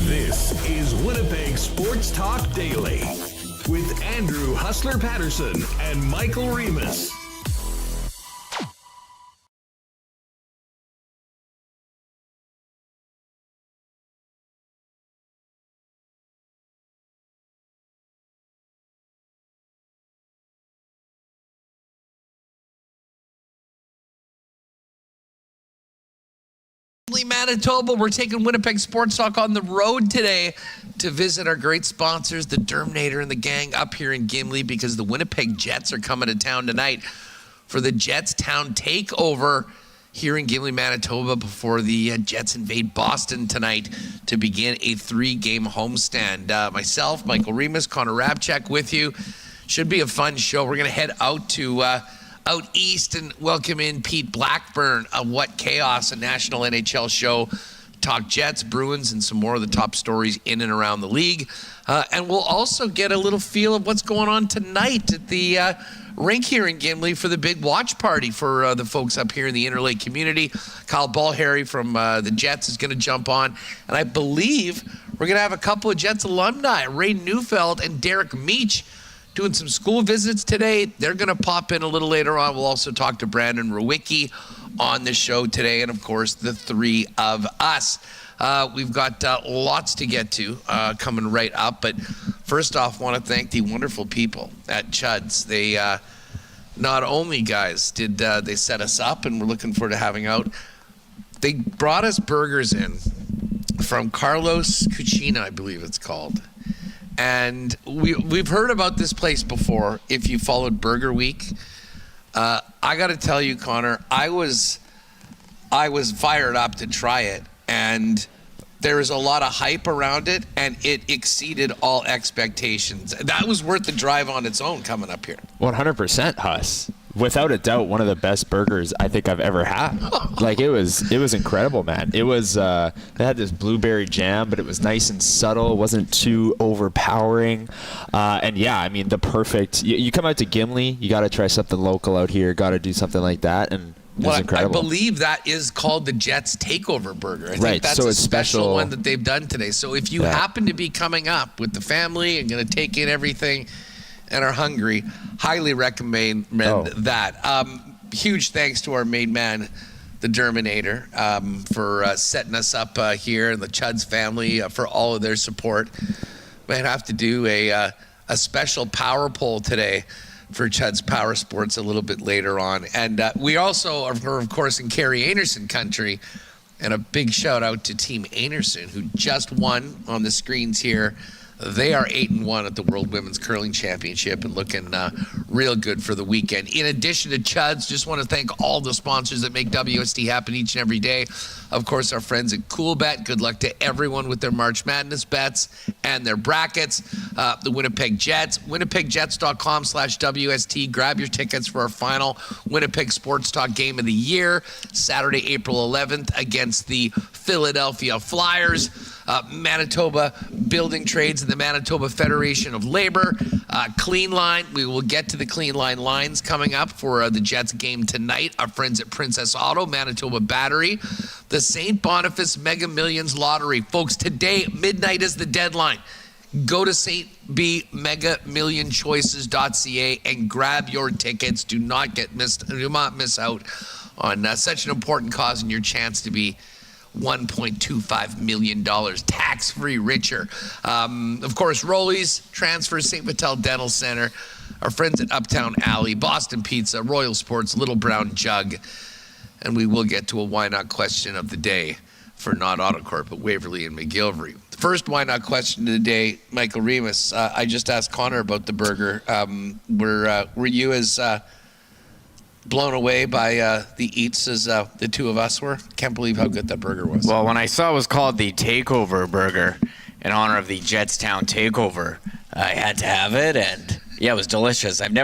This is Winnipeg Sports Talk Daily with Andrew Hustler Paterson and Michael Remis. Manitoba, we're taking Winnipeg Sports Talk on the road today to visit our great sponsors, the Derminator and the gang up here in Gimli, because the Winnipeg Jets are coming to town tonight for the Jets Town Takeover here in Gimli, Manitoba, before the Jets invade Boston tonight to begin a 3-game homestand. Myself, Michael Remis, Connor Rabchak with you. Should be a fun show. We're going to head out to out east and welcome in Pete Blackburn of What Chaos, a national NHL show. Talk Jets, Bruins, and some more of the top stories in and around the league. And we'll also get a little feel of what's going on tonight at the rink here in Gimli for the big watch party for the folks up here in the Interlake community. Kyle Balharry from the Jets is going to jump on. And I believe we're going to have a couple of Jets alumni, Ray Neufeld and Derek Meach, doing some school visits today. They're going to pop in a little later on. We'll also talk to Brandon Ruiki on the show today, and of course the three of us. We've got lots to get to coming right up, but first off, want to thank the wonderful people at Cudds. They not only, guys, did they set us up, and we're looking forward to having out, they brought us burgers in from Carlos Cucina, I believe it's called. And we've heard about this place before if you followed Burger Week. I got to tell you, Connor, I was fired up to try it, and there was a lot of hype around it, and it exceeded all expectations. That was worth the drive on its own coming up here. 100%, Huss. Without a doubt, one of the best burgers I think I've ever had. Like, it was incredible, man. It was it had this blueberry jam, but it was nice and subtle. It wasn't too overpowering. And yeah, I mean, the perfect. You come out to Gimli, you got to try something local out here. Got to do something like that, and it was incredible. I believe that is called the Jets Takeover Burger. I think that's so a it's special one that they've done today. So if you happen to be coming up with the family and going to take in everything and are hungry, highly recommend that. Huge thanks to our main man, the Derminator, for setting us up here, and the Cudds family for all of their support. Might have to do a special power poll today for Cudds Powersports a little bit later on. And we also are, of course, in Carrie Anderson country, and a big shout out to Team Anderson, who just won on the screens here. They are 8-1 at the World Women's Curling Championship and looking real good for the weekend. In addition to Cudds, just want to thank all the sponsors that make WST happen each and every day. Of course, our friends at CoolBet. Good luck to everyone with their March Madness bets and their brackets. The Winnipeg Jets, winnipegjets.com/WST. Grab your tickets for our final Winnipeg Sports Talk game of the year, Saturday, April 11th, against the Philadelphia Flyers. Manitoba Building Trades and the Manitoba Federation of Labor. Clean Line. We will get to the Clean Line lines coming up for the Jets game tonight. Our friends at Princess Auto, Manitoba Battery. The St. Boniface Mega Millions Lottery. Folks, today, midnight is the deadline. Go to stbmegамillionchoices.ca and grab your tickets. Do not miss out on such an important cause and your chance to be $1.25 million tax-free richer. Of course, Rollies, Transfer, St. Vital Dental Center, our friends at Uptown Alley, Boston Pizza, Royal Sports, Little Brown Jug, and we will get to a why not question of the day for not Autocorp, but Waverly and McGillivray. first why not question of the day, Michael Remis. I just asked Connor about the burger. Were you as blown away by the eats as the two of us were? Can't believe how good that burger was. Well, when I saw it was called the Takeover burger in honor of the Jetstown Takeover, I had to have it, and yeah, it was delicious. I've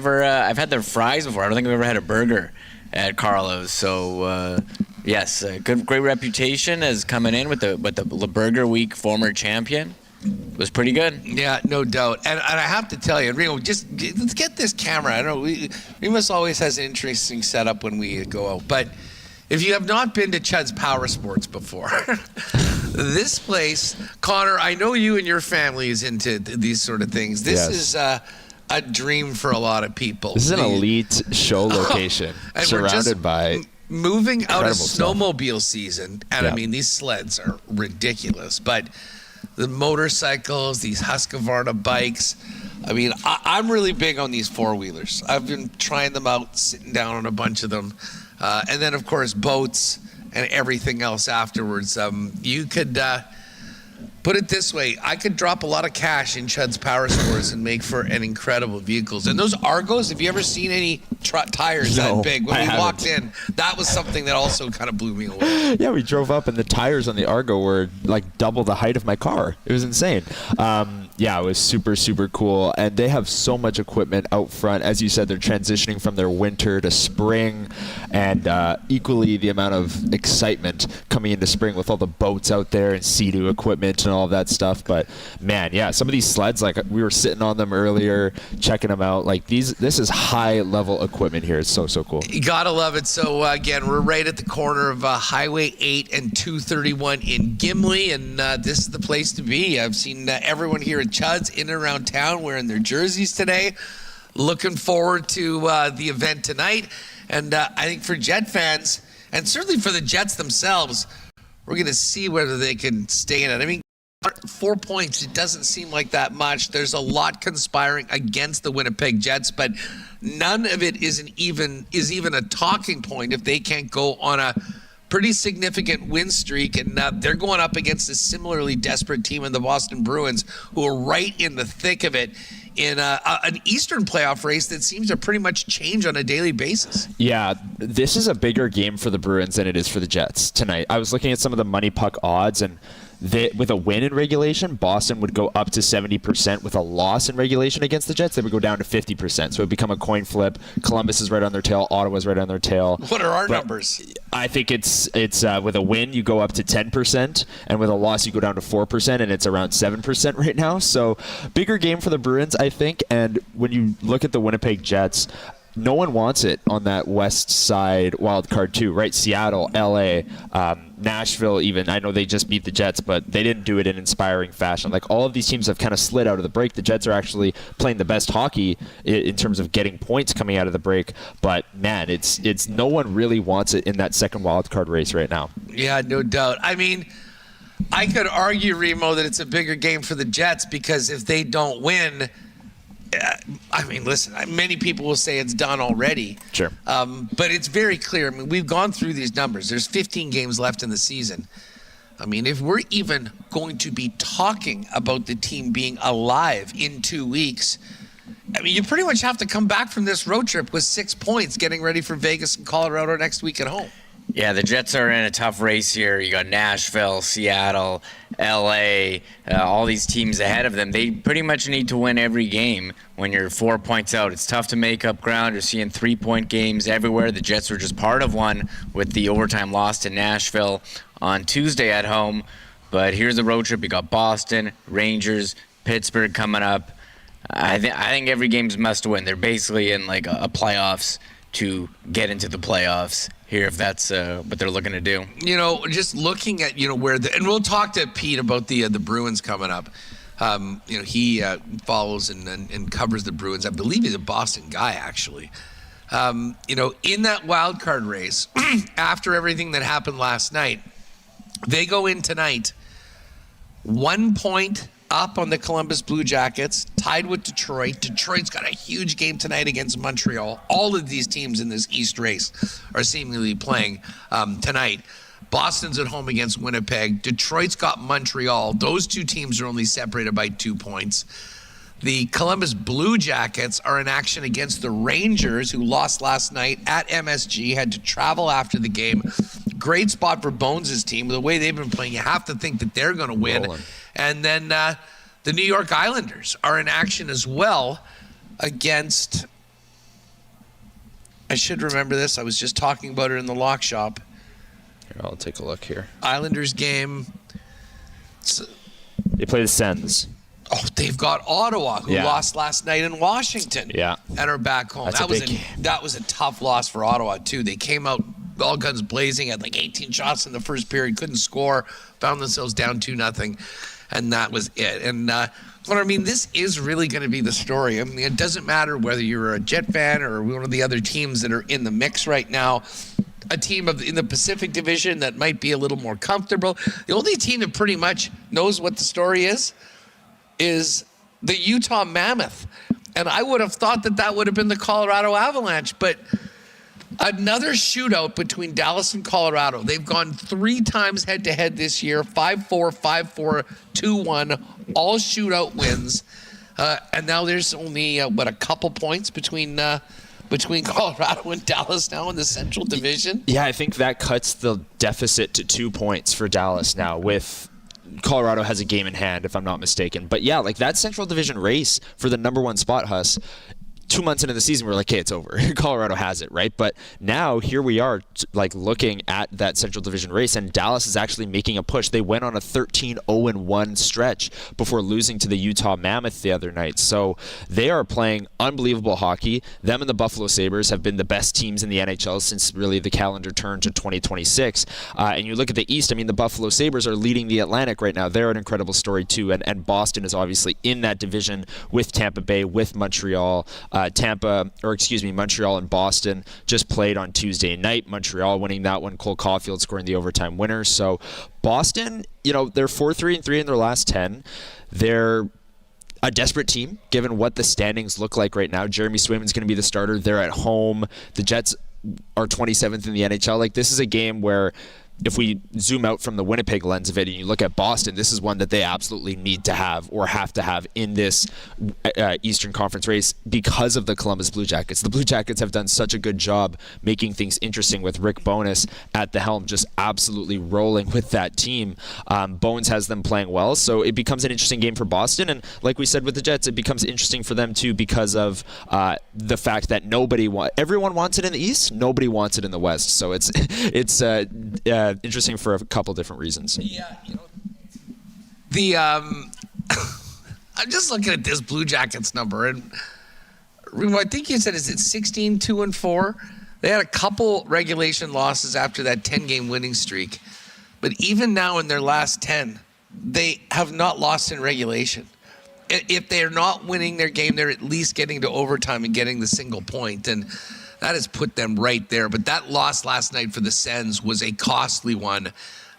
had their fries before. I don't think I've ever had a burger at Carlo's. So yes, great reputation as coming in with the Burger Week former champion. It was pretty good. Yeah, no doubt. And I have to tell you, Reno, let's get this camera. I don't know, Remus always has an interesting setup when we go out. But if you have not been to Cudds Powersports before, this place, Connor, I know you and your family is into these sort of things. This is a dream for a lot of people. This is an elite show location and surrounded by moving out of stuff. Snowmobile season. And I mean, these sleds are ridiculous. But the motorcycles, these Husqvarna bikes. I mean, I'm really big on these four-wheelers. I've been trying them out, sitting down on a bunch of them. And then, of course, boats and everything else afterwards. You could put it this way. I could drop a lot of cash in Cudds Powersports and make for an incredible vehicles. And those Argos, have you ever seen any tires that big? When we walked in, that was something that also kind of blew me away. Yeah, we drove up and the tires on the Argo were like double the height of my car. It was insane. Yeah, it was super, super cool. And they have so much equipment out front. As you said, they're transitioning from their winter to spring, and equally the amount of excitement coming into spring with all the boats out there and Sea-Doo equipment and all of that stuff. But man, yeah, some of these sleds, like we were sitting on them earlier, checking them out. Like this is high level equipment here. It's so, so cool. You gotta love it. So again, we're right at the corner of Highway 8 and 231 in Gimli, and this is the place to be. I've seen everyone here at Cudds in and around town wearing their jerseys today. Looking forward to the event tonight. And I think for Jet fans, and certainly for the Jets themselves, we're going to see whether they can stay in it. I mean, 4 points, it doesn't seem like that much. There's a lot conspiring against the Winnipeg Jets, but none of it is even a talking point if they can't go on a pretty significant win streak, and they're going up against a similarly desperate team in the Boston Bruins, who are right in the thick of it in an Eastern playoff race that seems to pretty much change on a daily basis. Yeah, this is a bigger game for the Bruins than it is for the Jets tonight. I was looking at some of the money puck odds, and with a win in regulation, Boston would go up to 70%. With a loss in regulation against the Jets, they would go down to 50%. So it would become a coin flip. Columbus is right on their tail. Ottawa's right on their tail. What are our numbers? I think it's with a win, you go up to 10%, and with a loss, you go down to 4%, and it's around 7% right now. So bigger game for the Bruins, I think. And when you look at the Winnipeg Jets, no one wants it on that west side wild card too, right? Seattle, LA, Nashville even. I know they just beat the Jets, but they didn't do it in inspiring fashion. Like, all of these teams have kind of slid out of the break. The Jets are actually playing the best hockey in terms of getting points coming out of the break. But man, it's no one really wants it in that second wild card race right now. Yeah, no doubt. I mean, I could argue, Remo, that it's a bigger game for the Jets, because if they don't win, I mean, listen, many people will say it's done already. Sure. But it's very clear. I mean, we've gone through these numbers. There's 15 games left in the season. I mean, if we're even going to be talking about the team being alive in 2 weeks, I mean, you pretty much have to come back from this road trip with 6 points, getting ready for Vegas and Colorado next week at home. Yeah, the Jets are in a tough race here. You got Nashville, Seattle, LA, all these teams ahead of them. They pretty much need to win every game when you're 4 points out. It's tough to make up ground. You're seeing 3-point games everywhere. The Jets were just part of one with the overtime loss to Nashville on Tuesday at home. But here's the road trip. You got Boston, Rangers, Pittsburgh coming up. I think every game's must win. They're basically in like a playoffs to get into the playoffs here, if that's what they're looking to do. You know, just looking at, where and we'll talk to Pete about the Bruins coming up. He follows and covers the Bruins. I believe he's a Boston guy, actually. In that wild card race, after everything that happened last night, they go in tonight 1 point up on the Columbus Blue Jackets, tied with Detroit. Detroit's got a huge game tonight against Montreal. All of these teams in this East race are seemingly playing tonight. Boston's at home against Winnipeg. Detroit's got Montreal. Those two teams are only separated by 2 points. The Columbus Blue Jackets are in action against the Rangers, who lost last night at MSG, had to travel after the game. Great spot for Bones' team. The way they've been playing, you have to think that they're going to win. Rolling. And then the New York Islanders are in action as well against, I should remember this, I was just talking about it in the lock shop. Here, I'll take a look here. Islanders game. They play the Sens. Oh, they've got Ottawa, who lost last night in Washington. Yeah. And are back home. That's That was a tough loss for Ottawa, too. They came out all guns blazing, had like 18 shots in the first period, couldn't score, found themselves down 2-0, and that was it. And I mean, this is really going to be the story. I mean, it doesn't matter whether you're a Jet fan or one of the other teams that are in the mix right now. A team in the Pacific Division that might be a little more comfortable. The only team that pretty much knows what the story is the Utah Mammoth. And I would have thought that would have been the Colorado Avalanche, but another shootout between Dallas and Colorado. They've gone 3 times head-to-head this year, 5-4, 5-4, 2-1, all shootout wins. And now there's only, a couple points between Colorado and Dallas now in the Central Division? Yeah, I think that cuts the deficit to 2 points for Dallas now, with Colorado has a game in hand, if I'm not mistaken. But yeah, like that Central Division race for the number 1 spot, Huss, 2 months into the season, we're like, hey, it's over. Colorado has it, right? But now here we are, like looking at that Central Division race, and Dallas is actually making a push. They went on a 13-0-1 stretch before losing to the Utah Mammoth the other night. So they are playing unbelievable hockey. Them and the Buffalo Sabres have been the best teams in the NHL since really the calendar turned to 2026. And you look at the East, I mean, the Buffalo Sabres are leading the Atlantic right now. They're an incredible story too. And Boston is obviously in that division with Tampa Bay, with Montreal. Montreal and Boston just played on Tuesday night. Montreal winning that one, Cole Caulfield scoring the overtime winner. So Boston, they're 4-3-3 in their last 10. They're a desperate team, given what the standings look like right now. Jeremy Swayman's going to be the starter. They're at home. The Jets are 27th in the NHL. Like, this is a game where, if we zoom out from the Winnipeg lens of it and you look at Boston, this is one that they absolutely need to have or have to have in this Eastern Conference race because of the Columbus Blue Jackets. The Blue Jackets have done such a good job making things interesting with Rick Bowness at the helm, just absolutely rolling with that team. Bones has them playing well, so it becomes an interesting game for Boston. And like we said with the Jets, it becomes interesting for them too because of the fact that everyone wants it in the East, nobody wants it in the West. So it's interesting for a couple different reasons. Yeah, I'm just looking at this Blue Jackets number, and I think you said, is it 16-2-4? They had a couple regulation losses after that 10-game winning streak, but even now in their last 10, they have not lost in regulation. If they're not winning their game, they're at least getting to overtime and getting the single point, and that has put them right there. But that loss last night for the Sens was a costly one.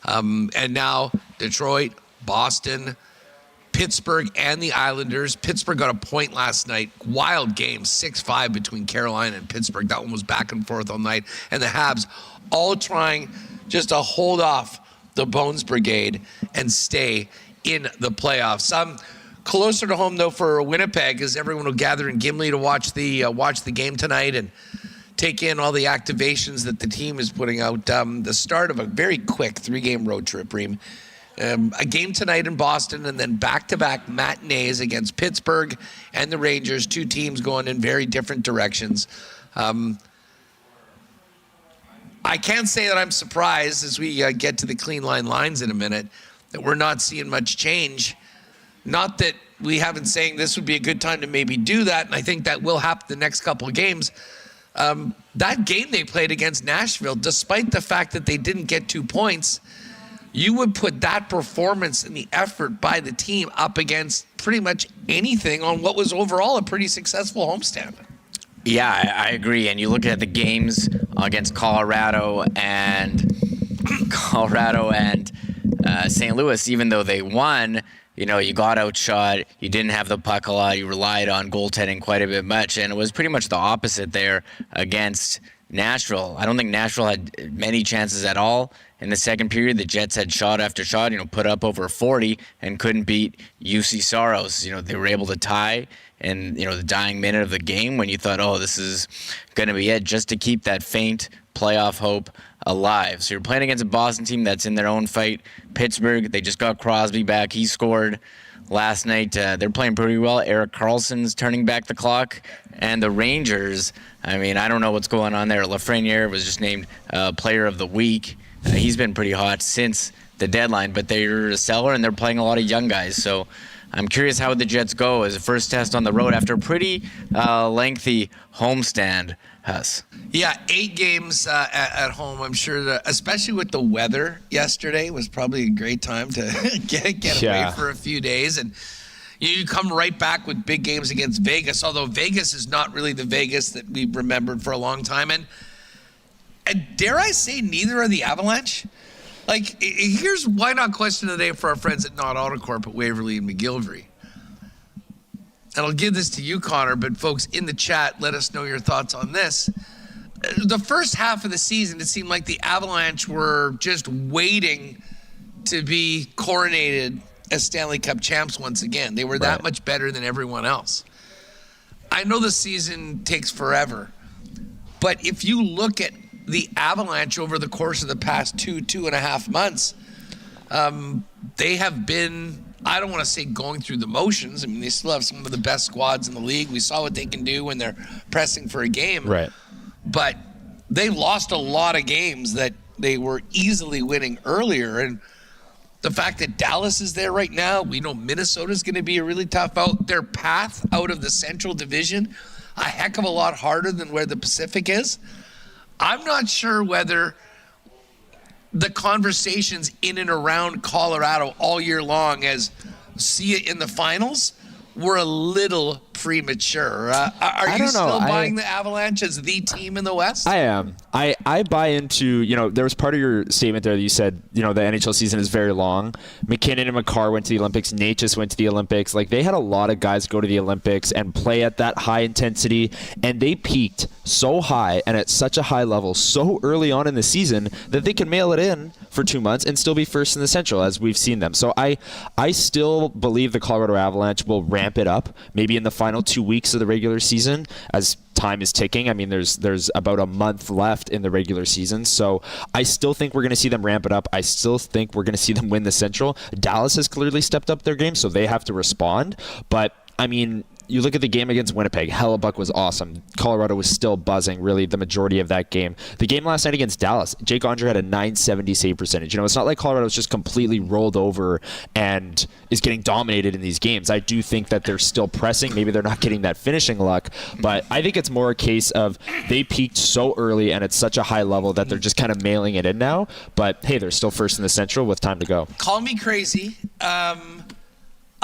And now Detroit, Boston, Pittsburgh, and the Islanders. Pittsburgh got a point last night. Wild game, 6-5 between Carolina and Pittsburgh. That one was back and forth all night. And the Habs all trying just to hold off the Bones Brigade and stay in the playoffs. Closer to home, though, for Winnipeg, as everyone will gather in Gimli to watch the game tonight and take in all the activations that the team is putting out. The start of a very quick 3-game road trip, Reem. A game tonight in Boston, and then back-to-back matinees against Pittsburgh and the Rangers, 2 teams going in very different directions. I can't say that I'm surprised, as we get to the clean line lines in a minute, that we're not seeing much change. Not that we haven't saying this would be a good time to maybe do that, and I think that will happen the next couple of games. That game they played against Nashville, despite the fact that they didn't get 2 points, you would put that performance and the effort by the team up against pretty much anything on what was overall a pretty successful homestand. Yeah, I agree. And you look at the games against Colorado and St. Louis, even though they won, you got outshot, you didn't have the puck a lot, you relied on goaltending quite a bit much, and it was pretty much the opposite there against Nashville. I don't think Nashville had many chances at all. In the second period, the Jets had shot after shot, put up over 40 and couldn't beat UC Soros. They were able to tie in, the dying minute of the game when you thought, oh, this is going to be it, just to keep that faint playoff hope alive. So you're playing against a Boston team that's in their own fight. Pittsburgh, they just got Crosby back. He scored last night. They're playing pretty well. Erik Karlsson's turning back the clock. And the Rangers, I don't know what's going on there. Lafreniere was just named Player of the Week. He's been pretty hot since the deadline, but they're a seller and they're playing a lot of young guys. So I'm curious how the Jets go as a first test on the road after a pretty lengthy homestand, Huss. Yeah, 8 games at home. I'm sure that, especially with the weather yesterday, was probably a great time to get away for a few days. And you come right back with big games against Vegas, although Vegas is not really the Vegas that we've remembered for a long time. And dare I say, neither are the Avalanche. Here's why not question of the day for our friends at Not Autocorp at Waverly and McGillivray. And I'll give this to you, Connor, but folks in the chat, let us know your thoughts on this. The first half of the season, it seemed like the Avalanche were just waiting to be coronated as Stanley Cup champs once again. They were that much better than everyone else. I know the season takes forever, but if you look at the Avalanche over the course of the past 2.5 months, they have been, I don't want to say going through the motions. They still have some of the best squads in the league. We saw what they can do when they're pressing for a game. Right. But they lost a lot of games that they were easily winning earlier. And the fact that Dallas is there right now, we know Minnesota's going to be a really tough out. Their path out of the Central Division, a heck of a lot harder than where the Pacific is. I'm not sure whether the conversations in and around Colorado all year long as see it in the finals were a little premature. Are you still buying the Avalanche as the team in the West? I am. I buy into, there was part of your statement there that you said, the NHL season is very long. McKinnon and McCarr went to the Olympics. Nate just went to the Olympics. They had a lot of guys go to the Olympics and play at that high intensity, and they peaked so high and at such a high level so early on in the season that they could mail it in for 2 months and still be first in the Central, as we've seen them. So I still believe the Colorado Avalanche will ramp it up, maybe in the final 2 weeks of the regular season as time is ticking. There's about a month left in the regular season. So I still think we're going to see them ramp it up. I still think we're going to see them win the Central. Dallas has clearly stepped up their game, so they have to respond. But, you look at the game against Winnipeg. Hellebuck was awesome. Colorado was still buzzing, really, the majority of that game. The game last night against Dallas, Jake Onger had a .970 save percentage. It's not like Colorado's just completely rolled over and is getting dominated in these games. I do think that they're still pressing. Maybe they're not getting that finishing luck, but I think it's more a case of they peaked so early and at such a high level that they're just kind of mailing it in now. But, hey, they're still first in the Central with time to go. Call me crazy.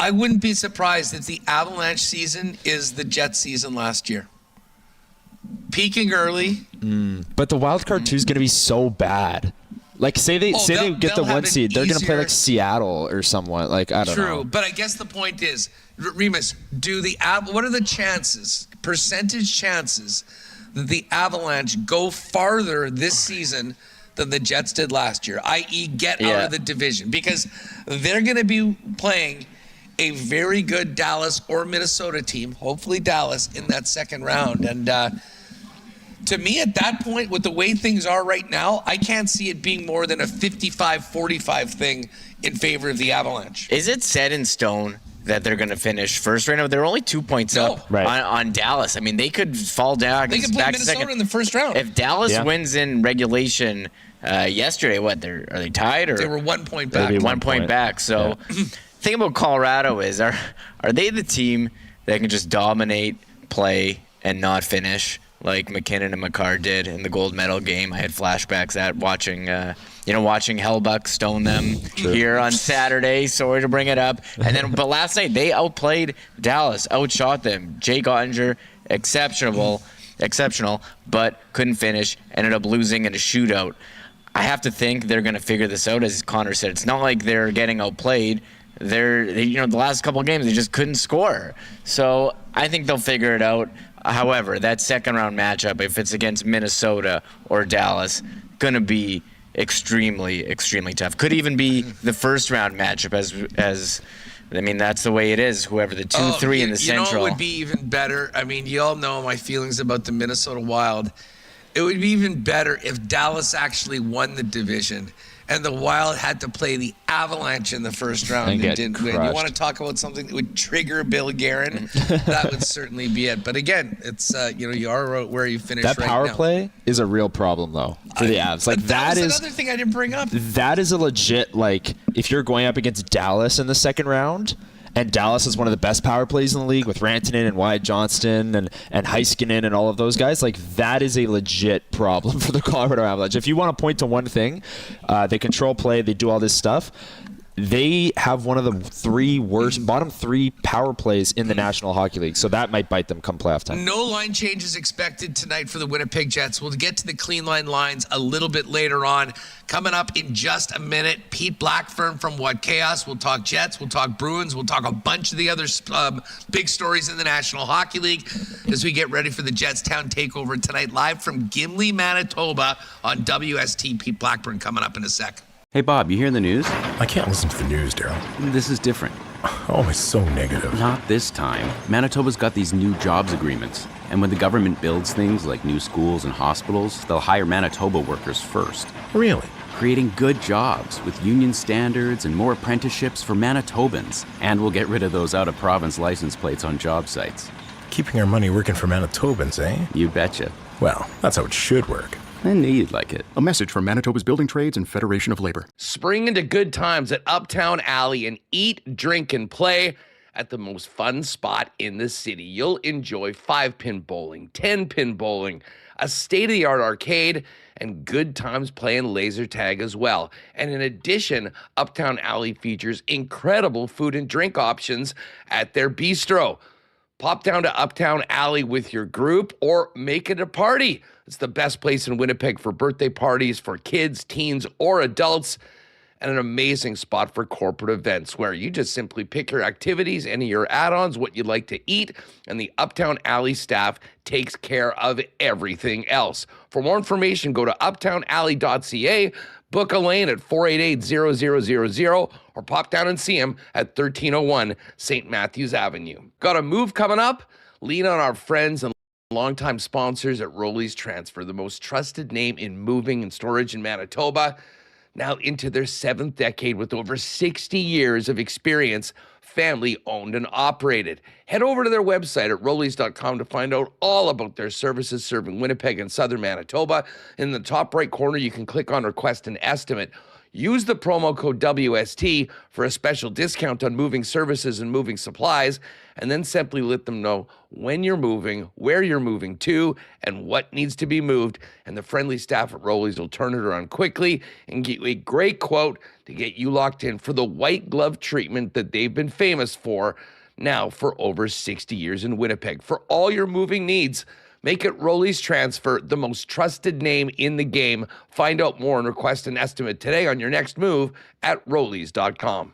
I wouldn't be surprised if the Avalanche season is the Jets season last year. Peaking early. But the wild card 2 is going to be so bad. Say they get the 1 seed, they're going to play like Seattle or someone. I don't know. True, but I guess the point is, Remis, what are the chances, percentage chances, that the Avalanche go farther this season than the Jets did last year, i.e. get out of the division? Because they're going to be playing a very good Dallas or Minnesota team, hopefully Dallas, in that second round. And to me, at that point, with the way things are right now, I can't see it being more than a 55-45 thing in favor of the Avalanche. Is it set in stone that they're going to finish first right now? They're only 2 points up on Dallas. They could fall down. They could play Minnesota in the first round. If Dallas wins in regulation yesterday, are they tied? Or they were 1 point back. 1 point back. So... thing about Colorado is, are they the team that can just dominate, play, and not finish like McKinnon and McCarr did in the gold medal game? I had flashbacks at watching Hellebuck stone them here on Saturday. Sorry to bring it up. But last night they outplayed Dallas, outshot them. Jake Ottinger, exceptional, but couldn't finish. Ended up losing in a shootout. I have to think they're going to figure this out. As Connor said, it's not like they're getting outplayed. the last couple of games they just couldn't score. So I think they'll figure it out. However, that second round matchup, if it's against Minnesota or Dallas, gonna be extremely, extremely tough. Could even be the first round matchup as I mean, that's the way it is. Whoever the 2-3 in the Central. You know what would be even better? I mean, you all know my feelings about the Minnesota Wild. It would be even better if Dallas actually won the division and the Wild had to play the Avalanche in the first round and didn't win. You want to talk about something that would trigger Bill Guerin? That would certainly be it. But again, it's you are where you finish right now. That power play is a real problem, though, for the Avs. Like, that is another thing I didn't bring up. That is a legit, like, if you're going up against Dallas in the second round, and Dallas is one of the best power plays in the league with Rantanen and Wyatt Johnston and Heiskanen and all of those guys. Like, that is a legit problem for the Colorado Avalanche. If you want to point to one thing, they control play, they do all this stuff. They have one of the bottom three power plays in the National Hockey League, so that might bite them come playoff time. No line changes expected tonight for the Winnipeg Jets. We'll get to the clean line lines a little bit later on. Coming up in just a minute, Pete Blackburn from What Chaos. We'll talk Jets, we'll talk Bruins, we'll talk a bunch of the other big stories in the National Hockey League as we get ready for the Jetstown Takeover tonight, live from Gimli, Manitoba on WST. Pete Blackburn coming up in a sec. Hey, Bob, you hear the news? I can't listen to the news, Daryl. This is different. Always so negative. Not this time. Manitoba's got these new jobs agreements. And when the government builds things like new schools and hospitals, they'll hire Manitoba workers first. Really? Creating good jobs with union standards and more apprenticeships for Manitobans. And we'll get rid of those out-of-province license plates on job sites. Keeping our money working for Manitobans, eh? You betcha. Well, that's how it should work. I knew you'd like it. A message from Manitoba's Building Trades and Federation of Labor. Spring into good times at Uptown Alley and eat, drink, and play at the most fun spot in the city. You'll enjoy 5-pin bowling, 10-pin bowling, a state-of-the-art arcade, and good times playing laser tag as well. And in addition, Uptown Alley features incredible food and drink options at their bistro. Pop down to Uptown Alley with your group or make it a party. It's the best place in Winnipeg for birthday parties for kids, teens, or adults, and an amazing spot for corporate events where you just simply pick your activities, any of your add-ons, what you'd like to eat, and the Uptown Alley staff takes care of everything else. For more information, go to uptownalley.ca, book a lane at 488-0000, or pop down and see him at 1301 St. Matthews Avenue. Got a move coming up? Lean on our friends and longtime sponsors at Rolly's Transfer, the most trusted name in moving and storage in Manitoba. Now into their 7th decade with over 60 years of experience, family owned and operated. Head over to their website at rollys.com to find out all about their services serving Winnipeg and southern Manitoba. In the top right corner, you can click on Request an Estimate. Use the promo code WST for a special discount on moving services and moving supplies, and then simply let them know when you're moving, where you're moving to, and what needs to be moved, and the friendly staff at Rolly's will turn it around quickly and get you a great quote to get you locked in for the white glove treatment that they've been famous for now for over 60 years in Winnipeg. For all your moving needs, make it Rolly's Transfer, the most trusted name in the game. Find out more and request an estimate today on your next move at rollys.com.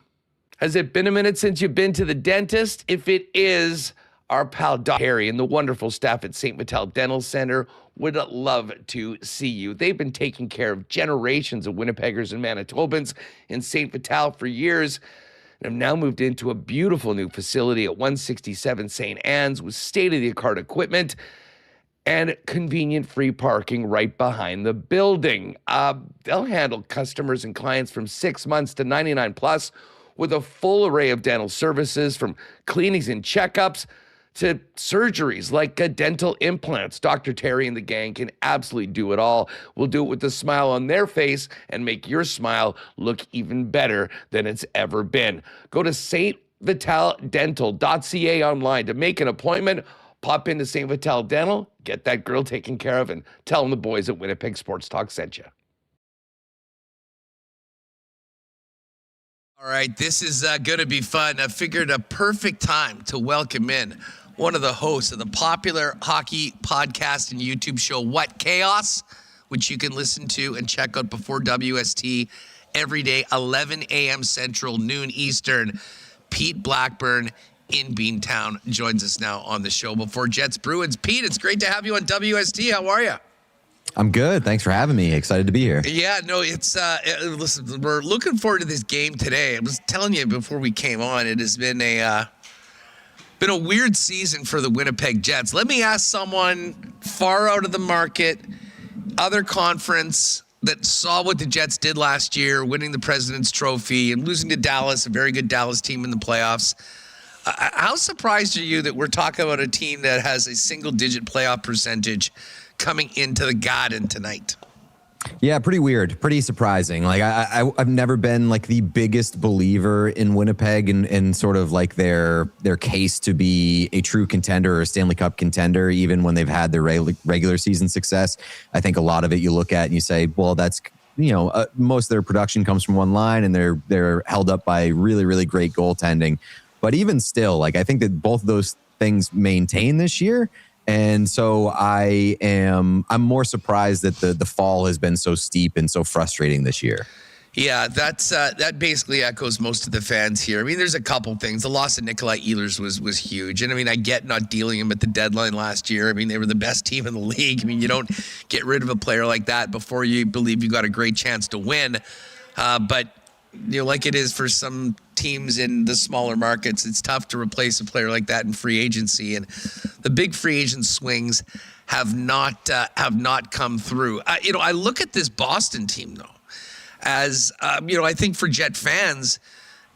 Has it been a minute since you've been to the dentist? If it is, our pal Doc Harry and the wonderful staff at St. Vital Dental Center would love to see you. They've been taking care of generations of Winnipeggers and Manitobans in St. Vital for years, and have now moved into a beautiful new facility at 167 St. Anne's with state-of-the-art equipment and convenient free parking right behind the building. They'll handle customers and clients from 6 months to 99 plus with a full array of dental services, from cleanings and checkups to surgeries like dental implants. Dr. Terry and the gang can absolutely do it all. We'll do it with a smile on their face and make your smile look even better than it's ever been. Go to stvitaldental.ca online to make an appointment. Pop into St. Vital Dental, get that girl taken care of, and tell them the boys at Winnipeg Sports Talk sent you. All right, this is going to be fun. I figured a perfect time to welcome in one of the hosts of the popular hockey podcast and YouTube show, What Chaos, which you can listen to and check out before WST every day, 11 a.m. Central, noon Eastern. Pete Blackburn in Beantown joins us now on the show before Jets Bruins. Pete, it's great to have you on WST. How are you? I'm good. Thanks for having me. Excited to be here. Yeah, no, it's listen, we're looking forward to this game today. I was telling you before we came on, it has been a weird season for the Winnipeg Jets. Let me ask someone far out of the market, other conference, that saw what the Jets did last year, winning the President's Trophy and losing to Dallas, a very good Dallas team in the playoffs. How surprised are you that we're talking about a team that has a single-digit playoff percentage coming into the Garden tonight? Yeah, pretty weird, pretty surprising. Like I've never been like the biggest believer in Winnipeg and sort of like their case to be a true contender or a Stanley Cup contender, even when they've had their regular season success. I think a lot of it you look at and you say, well, that's, most of their production comes from one line and they're held up by really, really great goaltending. But even still, like I think that both of those things maintain this year. And so I'm more surprised that the fall has been so steep and so frustrating this year. Yeah, that basically echoes most of the fans here. I mean, there's a couple things. The loss of Nikolai Ehlers was huge. And I mean, I get not dealing him at the deadline last year. I mean, they were the best team in the league. I mean, you don't get rid of a player like that before you believe you got a great chance to win. But like it is for some teams in the smaller markets, it's tough to replace a player like that in free agency, and the big free agent swings have not come through. I look at this Boston team though, as I think for Jet fans,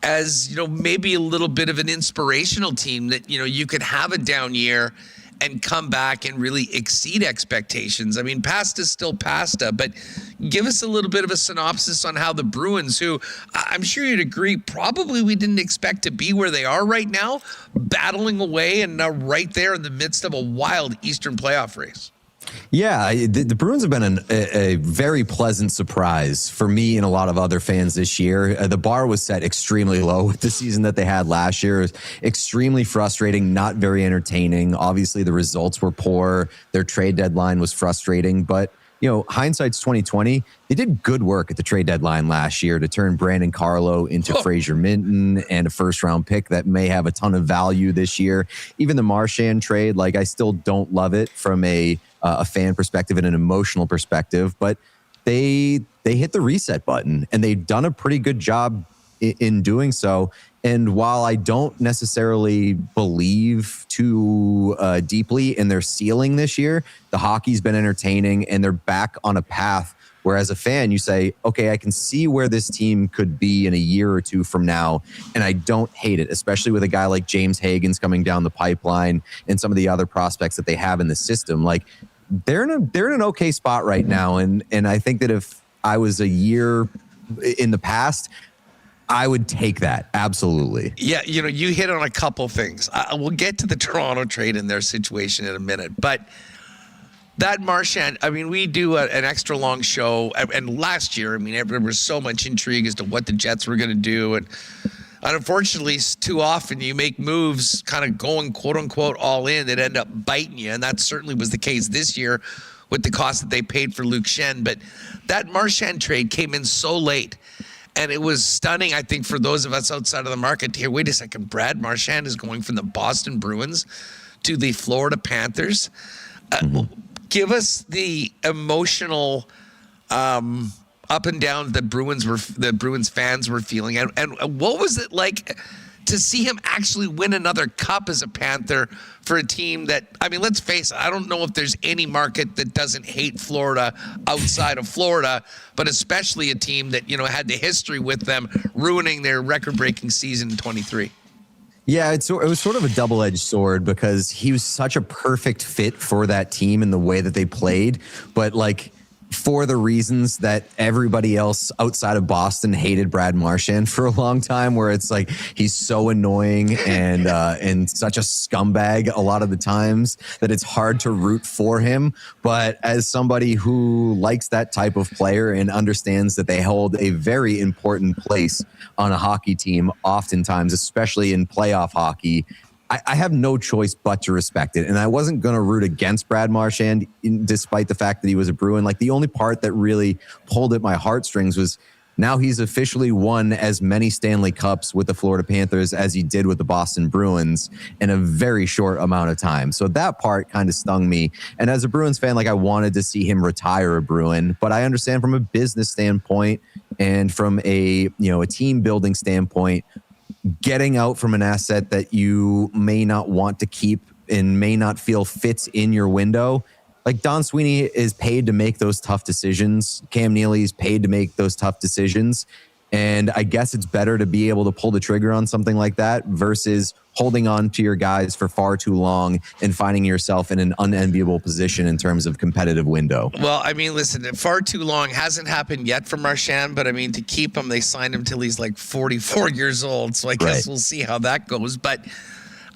as maybe a little bit of an inspirational team that you could have a down year and come back and really exceed expectations. I mean, pasta's still pasta, but give us a little bit of a synopsis on how the Bruins, who I'm sure you'd agree, probably we didn't expect to be where they are right now, battling away and now right there in the midst of a wild Eastern playoff race. Yeah, the Bruins have been a very pleasant surprise for me and a lot of other fans this year. The bar was set extremely low with the season that they had last year. It was extremely frustrating, not very entertaining. Obviously, the results were poor. Their trade deadline was frustrating, but hindsight's 2020. They did good work at the trade deadline last year to turn Brandon Carlo into Fraser Minton and a first-round pick that may have a ton of value this year. Even the Marchand trade, like I still don't love it from a fan perspective and an emotional perspective, but they hit the reset button and they've done a pretty good job in doing so. And while I don't necessarily believe too deeply in their ceiling this year, the hockey's been entertaining and they're back on a path where as a fan, you say, okay, I can see where this team could be in a year or two from now. And I don't hate it, especially with a guy like James Hagen's coming down the pipeline and some of the other prospects that they have in the system. Like they're in an okay spot right now. And I think that if I was a year in the past, I would take that. Absolutely. Yeah. You hit on a couple things. We'll get to the Toronto trade and their situation in a minute, but that Marchand, I mean, we do an extra long show. And last year, I mean, there was so much intrigue as to what the Jets were going to do. And unfortunately, too often you make moves kind of going, quote unquote, all in that end up biting you. And that certainly was the case this year with the cost that they paid for Luke Schenn. But that Marchand trade came in so late. And it was stunning, I think, for those of us outside of the market to hear, wait a second, Brad Marchand is going from the Boston Bruins to the Florida Panthers. Give us the emotional up and down the Bruins fans were feeling. And what was it like to see him actually win another cup as a Panther for a team that, I mean, let's face it, I don't know if there's any market that doesn't hate Florida outside of Florida, but especially a team that, had the history with them ruining their record-breaking season in 23. Yeah, it was sort of a double-edged sword because he was such a perfect fit for that team in the way that they played, but like for the reasons that everybody else outside of Boston hated Brad Marchand for a long time, where it's like he's so annoying and such a scumbag a lot of the times that it's hard to root for him. But as somebody who likes that type of player and understands that they hold a very important place on a hockey team, oftentimes, especially in playoff hockey, I have no choice but to respect it. And I wasn't going to root against Brad Marchand despite the fact that he was a Bruin. Like the only part that really pulled at my heartstrings was Now he's officially won as many Stanley Cups with the Florida Panthers as he did with the Boston Bruins in a very short amount of time. So that part kind of stung me. And as a Bruins fan, like, I wanted to see him retire a Bruin, but I understand from a business standpoint and from a team building standpoint, getting out from an asset that you may not want to keep and may not feel fits in your window. Like, Don Sweeney is paid to make those tough decisions. Cam Neely is paid to make those tough decisions. And I guess it's better to be able to pull the trigger on something like that versus holding on to your guys for far too long and finding yourself in an unenviable position in terms of competitive window. Well, I mean, listen, far too long hasn't happened yet for Marchand, but I mean, to keep him, they signed him till he's like 44 years old. So I guess we'll see how that goes. But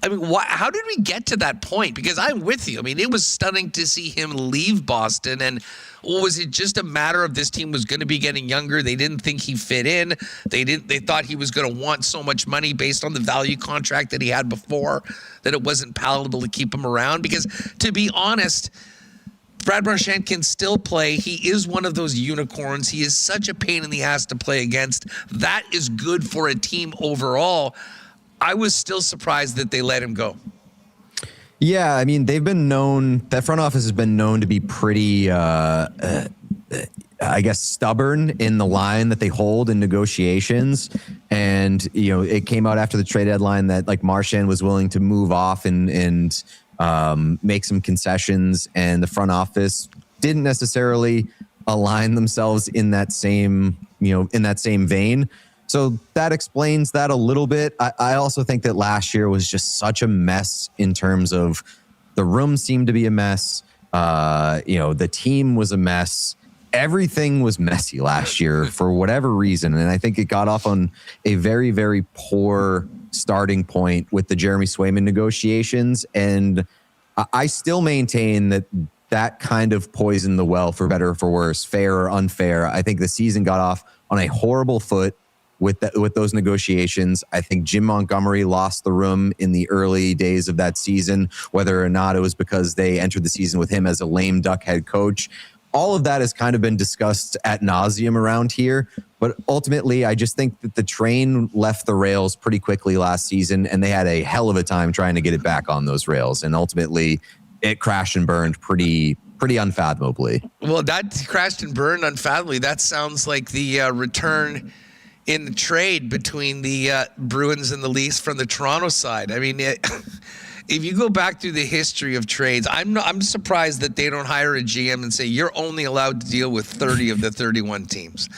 I mean, how did we get to that point? Because I'm with you. I mean, it was stunning to see him leave Boston. And was it just a matter of this team was going to be getting younger? They didn't think he fit in. They thought he was going to want so much money based on the value contract that he had before that it wasn't palatable to keep him around. Because to be honest, Brad Marchand can still play. He is one of those unicorns. He is such a pain in the ass to play against. That is good for a team overall. I was still surprised that they let him go. Yeah, I mean, they've been known, that front office has been known to be pretty, I guess, stubborn in the line that they hold in negotiations. And, it came out after the trade deadline that, like, Marchand was willing to move off and make some concessions, and the front office didn't necessarily align themselves in that same vein. So that explains that a little bit. I also think that last year was just such a mess in terms of the room seemed to be a mess. The team was a mess. Everything was messy last year for whatever reason. And I think it got off on a very, very poor starting point with the Jeremy Swayman negotiations. And I still maintain that kind of poisoned the well, for better or for worse, fair or unfair. I think the season got off on a horrible foot with those negotiations. I think Jim Montgomery lost the room in the early days of that season, whether or not it was because they entered the season with him as a lame duck head coach. All of that has kind of been discussed ad nauseum around here. But ultimately, I just think that the train left the rails pretty quickly last season, and they had a hell of a time trying to get it back on those rails. And ultimately, it crashed and burned pretty unfathomably. Well, that crashed and burned unfathomably. That sounds like the return in the trade between the Bruins and the Leafs from the Toronto side. I mean, if you go back through the history of trades, I'm surprised that they don't hire a GM and say you're only allowed to deal with 30 of the 31 teams,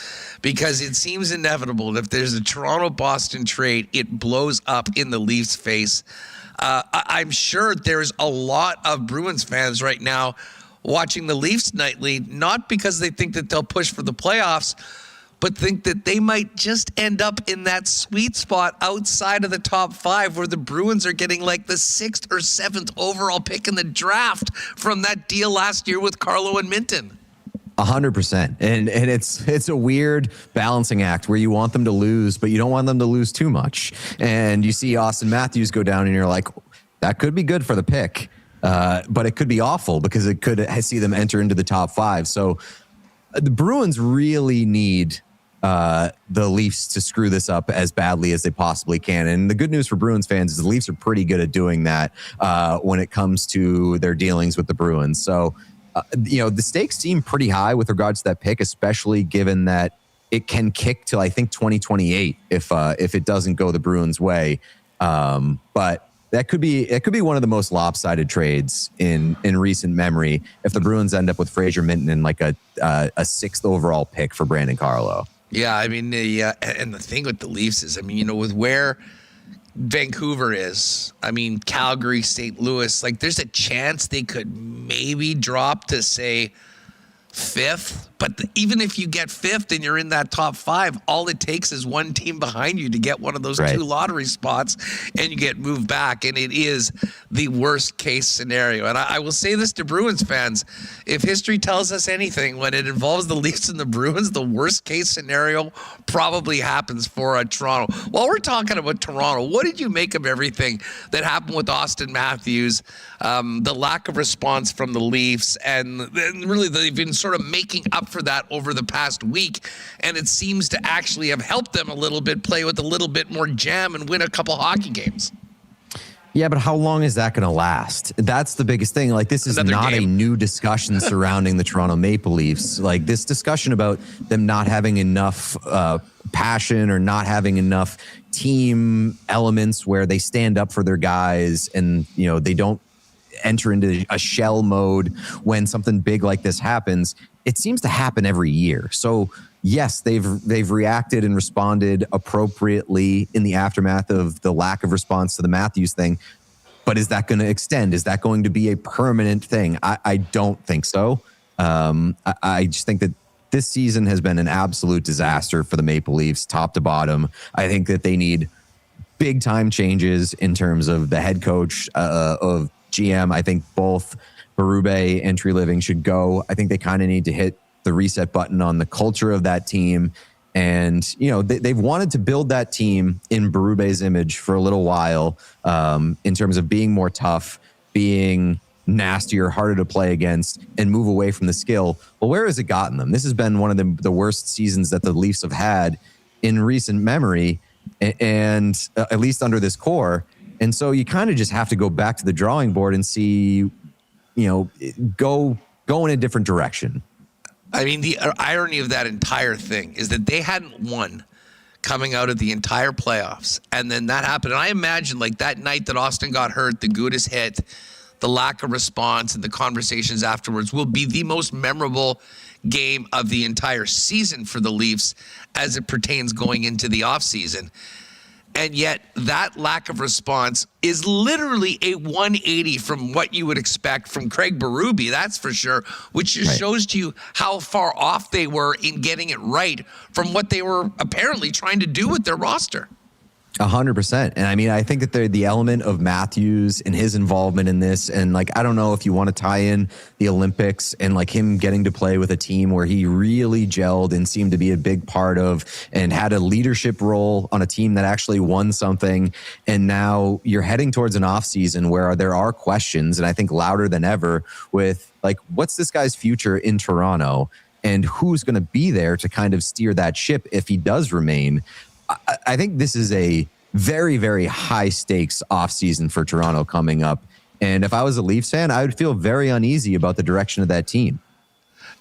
because it seems inevitable that if there's a Toronto-Boston trade, it blows up in the Leafs' face. I'm sure there's a lot of Bruins fans right now watching the Leafs nightly, not because they think that they'll push for the playoffs, but think that they might just end up in that sweet spot outside of the top 5 where the Bruins are getting like the 6th or 7th overall pick in the draft from that deal last year with Carlo and Minton. 100%. And it's a weird balancing act where you want them to lose, but you don't want them to lose too much. And you see Austin Matthews go down and you're like, that could be good for the pick, but it could be awful because it could see them enter into the top 5. So the Bruins really need the Leafs to screw this up as badly as they possibly can. And the good news for Bruins fans is the Leafs are pretty good at doing that when it comes to their dealings with the Bruins. So, the stakes seem pretty high with regards to that pick, especially given that it can kick till I think 2028 if it doesn't go the Bruins' way. But it could be one of the most lopsided trades in recent memory if the Bruins end up with Fraser Minton and like a 6th overall pick for Brandon Carlo. Yeah, I mean, and the thing with the Leafs is, I mean, with where Vancouver is, I mean, Calgary, St. Louis, like there's a chance they could maybe drop to, say, 5th. But even if you get 5th and you're in that top 5, all it takes is one team behind you to get one of those 2 lottery spots and you get moved back. And it is the worst case scenario. And I will say this to Bruins fans. If history tells us anything, when it involves the Leafs and the Bruins, the worst case scenario probably happens for Toronto. While we're talking about Toronto, what did you make of everything that happened with Austin Matthews, the lack of response from the Leafs, and really they've been sort of making up for that over the past week, and it seems to actually have helped them a little bit, play with a little bit more jam and win a couple hockey games. Yeah, but how long is that going to last? That's the biggest thing. Like, this is not a new discussion surrounding the Toronto Maple Leafs. Like, this discussion about them not having enough passion or not having enough team elements where they stand up for their guys and, you know, they don't enter into a shell mode when something big like this happens. It seems to happen every year. So yes, they've reacted and responded appropriately in the aftermath of the lack of response to the Matthews thing. But is that going to extend? Is that going to be a permanent thing? I don't think so. I just think that this season has been an absolute disaster for the Maple Leafs, top to bottom. I think that they need big time changes in terms of the head coach of GM. I think both Berube and Treliving should go. I think they kind of need to hit the reset button on the culture of that team. And, you know, they've wanted to build that team in Berube's image for a little while, in terms of being more tough, being nastier, harder to play against, and move away from the skill. Well, where has it gotten them? This has been one of the worst seasons that the Leafs have had in recent memory, and at least under this core. And so you kind of just have to go back to the drawing board and see, you know, go in a different direction. I mean, the irony of that entire thing is that they hadn't won coming out of the entire playoffs. And then that happened. And I imagine, like, that night that Austin got hurt, the Gudis hit, the lack of response, and the conversations afterwards will be the most memorable game of the entire season for the Leafs as it pertains going into the offseason. And yet that lack of response is literally a 180 from what you would expect from Craig Berube, that's for sure, which just shows to you how far off they were in getting it right from what they were apparently trying to do with their roster. 100%. And I mean, I think that the element of Matthews and his involvement in this, and like, I don't know if you want to tie in the Olympics and like him getting to play with a team where he really gelled and seemed to be a big part of and had a leadership role on a team that actually won something. And now you're heading towards an off season where there are questions, and I think louder than ever, with like, what's this guy's future in Toronto and who's going to be there to kind of steer that ship if he does remain. I think this is a very, very high stakes offseason for Toronto coming up. And if I was a Leafs fan, I would feel very uneasy about the direction of that team.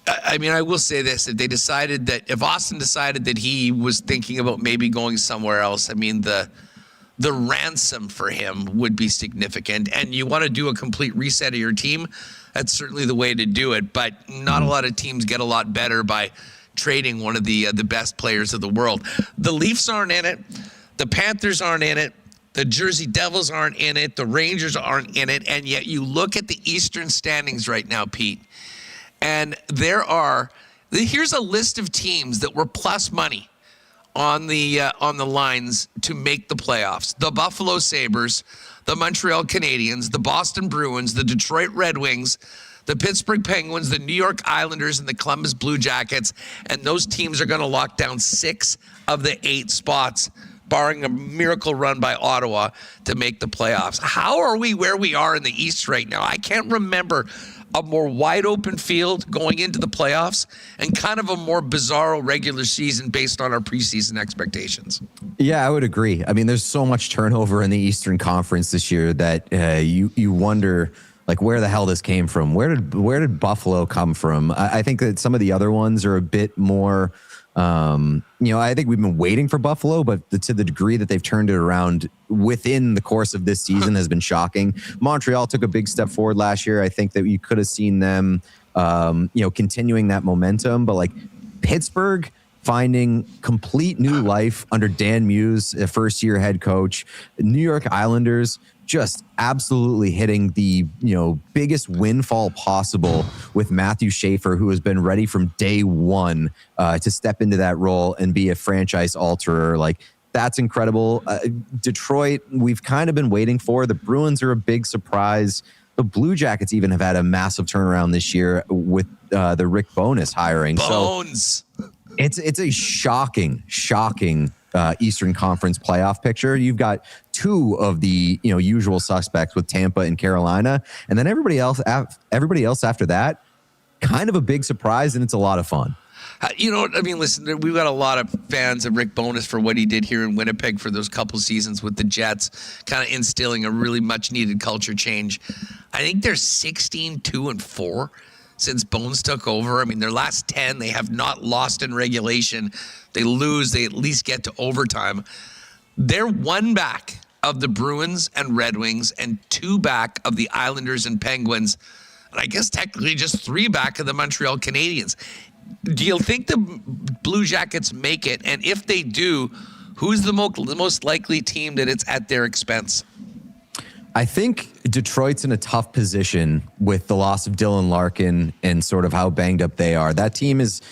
I mean, I will say this, if Austin decided that he was thinking about maybe going somewhere else, I mean, the ransom for him would be significant. And you want to do a complete reset of your team, that's certainly the way to do it. But not a lot of teams get a lot better by trading one of the best players of the world. The Leafs aren't in it. The Panthers aren't in it. The Jersey Devils aren't in it. The Rangers aren't in it. And yet you look at the Eastern standings right now, Pete, and here's a list of teams that were plus money on the lines to make the playoffs. The Buffalo Sabres, the Montreal Canadiens, the Boston Bruins, the Detroit Red Wings, the Pittsburgh Penguins, the New York Islanders, and the Columbus Blue Jackets. And those teams are going to lock down 6 of the 8 spots, barring a miracle run by Ottawa, to make the playoffs. How are we where we are in the East right now? I can't remember a more wide open field going into the playoffs and kind of a more bizarro regular season based on our preseason expectations. Yeah, I would agree. I mean, there's so much turnover in the Eastern Conference this year that you wonder, like, where the hell this came from? Where did Buffalo come from? I think that some of the other ones are a bit more, I think we've been waiting for Buffalo, but to the degree that they've turned it around within the course of this season has been shocking. Montreal took a big step forward last year. I think that you could have seen them, continuing that momentum, but like Pittsburgh finding complete new life under Dan Muse, a first-year head coach. New York Islanders just absolutely hitting the biggest windfall possible with Matthew Schaefer, who has been ready from day one to step into that role and be a franchise alterer. Like, that's incredible. Detroit, we've kind of been waiting for. The Bruins are a big surprise. The Blue Jackets even have had a massive turnaround this year with the Rick Bowness hiring. Bones. So it's a shocking Eastern Conference playoff picture. You've got 2 of the usual suspects with Tampa and Carolina, and then everybody else after that, kind of a big surprise, and it's a lot of fun. You know, I mean, listen, we've got a lot of fans of Rick Bowness for what he did here in Winnipeg for those couple seasons with the Jets, kind of instilling a really much-needed culture change. I think they're 16-2-4 since Bones took over. I mean, their last 10, they have not lost in regulation. They lose, they at least get to overtime. They're one back of the Bruins and Red Wings and two back of the Islanders and Penguins. And I guess technically just three back of the Montreal Canadiens. Do you think the Blue Jackets make it? And if they do, who's the most likely team that it's at their expense? I think Detroit's in a tough position with the loss of Dylan Larkin and sort of how banged up they are. That team is,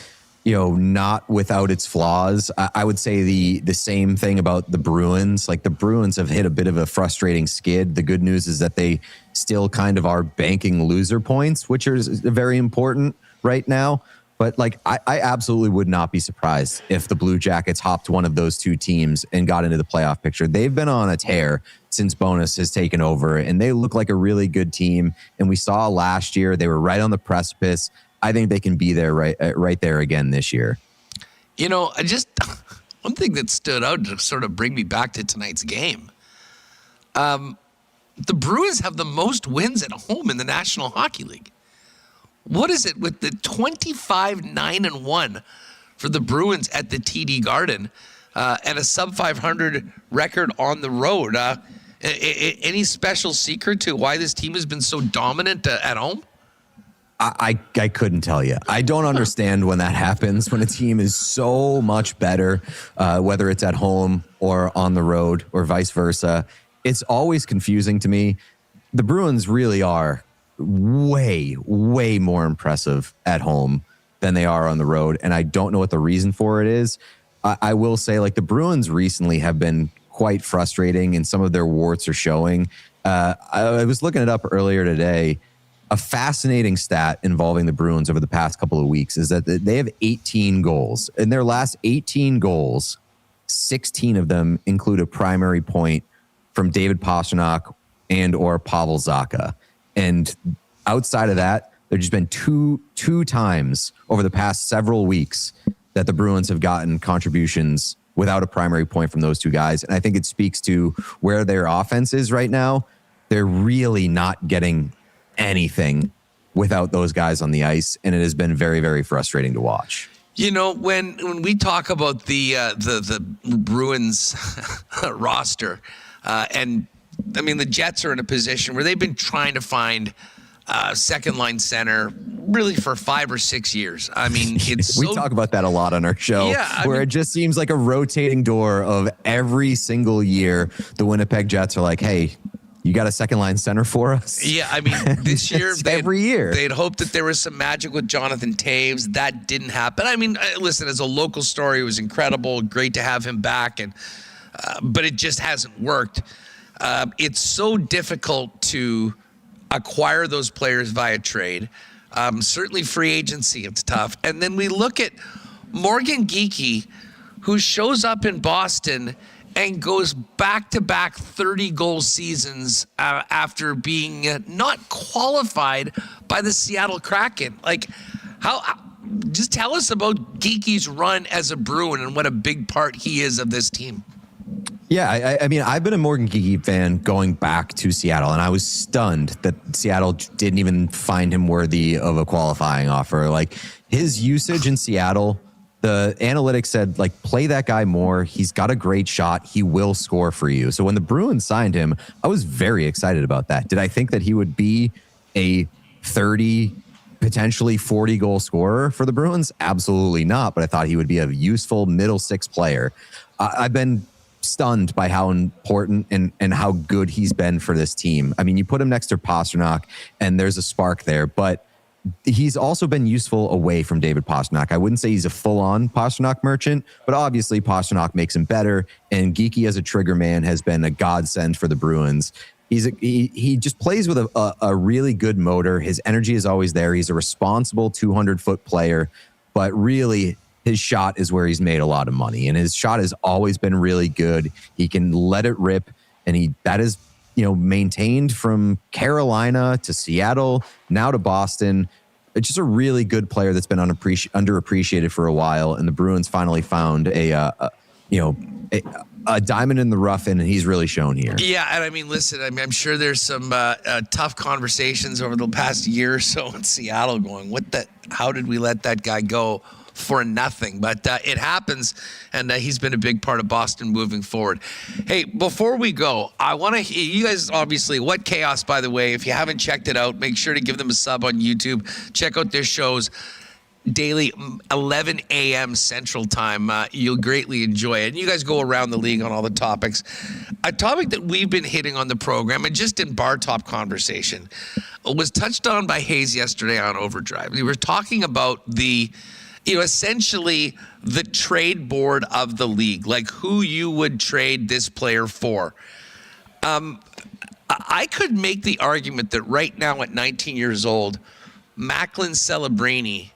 not without its flaws. I would say the same thing about the Bruins. Like the Bruins have hit a bit of a frustrating skid. The good news is that they still kind of are banking loser points, which is very important right now. But I absolutely would not be surprised if the Blue Jackets hopped one of those two teams and got into the playoff picture. They've been on a tear since Bowness has taken over, and they look like a really good team. And we saw last year they were right on the precipice. I think they can be there right there again this year. One thing that stood out to sort of bring me back to tonight's game. The Bruins have the most wins at home in the National Hockey League. What is it with the 25-9-1 for the Bruins at the TD Garden and a sub-500 record on the road? Any special secret to why this team has been so dominant at home? I couldn't tell you. I don't understand when that happens, when a team is so much better, whether it's at home or on the road or vice versa. It's always confusing to me. The Bruins really are way more impressive at home than they are on the road, and I don't know what the reason for it is. I will say, the Bruins recently have been quite frustrating, and some of their warts are showing. I was looking it up earlier today. A fascinating stat involving the Bruins over the past couple of weeks is that they have 18 goals. In their last 18 goals, 16 of them include a primary point from David Pastrnak and or Pavel Zacha. And outside of that, there's just been two times over the past several weeks that the Bruins have gotten contributions without a primary point from those two guys. And I think it speaks to where their offense is right now. They're really not getting anything without those guys on the ice, and it has been very, very frustrating to watch. When we talk about the Bruins roster, and I mean, the Jets are in a position where they've been trying to find second line center really for 5 or 6 years. I mean, we talk about that a lot on our show, it just seems like a rotating door of every single year. The Winnipeg Jets are like, hey, you got a second line center for us? Yeah, I mean, this year, every year. They'd hoped that there was some magic with Jonathan Taves. That didn't happen. I mean, listen, as a local story, it was incredible. Great to have him back, but it just hasn't worked. It's so difficult to acquire those players via trade. Certainly free agency, it's tough. And then we look at Morgan Geekie, who shows up in Boston and goes back-to-back 30-goal seasons after being not qualified by the Seattle Kraken. Just tell us about Geekie's run as a Bruin and what a big part he is of this team. Yeah, I mean, I've been a Morgan Geekie fan going back to Seattle, and I was stunned that Seattle didn't even find him worthy of a qualifying offer. His usage in Seattle, the analytics said, play that guy more. He's got a great shot. He will score for you. So when the Bruins signed him, I was very excited about that. Did I think that he would be a 30, potentially 40-goal scorer for the Bruins? Absolutely not, but I thought he would be a useful middle six player. I've been stunned by how important and how good he's been for this team. I mean, you put him next to Pastrnak, and there's a spark there, but he's also been useful away from David Pastrnak. I wouldn't say he's a full-on Pastrnak merchant, but obviously Pastrnak makes him better, and Geekie as a trigger man has been a godsend for the Bruins. He just plays with a really good motor. His energy is always there. He's a responsible 200-foot player, but really his shot is where he's made a lot of money, and his shot has always been really good. He can let it rip, and that is maintained from Carolina to Seattle, now to Boston. just a really good player that's been underappreciated for a while. And the Bruins finally found a diamond in the rough, and he's really shown here. Yeah, and I mean, listen, I'm sure there's some tough conversations over the past year or so in Seattle going, how did we let that guy go for nothing? But it happens, and he's been a big part of Boston moving forward. Hey, before we go, I want to you guys, obviously, What Chaos, by the way, if you haven't checked it out, make sure to give them a sub on YouTube. Check out their shows daily, 11 a.m. Central Time. You'll greatly enjoy it. And you guys go around the league on all the topics. A topic that we've been hitting on the program, and just in bar top conversation, was touched on by Hayes yesterday on Overdrive. We were talking about essentially the trade board of the league, like who you would trade this player for. I could make the argument that right now at 19 years old, Macklin Celebrini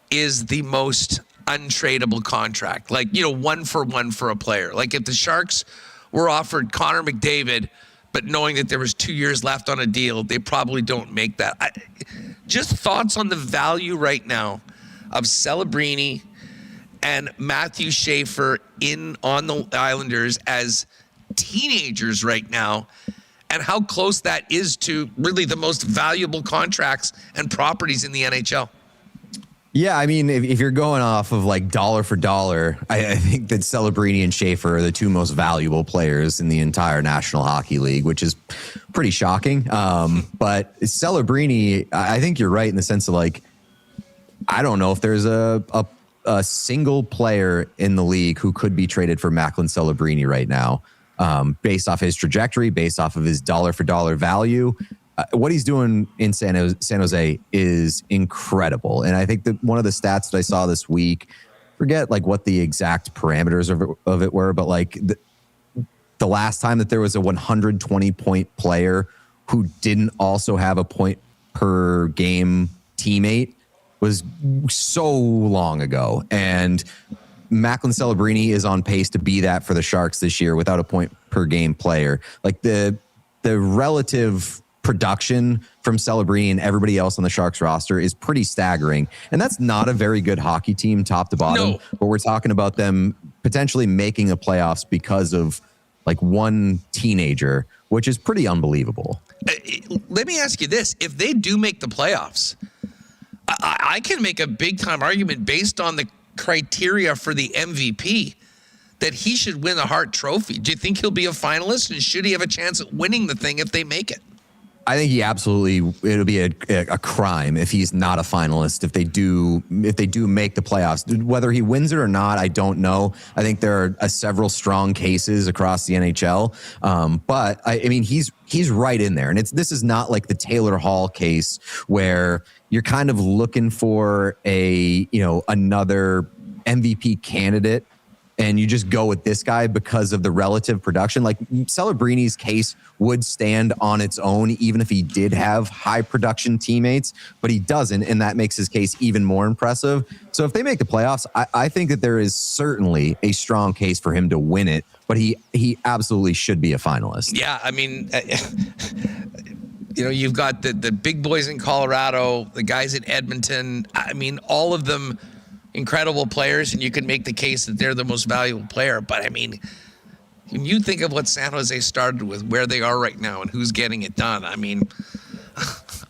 is the most untradeable contract. Like, 1-for-1 for a player. Like if the Sharks were offered Connor McDavid, but knowing that there was 2 years left on a deal, they probably don't make that. Just thoughts on the value right now of Celebrini and Matthew Schaefer on the Islanders as teenagers right now, and how close that is to really the most valuable contracts and properties in the NHL. Yeah, I mean, if you're going off of like dollar for dollar, I think that Celebrini and Schaefer are the two most valuable players in the entire National Hockey League, which is pretty shocking. But Celebrini, I think you're right in the sense of like, I don't know if there's a single player in the league who could be traded for Macklin Celebrini right now, based off his trajectory, based off of his dollar for dollar value. What he's doing in San Jose is incredible. And I think that one of the stats that I saw this week, forget like what the exact parameters of it were, but like the last time that there was a 120 point player who didn't also have a point per game teammate was so long ago. And Macklin Celebrini is on pace to be that for the Sharks this year without a point per game player. Like the relative production from Celebrini and everybody else on the Sharks roster is pretty staggering. And that's not a very good hockey team top to bottom, but we're talking about them potentially making the playoffs because of like one teenager, which is pretty unbelievable. Let me ask you this. If they do make the playoffs, I can make a big time argument based on the criteria for the MVP that he should win the Hart Trophy. Do you think he'll be a finalist, and should he have a chance at winning the thing if they make it? I think it'll be a crime if he's not a finalist, if they do make the playoffs. Whether he wins it or not, I don't know. I think there are several strong cases across the NHL. But I mean, he's right in there. And this is not like the Taylor Hall case where you're kind of looking for another MVP candidate and you just go with this guy because of the relative production. Like Celebrini's case would stand on its own, even if he did have high production teammates, but he doesn't. And that makes his case even more impressive. So if they make the playoffs, I think that there is certainly a strong case for him to win it, but he absolutely should be a finalist. Yeah. I mean, you've got the big boys in Colorado, the guys in Edmonton. I mean, all of them incredible players, and you can make the case that they're the most valuable player. But I mean, when you think of what San Jose started with, where they are right now, and who's getting it done, I mean,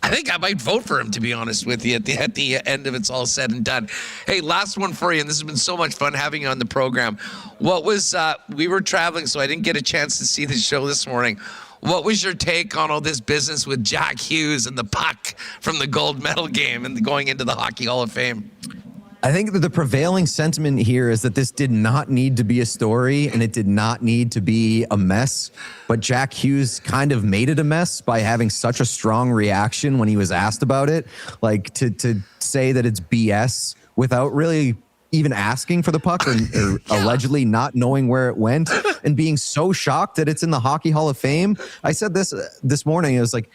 I think I might vote for him, to be honest with you, at the end of it's all said and done. Hey, last one for you, and this has been so much fun having you on the program. We were traveling, so I didn't get a chance to see the show this morning. What was your take on all this business with Jack Hughes and the puck from the gold medal game and going into the Hockey Hall of Fame? I think that the prevailing sentiment here is that this did not need to be a story and it did not need to be a mess. But Jack Hughes kind of made it a mess by having such a strong reaction when he was asked about it. Like to say that it's BS without really even asking for the puck or allegedly not knowing where it went and being so shocked that it's in the Hockey Hall of Fame. I said this morning. It was like,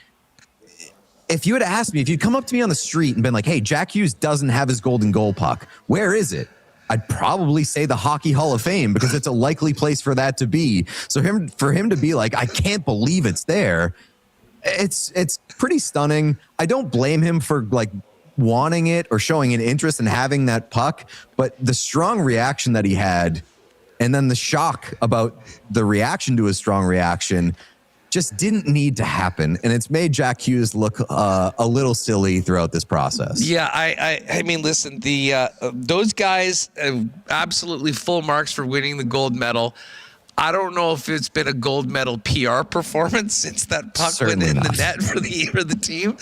if you had asked me, if you'd come up to me on the street and been like, hey, Jack Hughes doesn't have his golden goal puck, where is it? I'd probably say the Hockey Hall of Fame because it's a likely place for that to be. So for him to be like, I can't believe it's there. It's pretty stunning. I don't blame him for like wanting it or showing an interest in having that puck, but the strong reaction that he had, and then the shock about the reaction to his strong reaction, just didn't need to happen. And it's made Jack Hughes look a little silly throughout this process. Yeah, I mean, listen, those guys absolutely full marks for winning the gold medal. I don't know if it's been a gold medal PR performance since that puck went in the net for the team.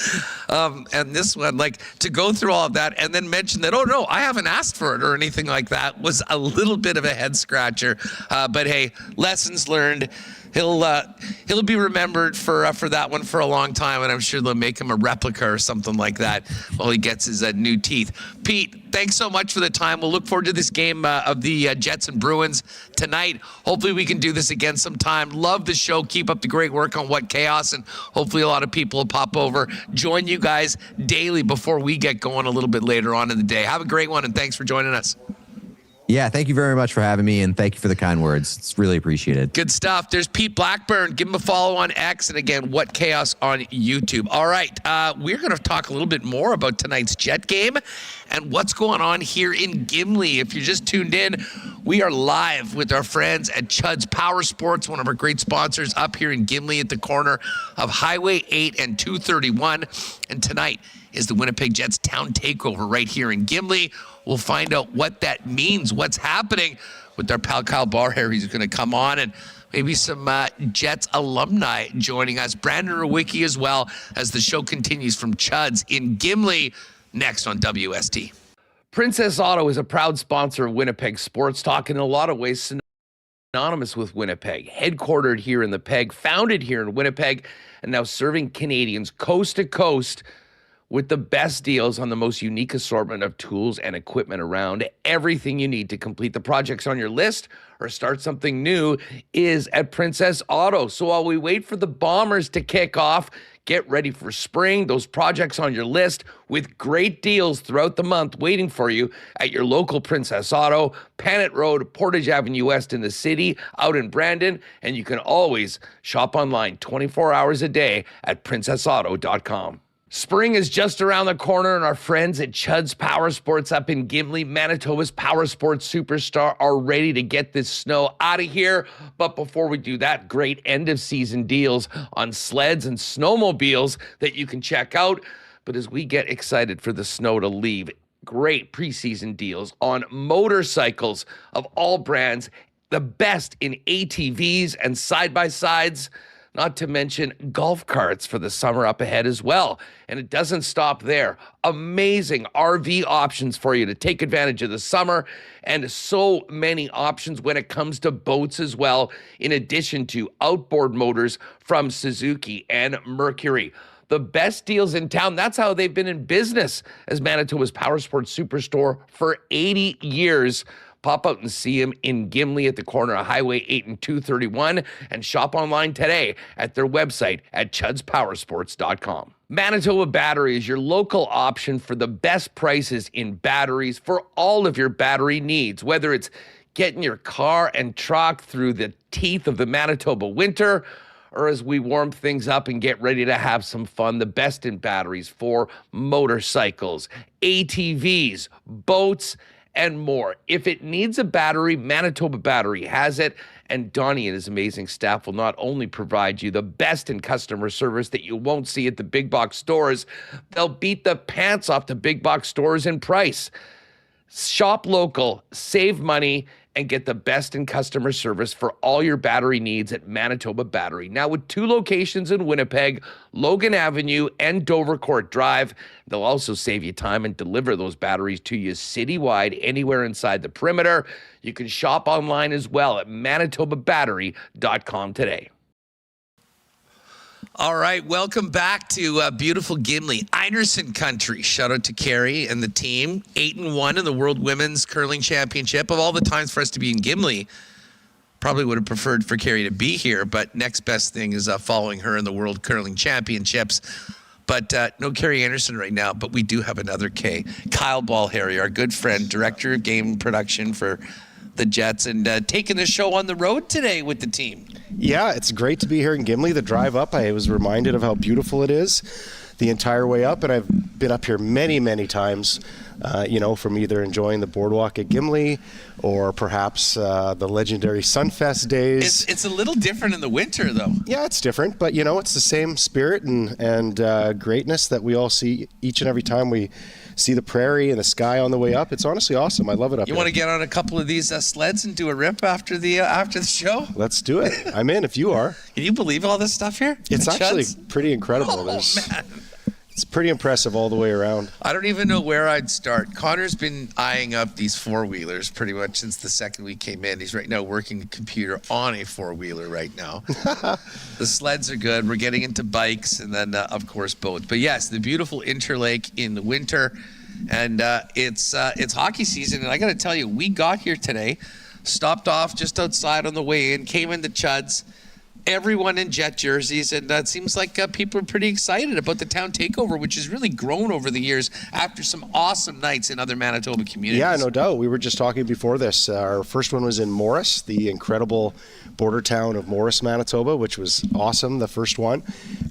And this one, like, to go through all of that and then mention that, oh, no, I haven't asked for it or anything like that, was a little bit of a head scratcher. But, hey, lessons learned. He'll be remembered for that one for a long time, and I'm sure they'll make him a replica or something like that while he gets his new teeth. Pete, thanks so much for the time. We'll look forward to this game of the Jets and Bruins tonight. Hopefully we can do this again sometime. Love the show. Keep up the great work on What Chaos, and hopefully a lot of people will pop over. Join you guys daily before we get going a little bit later on in the day. Have a great one, and thanks for joining us. Yeah, thank you very much for having me, and thank you for the kind words. It's really appreciated. Good stuff. There's Pete Blackburn. Give him a follow on X, and again, What Chaos on YouTube. All right, we're going to talk a little bit more about tonight's Jet game and what's going on here in Gimli. If you're just tuned in, we are live with our friends at Cudds Powersports, one of our great sponsors up here in Gimli at the corner of Highway 8 and 231. And tonight is the Winnipeg Jets Town Takeover right here in Gimli. We'll find out what that means, what's happening with our pal Kyle Balharry. He's going to come on, and maybe some Jets alumni joining us. Brandon Ruiki as well, as the show continues from Cudds in Gimli, next on WST. Princess Auto is a proud sponsor of Winnipeg Sports Talk, in a lot of ways synonymous with Winnipeg. Headquartered here in the Peg, founded here in Winnipeg, and now serving Canadians coast to coast with the best deals on the most unique assortment of tools and equipment around. Everything you need to complete the projects on your list or start something new is at Princess Auto. So while we wait for the Bombers to kick off, get ready for spring. Those projects on your list with great deals throughout the month waiting for you at your local Princess Auto, Panet Road, Portage Avenue West in the city, out in Brandon. And you can always shop online 24 hours a day at princessauto.com. Spring is just around the corner, and our friends at Cudds Powersports up in Gimli, Manitoba's Powersports superstar, are ready to get this snow out of here. But before we do that, great end-of-season deals on sleds and snowmobiles that you can check out. But as we get excited for the snow to leave, great preseason deals on motorcycles of all brands, the best in ATVs and side-by-sides, not to mention golf carts for the summer up ahead as well. And it doesn't stop there. Amazing RV options for you to take advantage of the summer, and so many options when it comes to boats as well, in addition to outboard motors from Suzuki and Mercury. The best deals in town. That's how they've been in business as Manitoba's Powersports Superstore for 80 years. Pop out and see him in Gimli at the corner of Highway 8 and 231, and shop online today at their website at chudspowersports.com. Manitoba Battery is your local option for the best prices in batteries for all of your battery needs, whether it's getting your car and truck through the teeth of the Manitoba winter, or as we warm things up and get ready to have some fun, the best in batteries for motorcycles, ATVs, boats, and more. If it needs a battery, Manitoba Battery has it, and Donnie and his amazing staff will not only provide you the best in customer service that you won't see at the big box stores, they'll beat the pants off the big box stores in price. Shop local, save money, and get the best in customer service for all your battery needs at Manitoba Battery. Now with 2 locations in Winnipeg, Logan Avenue and Dovercourt Drive, they'll also save you time and deliver those batteries to you citywide, anywhere inside the perimeter. You can shop online as well at manitobabattery.com today. All right, welcome back to beautiful Gimli, Einerson country. Shout out to Carrie and the team. 8-1 in the World Women's Curling Championship. Of all the times for us to be in Gimli, probably would have preferred for Carrie to be here, but next best thing is following her in the World Curling Championships. But no Carrie Anderson right now, but we do have another K. Kyle Balharry, our good friend, director of game production for the Jets, and taking the show on the road today with the team. Yeah, it's great to be here in Gimli. The drive up, I was reminded of how beautiful it is the entire way up, and I've been up here many, many times, from either enjoying the boardwalk at Gimli or perhaps the legendary Sunfest days. It's a little different in the winter, though. Yeah, it's different, but, it's the same spirit and greatness that we all see each and every time we see the prairie and the sky on the way up. It's honestly awesome. I love it up here. You want to get on a couple of these sleds and do a rip after the show? Let's do it. I'm in if you are. Can you believe all this stuff here? It's actually pretty incredible. Man. It's pretty impressive all the way around. I don't even know where I'd start. Connor's been eyeing up these four-wheelers pretty much since the second we came in. He's right now working the computer on a four-wheeler right now. The sleds are good. We're getting into bikes and then, of course, boats. But, yes, the beautiful Interlake in the winter. And it's hockey season. And I got to tell you, we got here today, stopped off just outside on the way in, came into Cudds. Everyone in Jet jerseys, and it seems like people are pretty excited about the town takeover, which has really grown over the years after some awesome nights in other Manitoba communities. Yeah, no doubt. We were just talking before this. Our first one was in Morris, the incredible border town of Morris, Manitoba, which was awesome, the first one.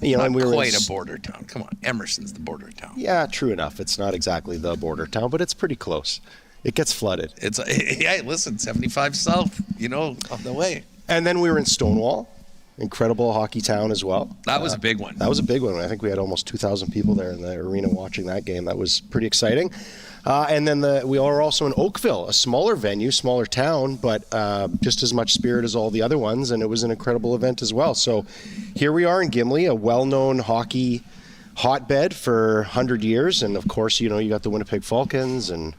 Not quite a border town. Come on, Emerson's the border town. Yeah, true enough. It's not exactly the border town, but it's pretty close. It gets flooded. Listen, 75 south, on the way. And then we were in Stonewall. Incredible hockey town as well. That was a big one. That was a big one. I think we had almost 2,000 people there in the arena watching that game. That was pretty exciting. And then we are also in Oakville, a smaller venue, smaller town, but just as much spirit as all the other ones, and it was an incredible event as well. So here we are in Gimli, a well-known hockey hotbed for 100 years, and of course, you got the Winnipeg Falcons and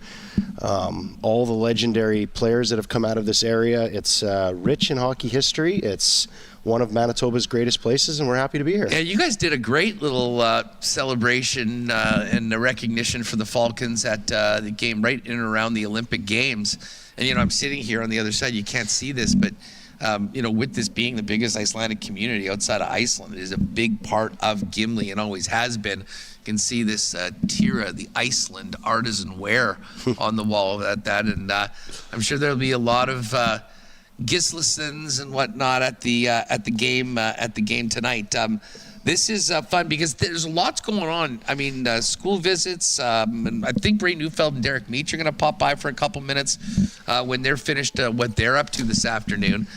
all the legendary players that have come out of this area. It's rich in hockey history. It's one of Manitoba's greatest places, and we're happy to be here. Yeah, you guys did a great little celebration and a recognition for the Falcons at the game right in and around the Olympic Games. And, I'm sitting here on the other side. You can't see this, but, with this being the biggest Icelandic community outside of Iceland, it is a big part of Gimli and always has been. You can see this Tira, the Iceland artisan wear on the wall at that. And I'm sure there'll be a lot of Gislisons and whatnot at the game tonight. This is fun because there's lots going on. I mean, school visits, and I think Ray Neufeld and Derek Meach are going to pop by for a couple minutes when they're finished what they're up to this afternoon.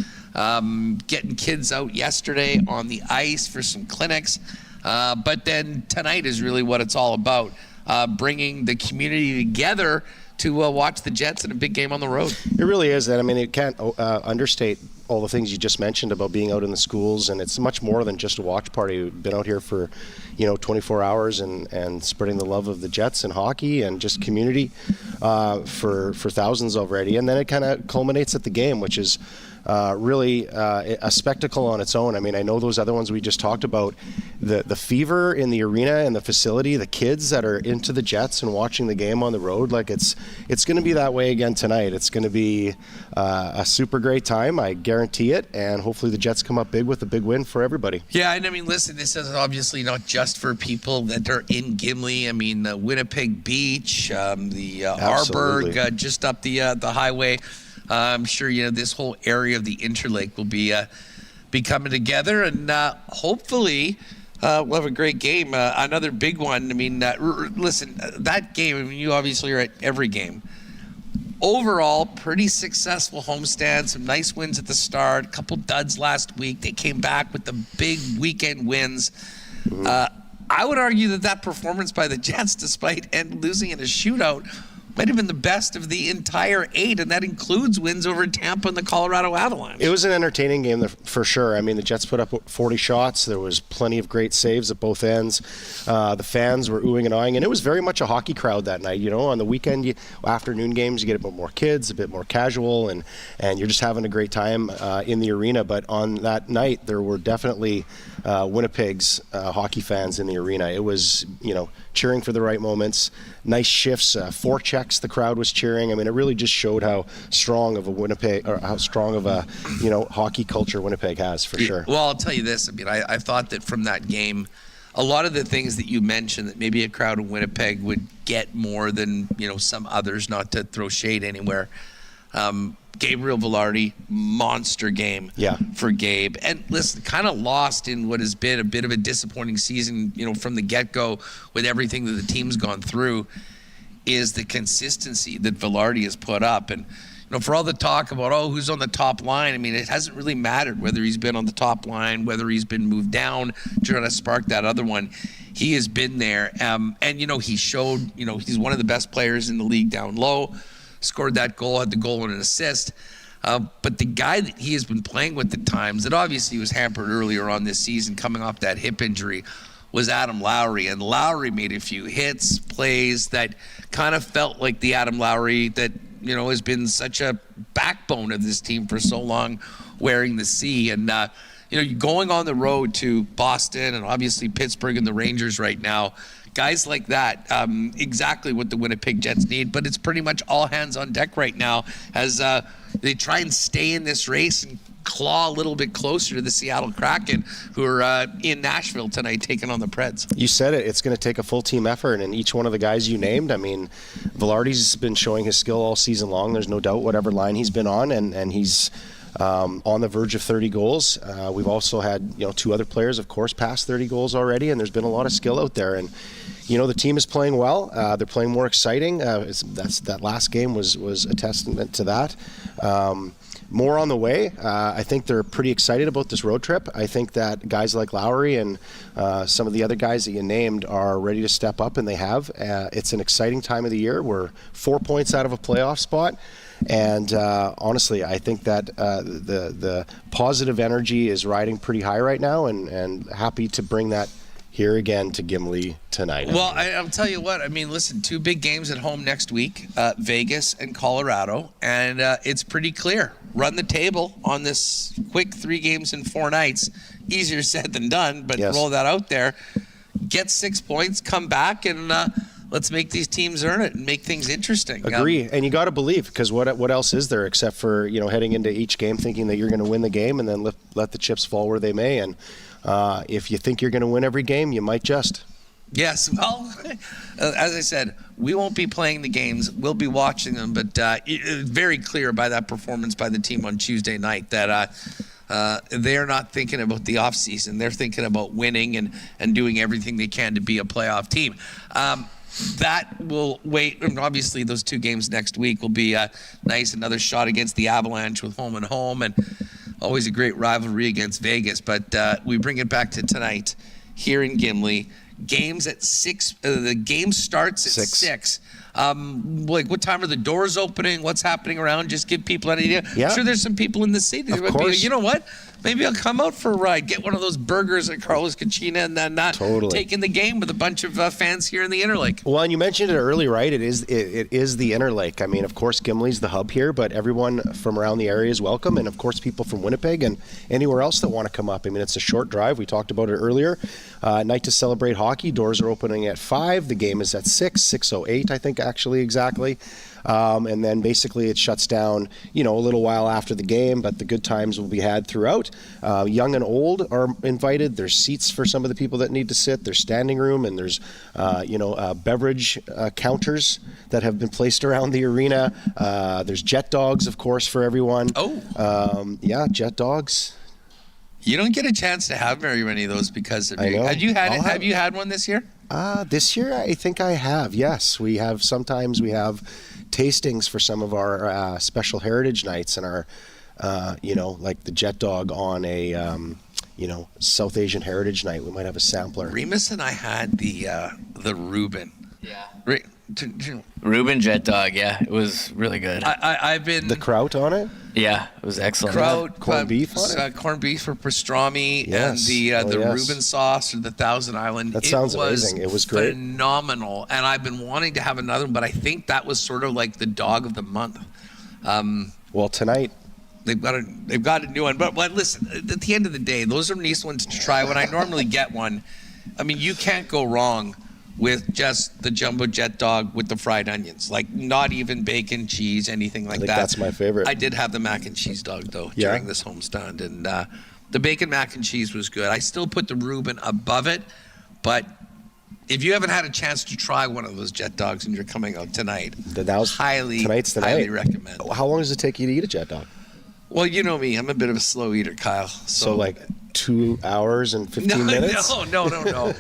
Getting kids out yesterday on the ice for some clinics. But then tonight is really what it's all about, bringing the community together to watch the Jets in a big game on the road. It really is. And I mean, it can't understate all the things you just mentioned about being out in the schools, and it's much more than just a watch party. We've been out here for 24 hours and spreading the love of the Jets and hockey and just community for thousands already. And then it kind of culminates at the game, which is really a spectacle on its own. I mean, I know those other ones we just talked about, the fever in the arena and the facility, the kids that are into the Jets and watching the game on the road, like it's going to be that way again tonight. It's going to be a super great time, I guarantee it, and hopefully the Jets come up big with a big win for everybody. Yeah, and I mean, listen, this is obviously not just for people that are in Gimli. I mean, Winnipeg Beach, the Arborg, just up the highway. I'm sure this whole area of the Interlake will be coming together, and hopefully we'll have a great game. Another big one. I mean, listen, that game. I mean, you obviously are at every game. Overall, pretty successful homestand. Some nice wins at the start. A couple duds last week. They came back with the big weekend wins. I would argue that performance by the Jets, despite losing in a shootout, might have been the best of the entire 8, and that includes wins over Tampa and the Colorado Avalanche. It was an entertaining game for sure. I mean, the Jets put up 40 shots. There was plenty of great saves at both ends. The fans were oohing and eyeing, and it was very much a hockey crowd that night. On the weekend, afternoon games, you get a bit more kids, a bit more casual, and you're just having a great time in the arena. But on that night, there were definitely Winnipeg's hockey fans in the arena. It was, cheering for the right moments. Nice shifts, forechecks. The crowd was cheering. I mean, it really just showed how strong of a hockey culture Winnipeg has, for sure. Well, I'll tell you this. I mean, I thought that from that game, a lot of the things that you mentioned, that maybe a crowd of Winnipeg would get more than some others, not to throw shade anywhere. Gabriel Velarde, monster game for Gabe. And listen, kind of lost in what has been a bit of a disappointing season, from the get-go with everything that the team's gone through, is the consistency that Velarde has put up. And, for all the talk about, who's on the top line, I mean, it hasn't really mattered whether he's been on the top line, whether he's been moved down to try to spark that other one. He has been there. And, he showed, he's one of the best players in the league down low. Scored that goal, had the goal and an assist. But the guy that he has been playing with at times, that obviously was hampered earlier on this season coming off that hip injury, was Adam Lowry. And Lowry made a few hits, plays that kind of felt like the Adam Lowry that, has been such a backbone of this team for so long, wearing the C. And, going on the road to Boston and obviously Pittsburgh and the Rangers right now, guys like that, exactly what the Winnipeg Jets need, but it's pretty much all hands on deck right now as they try and stay in this race and claw a little bit closer to the Seattle Kraken, who are in Nashville tonight taking on the Preds. You said it. It's going to take a full team effort, and each one of the guys you named, I mean, Velarde's been showing his skill all season long. There's no doubt whatever line he's been on, and he's on the verge of 30 goals. We've also had, two other players, of course, past 30 goals already, and there's been a lot of skill out there. And the team is playing well. They're playing more exciting. That last game was a testament to that. More on the way. I think they're pretty excited about this road trip. I think that guys like Lowry and some of the other guys that you named are ready to step up, and they have. It's an exciting time of the year. We're 4 points out of a playoff spot. And honestly, I think that the positive energy is riding pretty high right now, and happy to bring that here again to Gimli tonight. Well, I'll tell you what. I mean, listen, 2 big games at home next week, Vegas and Colorado, and it's pretty clear. Run the table on this quick 3 games in 4 nights. Easier said than done, but roll that out there. Get 6 points, come back, and let's make these teams earn it and make things interesting. Agree. And you got to believe, because what else is there except for, heading into each game thinking that you're going to win the game and then let the chips fall where they may. And if you think you're going to win every game, you might just. Yes. Well, as I said, we won't be playing the games. We'll be watching them. But very clear by that performance by the team on Tuesday night that they're not thinking about the offseason. They're thinking about winning and doing everything they can to be a playoff team. That will wait. And obviously, those 2 games next week will be nice. Another shot against the Avalanche with home and home, and always a great rivalry against Vegas. But we bring it back to tonight here in Gimli. Games at 6. The game starts at 6. What time are the doors opening? What's happening around? Just give people an idea. Yeah. I'm sure there's some people in the city. Of course. You know what? Maybe I'll come out for a ride, get one of those burgers at Carlos Cucina, and then take in the game with a bunch of fans here in the Interlake. Well, and you mentioned it earlier, right? It is the Interlake. I mean, of course, Gimli's the hub here, but everyone from around the area is welcome, and of course, people from Winnipeg and anywhere else that want to come up. I mean, it's a short drive. We talked about it earlier. Night to celebrate hockey. Doors are opening at 5. The game is at 6:08, I think, actually, exactly. And then basically it shuts down, a little while after the game, but the good times will be had throughout. Young and old are invited. There's seats for some of the people that need to sit. There's standing room, and there's, beverage counters that have been placed around the arena. There's jet dogs, of course, for everyone. Jet dogs. You don't get a chance to have very many of those because of you. Have you had one this year? This year, I think I have. Yes, we have. Sometimes we have tastings for some of our special heritage nights and our, like the jet dog on a, South Asian heritage night. We might have a sampler. Remis and I had the Reuben. Yeah. Reuben jet dog. Yeah, it was really good. I've been the kraut on it. Yeah, it was excellent. Kraut, corned beef on it. Corned beef for pastrami, yes. And the Reuben sauce or the Thousand Island. That sounds amazing. It was great. Phenomenal. And I've been wanting to have another one, but I think that was sort of like the dog of the month. Well, tonight they've got a new one. But listen, at the end of the day, those are nice ones to try. When I normally get one, I mean, you can't go wrong with just the jumbo jet dog with the fried onions, like not even bacon, cheese, anything like that. That's my favorite. I did have the mac and cheese dog though during this homestand, and the bacon mac and cheese was good. I still put the Reuben above it, but if you haven't had a chance to try one of those Jet Dogs and you're coming out tonight, tonight's the highly night. recommend. How long does it take you to eat a Jet Dog? Well, you know me. I'm a bit of a slow eater, Kyle. So like 2 hours and 15 minutes? No.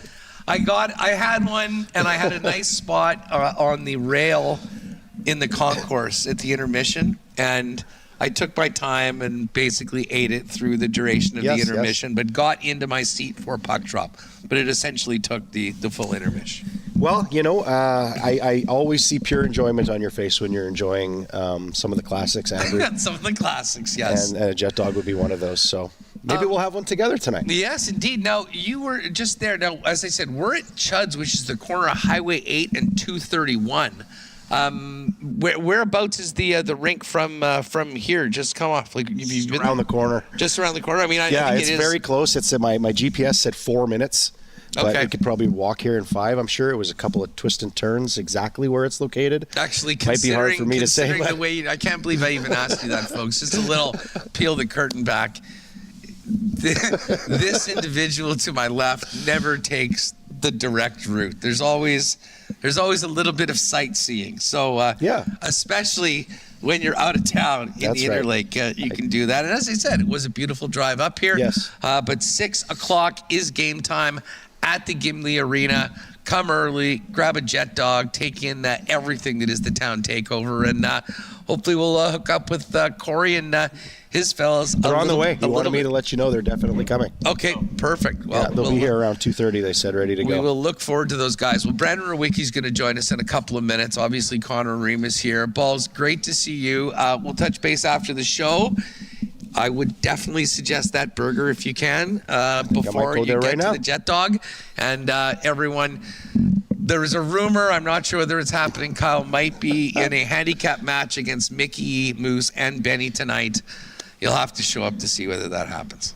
I had one, and I had a nice spot on the rail in the concourse at the intermission, and I took my time and basically ate it through the duration of the intermission, but got into my seat for puck drop. But it essentially took the full intermission. Well, I always see pure enjoyment on your face when you're enjoying some of the classics, Andrew. Some of the classics, yes. And a Jet Dog would be one of those. So maybe we'll have one together tonight. Yes, indeed. Now, you were just there. Now, as I said, we're at Cudds, which is the corner of Highway 8 and 231. Whereabouts is the rink from here? Just come off. Like Just around the corner. Just around the corner. I mean, I yeah, think it's it is very close. It's my GPS said 4 minutes, but we could probably walk here in 5. I'm sure it was a couple of twists and turns exactly where it's located. Actually, might be hard for me to say. The way I can't believe I even asked you that, folks. Just a little peel the curtain back. This individual to my left never takes the direct route. There's always a little bit of sightseeing. So especially when you're out of town in the Interlake, you can do that. And as I said, it was a beautiful drive up here. Yes. But 6 o'clock is game time at the Gimli Arena. Come early, grab a Jet Dog, take in everything that is the town takeover, and hopefully we'll hook up with Corey and his fellas. They're on the way. He wanted me to let you know they're definitely coming. Okay, perfect. Well, they'll be here around 2:30. They said ready to go. We will look forward to those guys. Well, Brandon Ruiki is going to join us in a couple of minutes. Obviously, Connor and Remis here. Balls, great to see you. We'll touch base after the show. I would definitely suggest that burger if you can before you get to the Jet Dog. And everyone, there is a rumor, I'm not sure whether it's happening, Kyle might be in a handicap match against Mickey, Moose, and Benny tonight. You'll have to show up to see whether that happens.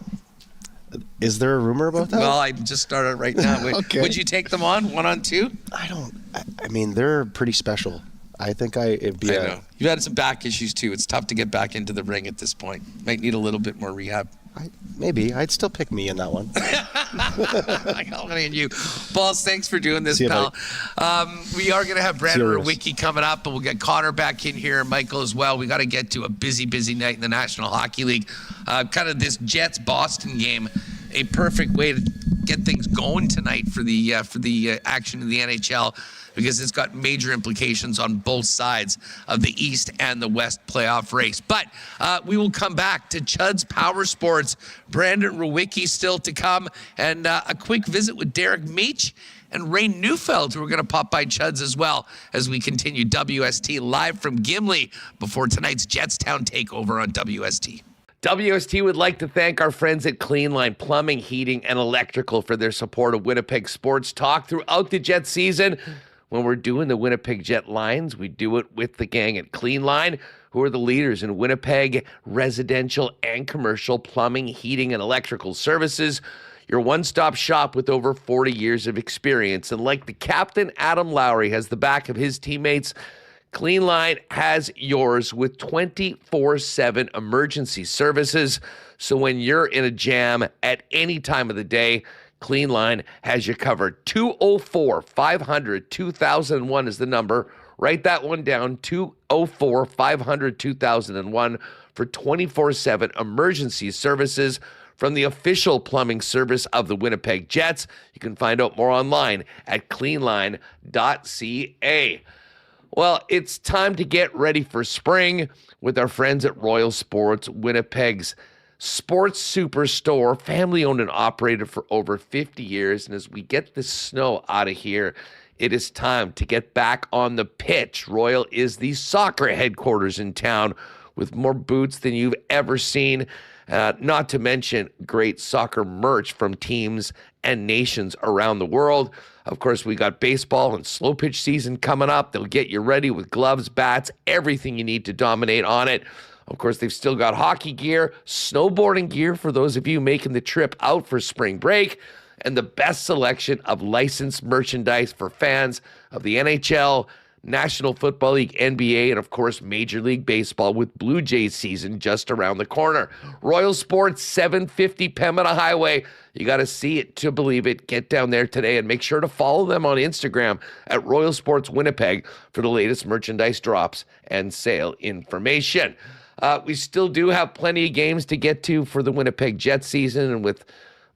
Is there a rumor about that? Well, I just started right now. Okay. Would you take them on 1-on-2? I mean, they're pretty special. I think it'd be I know. You've had some back issues too. It's tough to get back into the ring at this point. Might need a little bit more rehab. Maybe. I'd still pick me in that one. I got money on you. Balls, thanks for doing this, pal. We are going to have Brandon Ruiki coming up, and we'll get Connor back in here, Michael as well. We got to get to a busy night in the National Hockey League. Kind of this Jets-Boston game, a perfect way to get things going tonight for the action in the NHL, because it's got major implications on both sides of the East and the West playoff race. But we will come back to Cudds Powersports. Brandon Ruiki still to come, and a quick visit with Derek Meach and Ray Neufeld, who are going to pop by Cudds as well as we continue WST live from Gimli before tonight's Jetstown takeover on WST. WST would like to thank our friends at Cleanline Plumbing, Heating, and Electrical for their support of Winnipeg Sports Talk throughout the Jet season. When we're doing the Winnipeg Jet lines, we do it with the gang at Cleanline, who are the leaders in Winnipeg residential and commercial plumbing, heating, and electrical services. Your one-stop shop with over 40 years of experience. And like the captain, Adam Lowry, has the back of his teammates, Cleanline has yours with 24/7 emergency services. So when you're in a jam at any time of the day, Cleanline has you covered. 204-500-2001 is the number. Write that one down, 204-500-2001 for 24/7 emergency services from the official plumbing service of the Winnipeg Jets. You can find out more online at cleanline.ca. Well, it's time to get ready for spring with our friends at Royal Sports, Winnipeg's sports superstore, family-owned and operated for over 50 years. And as we get the snow out of here, it is time to get back on the pitch. Royal is the soccer headquarters in town with more boots than you've ever seen. Not to mention great soccer merch from teams and nations around the world. Of course, we got baseball and slow pitch season coming up. They'll get you ready with gloves, bats, everything you need to dominate on it. Of course, they've still got hockey gear, snowboarding gear for those of you making the trip out for spring break, and the best selection of licensed merchandise for fans of the NHL, National Football League, NBA, and of course, Major League Baseball with Blue Jays season just around the corner. Royal Sports, 750 Pembina Highway. You got to see it to believe it. Get down there today and make sure to follow them on Instagram at Royal Sports Winnipeg for the latest merchandise drops and sale information. We still do have plenty of games to get to for the Winnipeg Jets season, and with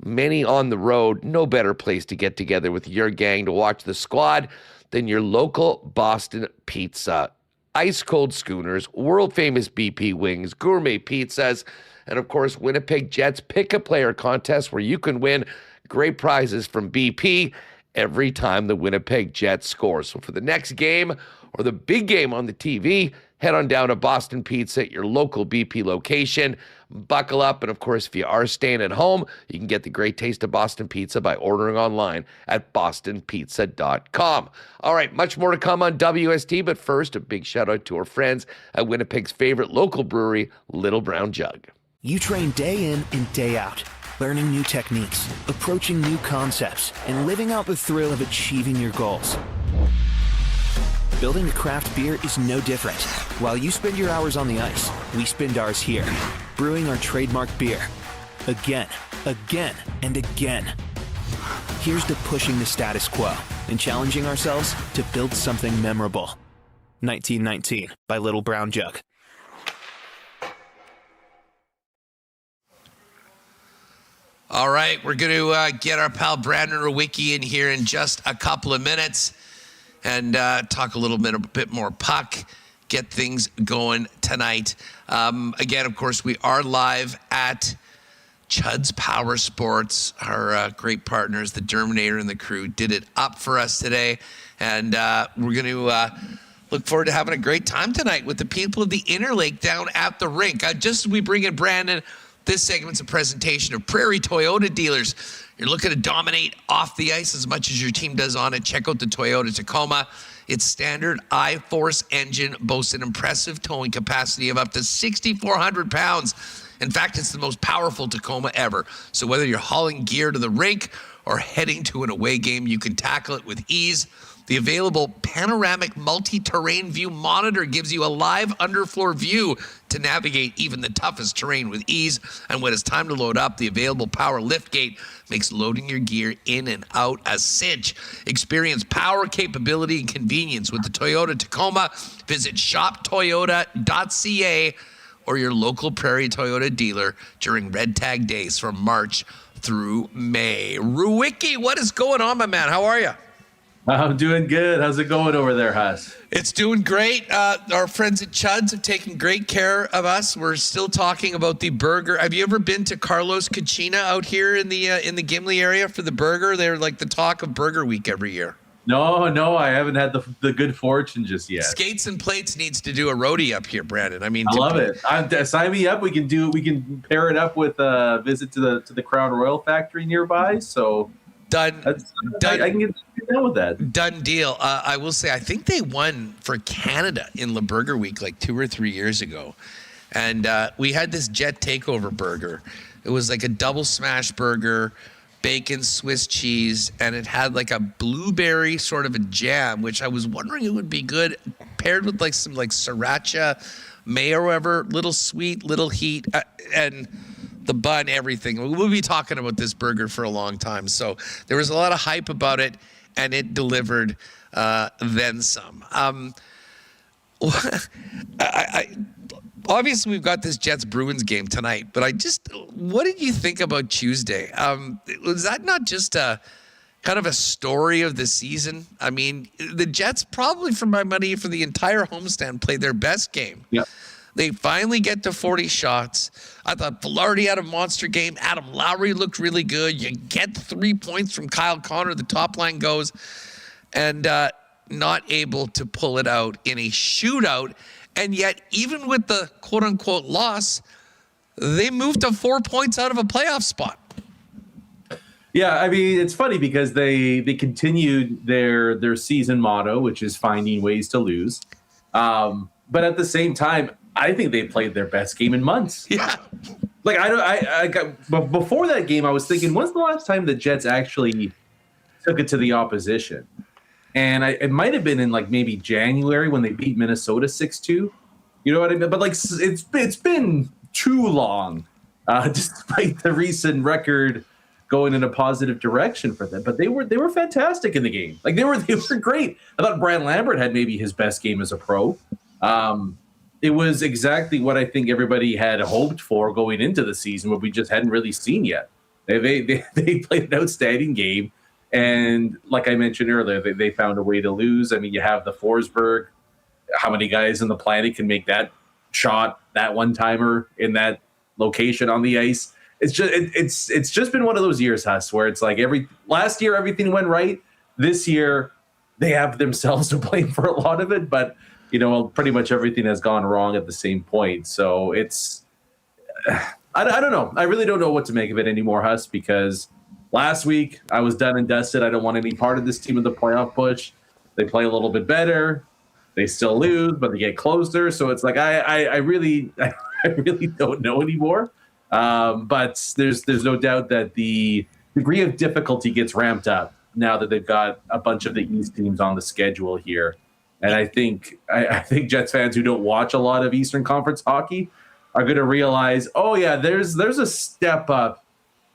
many on the road, no better place to get together with your gang to watch the squad than your local Boston Pizza. Ice cold schooners, world famous BP wings, gourmet pizzas, and of course, Winnipeg Jets Pick a Player contest where you can win great prizes from BP every time the Winnipeg Jets score. So for the next game or the big game on the TV, head on down to Boston Pizza at your local BP location. Buckle up, and of course, if you are staying at home, you can get the great taste of Boston Pizza by ordering online at bostonpizza.com. All right, much more to come on WST, but first, a big shout out to our friends at Winnipeg's favorite local brewery, Little Brown Jug. You train day in and day out, learning new techniques, approaching new concepts, and living out the thrill of achieving your goals. Building a craft beer is no different. While you spend your hours on the ice, we spend ours here, brewing our trademark beer. Again, and again. Here's to pushing the status quo and challenging ourselves to build something memorable. 1919 by Little Brown Jug. All right, we're going to get our pal Brandon Ruiki in here in just a couple of minutes and talk a bit more puck, get things going tonight. Again, of course, we are live at Cudds Powersports. Our great partners, the Derminator and the crew, did it up for us today. And we're going to look forward to having a great time tonight with the people of the Interlake down at the rink. Just as we bring in Brandon, this segment's a presentation of Prairie Toyota dealers. You're looking to dominate off the ice as much as your team does on it. Check out the Toyota Tacoma. Its standard I-Force engine boasts an impressive towing capacity of up to 6,400 pounds. In fact, it's the most powerful Tacoma ever. So whether you're hauling gear to the rink or heading to an away game, you can tackle it with ease. The available panoramic multi-terrain view monitor gives you a live underfloor view to navigate even the toughest terrain with ease. And when it's time to load up, the available power liftgate makes loading your gear in and out a cinch. Experience power, capability, and convenience with the Toyota Tacoma. Visit shoptoyota.ca or your local Prairie Toyota dealer during Red Tag Days from March through May. Rewucki, what is going on, my man? How are you? I'm doing good. How's it going over there, Huss? It's doing great. Our friends at Cudds have taken great care of us. We're still talking about the burger. Have you ever been to Carlos Cucina out here in the Gimli area for the burger? They're like the talk of Burger Week every year. No, I haven't had the good fortune just yet. Skates and Plates needs to do a roadie up here, Brandon. I mean, I love it. Sign me up. We can pair it up with a visit to the Crown Royal factory nearby. So. Done. I can get down with that. Done deal. I will say, I think they won for Canada in La Burger Week like 2 or 3 years ago. And we had this Jet Takeover burger. It was like a double smash burger, bacon, Swiss cheese, and it had like a blueberry sort of a jam, which I was wondering it would be good paired with like some like sriracha mayo or whatever, little sweet, little heat, and the bun, everything. We'll be talking about this burger for a long time. So there was a lot of hype about it, and it delivered then some. Obviously, we've got this Jets Bruins game tonight, but what did you think about Tuesday? Was that not just a kind of a story of the season? I mean, the Jets probably, for my money, for the entire homestand, played their best game. Yep. They finally get to 40 shots. I thought Balharry had a monster game. Adam Lowry looked really good. You get 3 points from Kyle Connor. The top line goes. And not able to pull it out in a shootout. And yet, even with the quote-unquote loss, they moved to 4 points out of a playoff spot. Yeah, I mean, it's funny because they continued their season motto, which is finding ways to lose. But at the same time, I think they played their best game in months. Yeah. Like but before that game, I was thinking, when's the last time the Jets actually took it to the opposition? And it might have been in like maybe January when they beat Minnesota 6-2. You know what I mean? But like it's been too long, despite the recent record going in a positive direction for them. But they were fantastic in the game. Like they were great. I thought Brad Lambert had maybe his best game as a pro. It was exactly what I think everybody had hoped for going into the season, what we just hadn't really seen yet. They played an outstanding game. And like I mentioned earlier, they found a way to lose. I mean, you have the Forsberg. How many guys on the planet can make that shot, that one-timer in that location on the ice? It's just been one of those years, Huss, where it's like last year everything went right. This year they have themselves to blame for a lot of it, but pretty much everything has gone wrong at the same point. So it's I don't know. I really don't know what to make of it anymore, Huss, because last week I was done and dusted. I don't want any part of this team in the playoff push. They play a little bit better. They still lose, but they get closer. So it's like I really don't know anymore. But there's no doubt that the degree of difficulty gets ramped up now that they've got a bunch of the East teams on the schedule here. And I think Jets fans who don't watch a lot of Eastern Conference hockey are going to realize, oh yeah, there's a step up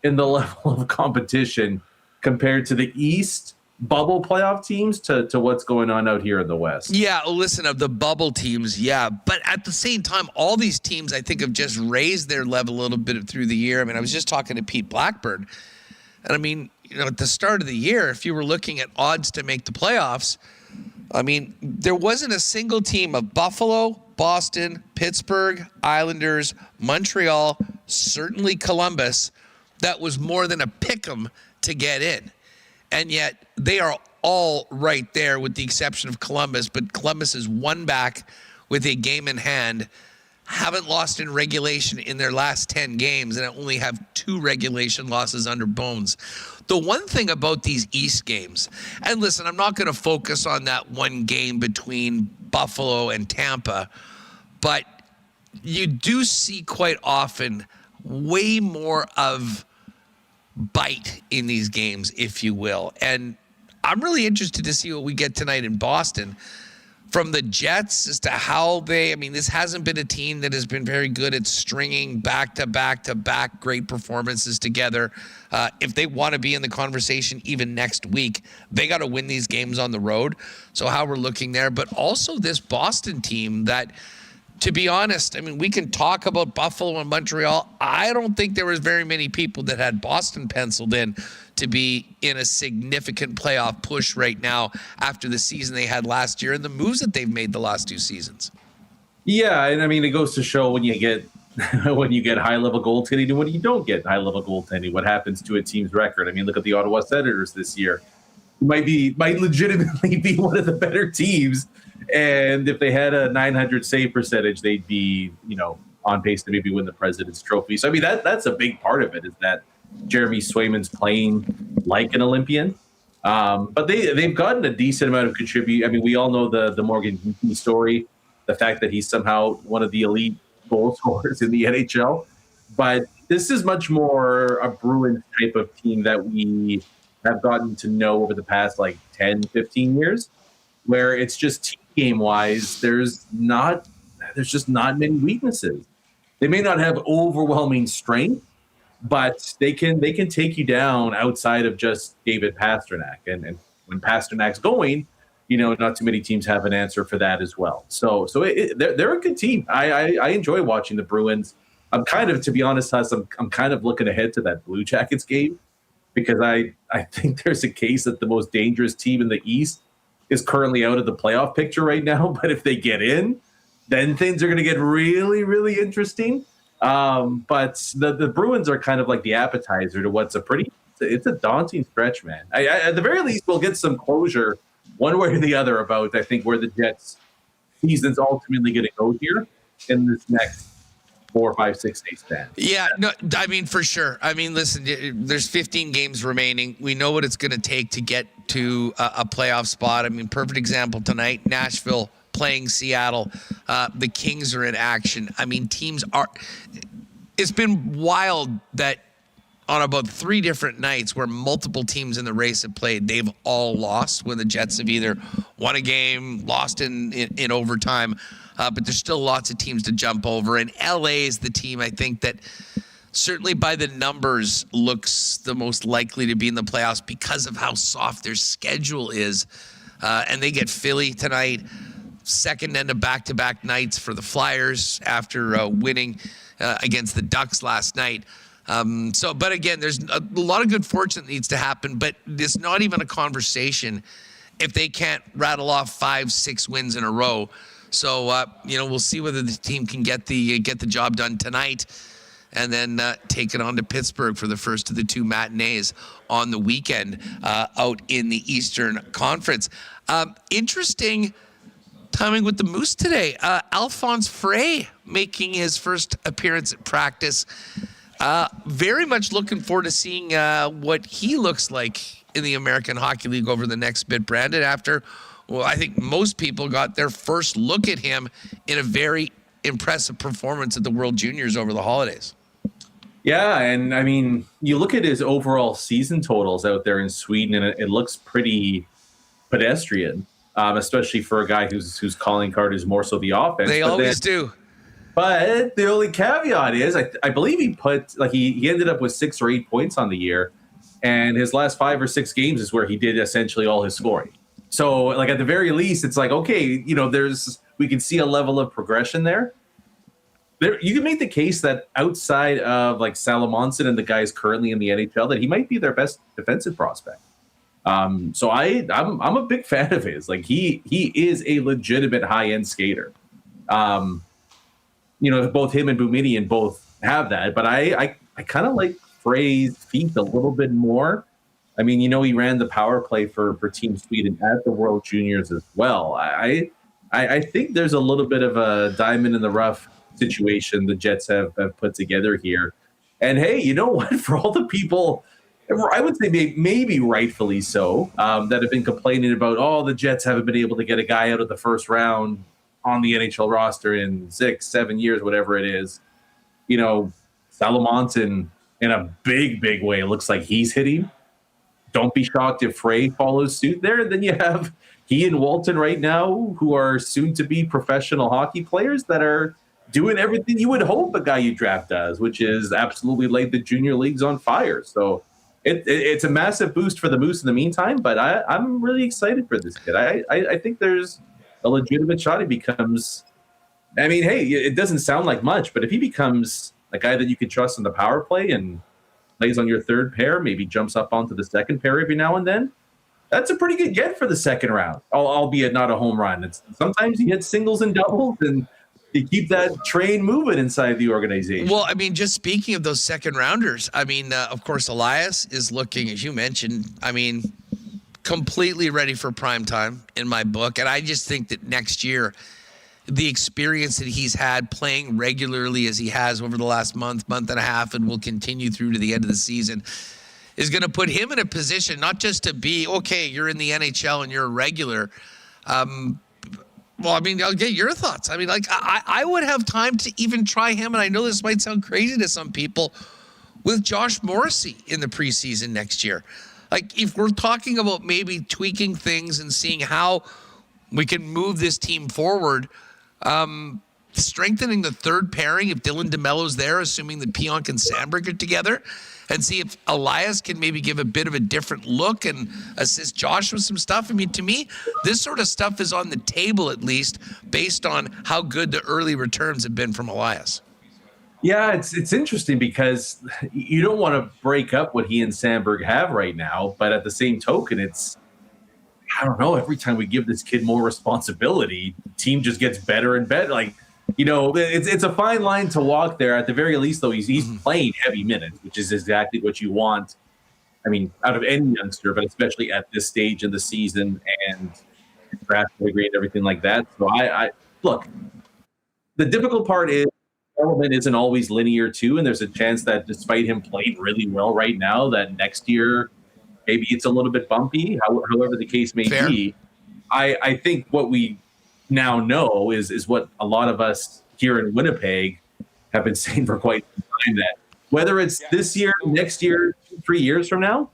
in the level of competition compared to the East bubble playoff teams to what's going on out here in the West. Yeah, listen, of the bubble teams, yeah. But at the same time, all these teams, I think, have just raised their level a little bit through the year. I mean, I was just talking to Pete Blackburn. And I mean, at the start of the year, if you were looking at odds to make the playoffs, I mean, there wasn't a single team of Buffalo, Boston, Pittsburgh, Islanders, Montreal, certainly Columbus, that was more than a pick'em to get in. And yet they are all right there with the exception of Columbus. But Columbus is one back with a game in hand, haven't lost in regulation in their last 10 games, and only have 2 regulation losses under Bones. The one thing about these East games, and listen, I'm not going to focus on that one game between Buffalo and Tampa, but you do see quite often way more of bite in these games, if you will. And I'm really interested to see what we get tonight in Boston from the Jets as to how this hasn't been a team that has been very good at stringing back-to-back-to-back great performances together. If they want to be in the conversation even next week, they got to win these games on the road. So how we're looking there, but also this Boston team that, to be honest, I mean, we can talk about Buffalo and Montreal. I don't think there was very many people that had Boston penciled in to be in a significant playoff push right now after the season they had last year and the moves that they've made the last 2 seasons. Yeah, and I mean, it goes to show when you get high-level goaltending and when you don't get high-level goaltending, what happens to a team's record. I mean, look at the Ottawa Senators this year. Might legitimately be one of the better teams. And if they had a 900 save percentage, they'd be, on pace to maybe win the President's Trophy. So, I mean, that's a big part of it, is that Jeremy Swayman's playing like an Olympian. But they've gotten a decent amount of contribute. I mean, we all know the Morgan Geekie story, the fact that he's somehow one of the elite goal scorers in the NHL. But this is much more a Bruins type of team that we have gotten to know over the past 10, 15 years, where it's just team game wise, there's just not many weaknesses. They may not have overwhelming strength, but they can take you down outside of just David Pastrnak. And when Pasternak's going, not too many teams have an answer for that as well. So they're a good team. I enjoy watching the Bruins. I'm kind of, to be honest, Huss, I'm kind of looking ahead to that Blue Jackets game, because I think there's a case that the most dangerous team in the East is currently out of the playoff picture right now. But if they get in, then things are going to get really, really interesting. But the Bruins are kind of like the appetizer to what's it's a daunting stretch, man. At the very least, we'll get some closure one way or the other about, I think, where the Jets season's ultimately going to go here in this next 4, 5, 6 day span. Yeah, no, I mean, for sure. I mean, listen, there's 15 games remaining. We know what it's going to take to get to a playoff spot. I mean, perfect example tonight, Nashville playing Seattle. The Kings are in action. I mean, it's been wild that on about 3 different nights where multiple teams in the race have played, they've all lost when the Jets have either won a game, lost in overtime. But there's still lots of teams to jump over. And LA is the team, I think, that certainly by the numbers looks the most likely to be in the playoffs because of how soft their schedule is. And they get Philly tonight, second end of back-to-back nights for the Flyers after winning against the Ducks last night. But again, there's a lot of good fortune that needs to happen, but it's not even a conversation if they can't rattle off 5-6 wins in a row. So, we'll see whether the team can get the job done tonight and then take it on to Pittsburgh for the first of the 2 matinees on the weekend out in the Eastern Conference. Interesting timing with the Moose today. Alphonse Frey making his first appearance at practice. Very much looking forward to seeing what he looks like in the American Hockey League over the next bit, Brandon, after, well, I think most people got their first look at him in a very impressive performance at the World Juniors over the holidays. Yeah, and I mean, you look at his overall season totals out there in Sweden, and it looks pretty pedestrian, especially for a guy whose calling card is more so the offense. They always do. But the only caveat is, I believe he ended up with 6 or 8 points on the year, and his last 5 or 6 games is where he did essentially all his scoring. So, like, at the very least, it's like, okay, we can see a level of progression there. You can make the case that outside of like Salamonson and the guys currently in the NHL, that he might be their best defensive prospect. So I'm a big fan of his. Like, he is a legitimate high-end skater. Both him and Boumedian both have that, but I kind of like Frey's feet a little bit more. I mean, he ran the power play for Team Sweden at the World Juniors as well. I think there's a little bit of a diamond in the rough situation the Jets have put together here. And hey, you know what? For all the people, I would say maybe rightfully so, that have been complaining about, the Jets haven't been able to get a guy out of the first round on the NHL roster in 6-7 years, whatever it is. Salamonson in a big way looks like he's hitting. Don't be shocked if Frey follows suit there. And then you have he and Walton right now, who are soon to be professional hockey players that are doing everything you would hope a guy you draft does, which is absolutely light the junior leagues on fire. So it's a massive boost for the Moose in the meantime, but I'm really excited for this kid. I think there's a legitimate shot he becomes. I mean, hey, it doesn't sound like much, but if he becomes a guy that you can trust in the power play and plays on your third pair, maybe jumps up onto the second pair every now and then, that's a pretty good get for the second round, albeit not a home run. Sometimes you hit singles and doubles, and you keep that train moving inside the organization. Well, I mean, just speaking of those second rounders, I mean, of course, Elias is looking, as you mentioned, I mean, completely ready for prime time in my book. And I just think that next year, the experience that he's had playing regularly as he has over the last month and a half, and will continue through to the end of the season, is going to put him in a position not just to be, okay, you're in the NHL and you're a regular. Well, I mean, I'll get your thoughts. I mean, like, I would have time to even try him, and I know this might sound crazy to some people, with Josh Morrissey in the preseason next year. Like, if we're talking about maybe tweaking things and seeing how we can move this team forward, strengthening the third pairing if Dylan DeMello's there, assuming that Pionk and Sandberg are together, and see if Elias can maybe give a bit of a different look and assist Josh with some stuff. I mean, to me, this sort of stuff is on the table, at least, based on how good the early returns have been from Elias. Yeah, it's interesting because you don't want to break up what he and Sandberg have right now, but at the same token, I don't know, every time we give this kid more responsibility, the team just gets better and better. Like, it's a fine line to walk there. At the very least, though, he's playing heavy minutes, which is exactly what you want. I mean, out of any youngster, but especially at this stage in the season and draft grade and everything like that. So I look, the difficult part is development isn't always linear too, and there's a chance that despite him playing really well right now, that next year maybe it's a little bit bumpy. However the case may be, I think what we now know is what a lot of us here in Winnipeg have been saying for quite some time, that whether it's this year, next year, 3 years from now,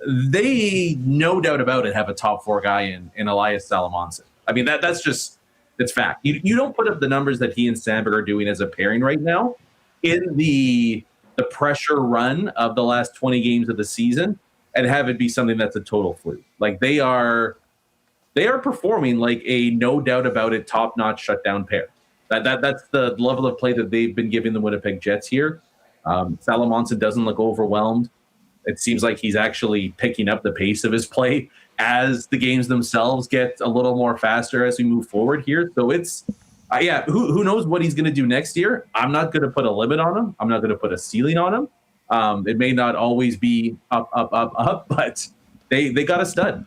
they no doubt about it have a top 4 guy in Elias Salamonson. I mean, that's just, it's fact. You don't put up the numbers that he and Sandberg are doing as a pairing right now in the pressure run of the last 20 games of the season and have it be something that's a total fluke. Like they are performing like a no doubt about it top-notch shutdown pair. That's the level of play that they've been giving the Winnipeg Jets here. Salamonson doesn't look overwhelmed. It seems like he's actually picking up the pace of his play as the games themselves get a little more faster as we move forward here. So it's, who knows what he's going to do next year? I'm not going to put a limit on him. I'm not going to put a ceiling on him. It may not always be up, but they got a stud.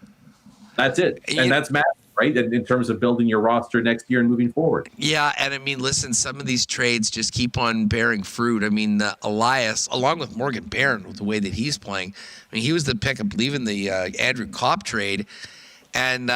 That's it. And that's massive, right? In terms of building your roster next year and moving forward. Yeah, and I mean, listen, some of these trades just keep on bearing fruit. I mean, Elias, along with Morgan Barron, with the way that he's playing, I mean, he was the pick, I believe, in the Andrew Kopp trade, and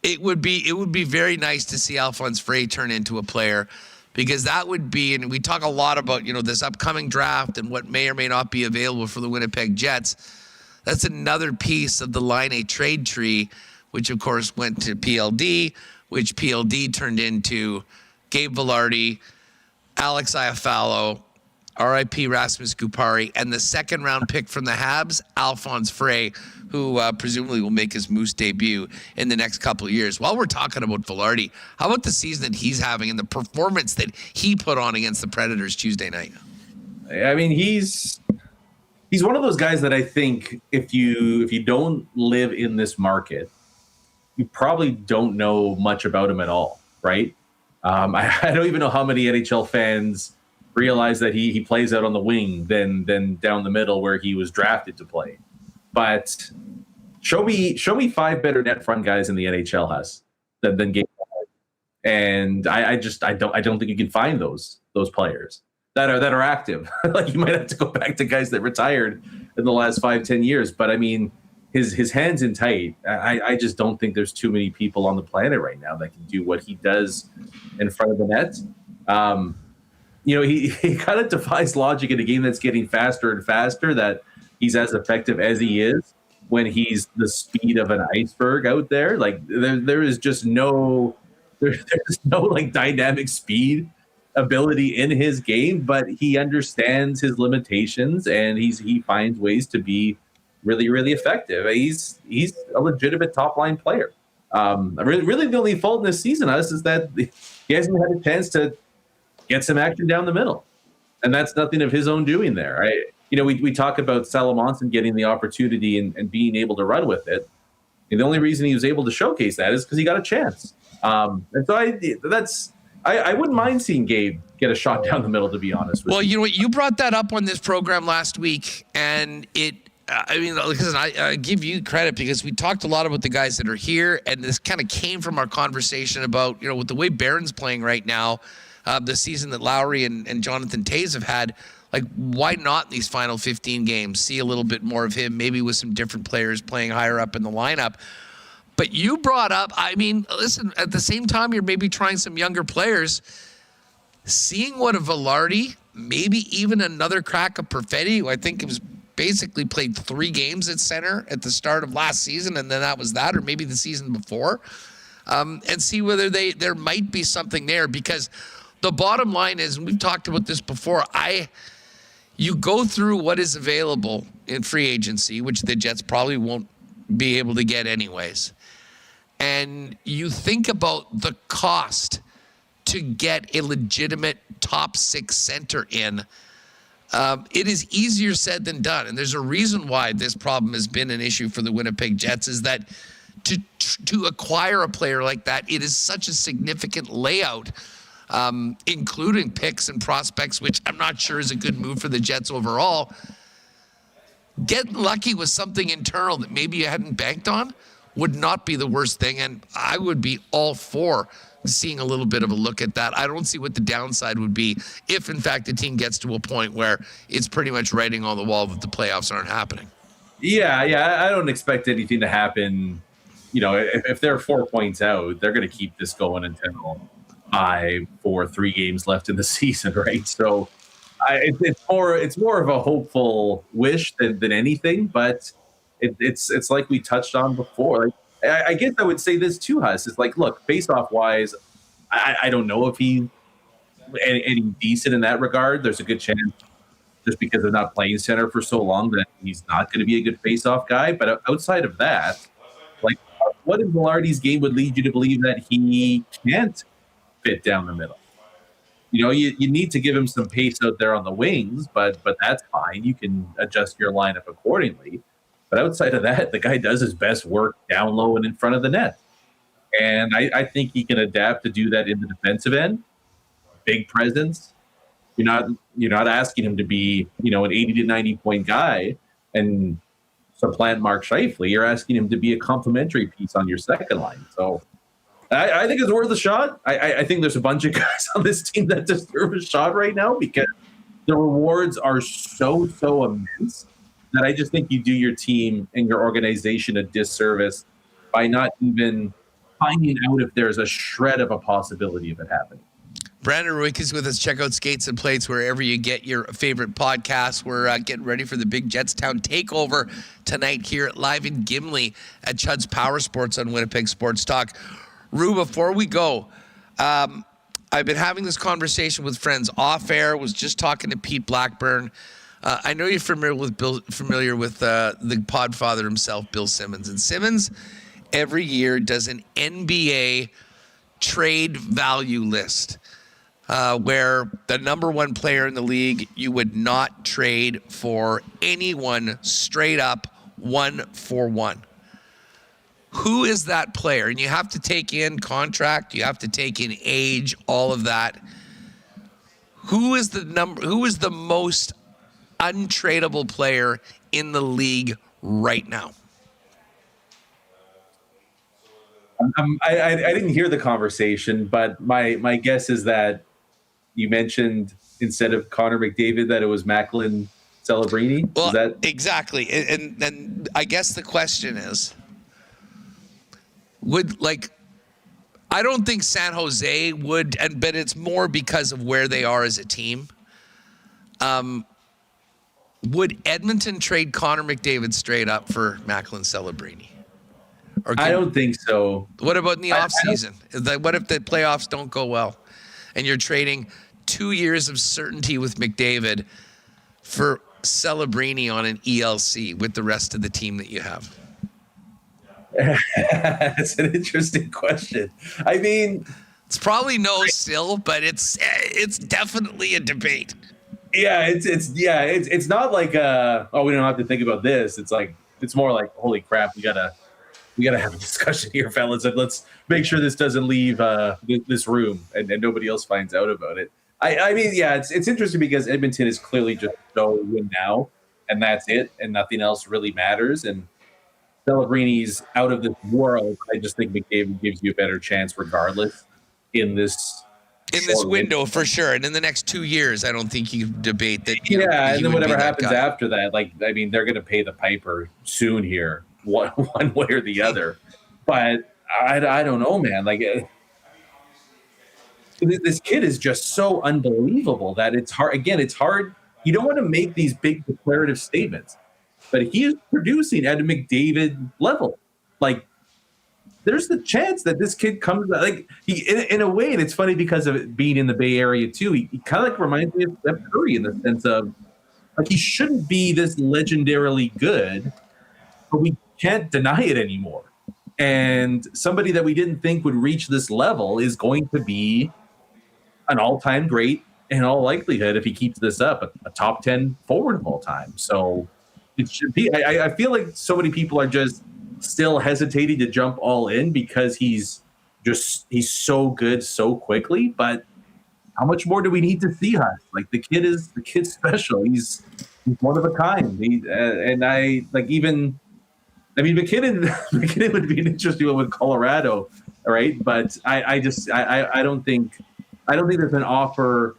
it would be very nice to see Alphonse Frey turn into a player, because that would be, and we talk a lot about, this upcoming draft and what may or may not be available for the Winnipeg Jets. That's another piece of the Line A trade tree, which of course went to PLD, which PLD turned into Gabe Vilardi, Alex Iafallo, RIP Rasmus Kupari, and the second round pick from the Habs, Alphonse Frey, who presumably will make his Moose debut in the next couple of years. While we're talking about Vilardi, how about the season that he's having and the performance that he put on against the Predators Tuesday night? I mean, he's one of those guys that I think if you don't live in this market, you probably don't know much about him at all, right? I don't even know how many NHL fans realize that he plays out on the wing than down the middle where he was drafted to play. But show me 5 better net front guys in the NHL has than Gabe. And I don't think you can find those players that are active. Like you might have to go back to guys that retired in the last 5-10 years. But I mean, his hands in tight. I just don't think there's too many people on the planet right now that can do what he does in front of the net. He kind of defies logic in a game that's getting faster and faster, that he's as effective as he is when he's the speed of an iceberg out there. Like there is just there's no like dynamic speed ability in his game, but he understands his limitations and he finds ways to be really, really effective. He's a legitimate top line player. Really the only fault in this season is that he hasn't had a chance to get some action down the middle. And that's nothing of his own doing there. We talk about Salamonson getting the opportunity and being able to run with it. And the only reason he was able to showcase that is because he got a chance. And so I wouldn't mind seeing Gabe get a shot down the middle, to be honest with you. Well, you know what? You brought that up on this program last week, and listen, I give you credit because we talked a lot about the guys that are here, and this kind of came from our conversation about, with the way Barron's playing right now, the season that Lowry and Jonathan Toews have had. Like, why not in these final 15 games see a little bit more of him, maybe with some different players playing higher up in the lineup? But you brought up, listen, at the same time, you're maybe trying some younger players. Seeing what a Vilardi, maybe even another crack of Perfetti, who I think it was basically played 3 games at center at the start of last season, and then that was that, or maybe the season before, and see whether there might be something there. Because the bottom line is, and we've talked about this before, you go through what is available in free agency, which the Jets probably won't be able to get anyways. And you think about the cost to get a legitimate top 6 center in. It is easier said than done. And there's a reason why this problem has been an issue for the Winnipeg Jets, is that to acquire a player like that, it is such a significant layout, including picks and prospects, which I'm not sure is a good move for the Jets overall. Getting lucky with something internal that maybe you hadn't banked on would not be the worst thing, and I would be all for seeing a little bit of a look at that. I don't see what the downside would be if, in fact, the team gets to a point where it's pretty much writing on the wall that the playoffs aren't happening. Yeah, I don't expect anything to happen. If they're 4 points out, they're going to keep this going until 3 games left in the season, right? So It's more of a hopeful wish than anything, but it's like we touched on before. Like, I guess I would say this too, Huss. Is like, look, face-off wise, I don't know if he's any decent in that regard. There's a good chance, just because of not playing center for so long, that he's not going to be a good face-off guy. But outside of that, like, what in Velarde's game would lead you to believe that he can't fit down the middle? You know, you need to give him some pace out there on the wings, but that's fine. You can adjust your lineup accordingly. But outside of that, the guy does his best work down low and in front of the net. And I think he can adapt to do that in the defensive end. Big presence. You're not asking him to be, an 80 to 90 point guy and supplant Mark Scheifele. You're asking him to be a complementary piece on your second line. So I think it's worth a shot. I think there's a bunch of guys on this team that deserve a shot right now because the rewards are so immense that I just think you do your team and your organization a disservice by not even finding out if there's a shred of a possibility of it happening. Brandon Ruiki is with us. Check out Skates and Plates wherever you get your favorite podcasts. We're getting ready for the big Jetstown Takeover tonight here live in Gimli at Cudds Powersports on Winnipeg Sports Talk. Rue, before we go, I've been having this conversation with friends off air. Was just talking to Pete Blackburn. I know you're familiar with the podfather himself, Bill Simmons. And Simmons every year does an NBA trade value list where the number one player in the league you would not trade for anyone straight up 1-for-1. Who is that player? And you have to take in contract, you have to take in age, all of that. Who is the most untradeable player in the league right now? I didn't hear the conversation, but my guess is that you mentioned instead of Connor McDavid that it was Macklin Celebrini. Well, exactly. And I guess the question is, I don't think San Jose would, but it's more because of where they are as a team. Would Edmonton trade Connor McDavid straight up for Macklin Celebrini? I don't think so. What about in the offseason? What if the playoffs don't go well and you're trading 2 years of certainty with McDavid for Celebrini on an ELC with the rest of the team that you have? That's an interesting question. I mean, it's probably no still, but it's definitely a debate. Yeah, it's not like we don't have to think about this. It's like it's more like, holy crap, we gotta have a discussion here, fellas, and let's make sure this doesn't leave this room and nobody else finds out about it. I mean, yeah, it's interesting because Edmonton is clearly just so win now, and that's it, and nothing else really matters. And Celebrini's out of this world. I just think McDavid gives you a better chance regardless in this window for sure. And in the next 2 years, I don't think you can debate that. And then whatever happens after that, they're going to pay the piper soon here, one way or the other. But I don't know, man. This kid is just so unbelievable that it's hard. Again, it's hard. You don't want to make these big declarative statements, but he is producing at a McDavid level. There's the chance that this kid comes in a way, and it's funny because of it being in the Bay Area too. He kind of reminds me of Steph Curry in the sense of he shouldn't be this legendarily good, but we can't deny it anymore. And somebody that we didn't think would reach this level is going to be an all-time great in all likelihood if he keeps this up, a top 10 forward of all time. So it should be. I feel like so many people are just still hesitating to jump all in because he's so good so quickly. But how much more do we need to see, Huss? The kid's special. He's one of a kind. McKinnon would be an interesting one with Colorado, right? But I don't think there's an offer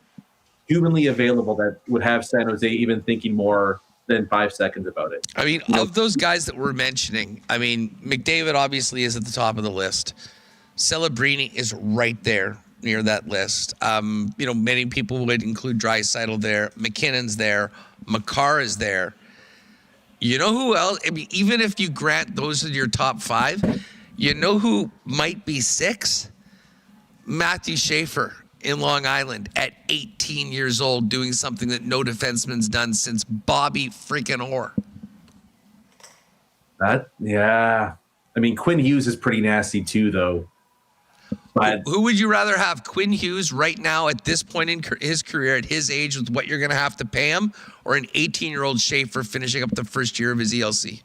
humanly available that would have San Jose even thinking more than 5 seconds about it. I mean, of those guys that we're mentioning, I mean, McDavid obviously is at the top of the list. Celebrini is right there. near that list. Many people would include Draisaitl there. McKinnon's there. Makar is there. You know who else? I mean, even if you grant those are your top 5, you know who might be 6? Matthew Schaefer in Long Island at 18 years old, doing something that no defenseman's done since Bobby freaking Orr. Yeah. I mean, Quinn Hughes is pretty nasty too, though. But who would you rather have, Quinn Hughes right now at this point in his career, at his age, with what you're going to have to pay him, or an 18-year-old Schaefer finishing up the first year of his ELC?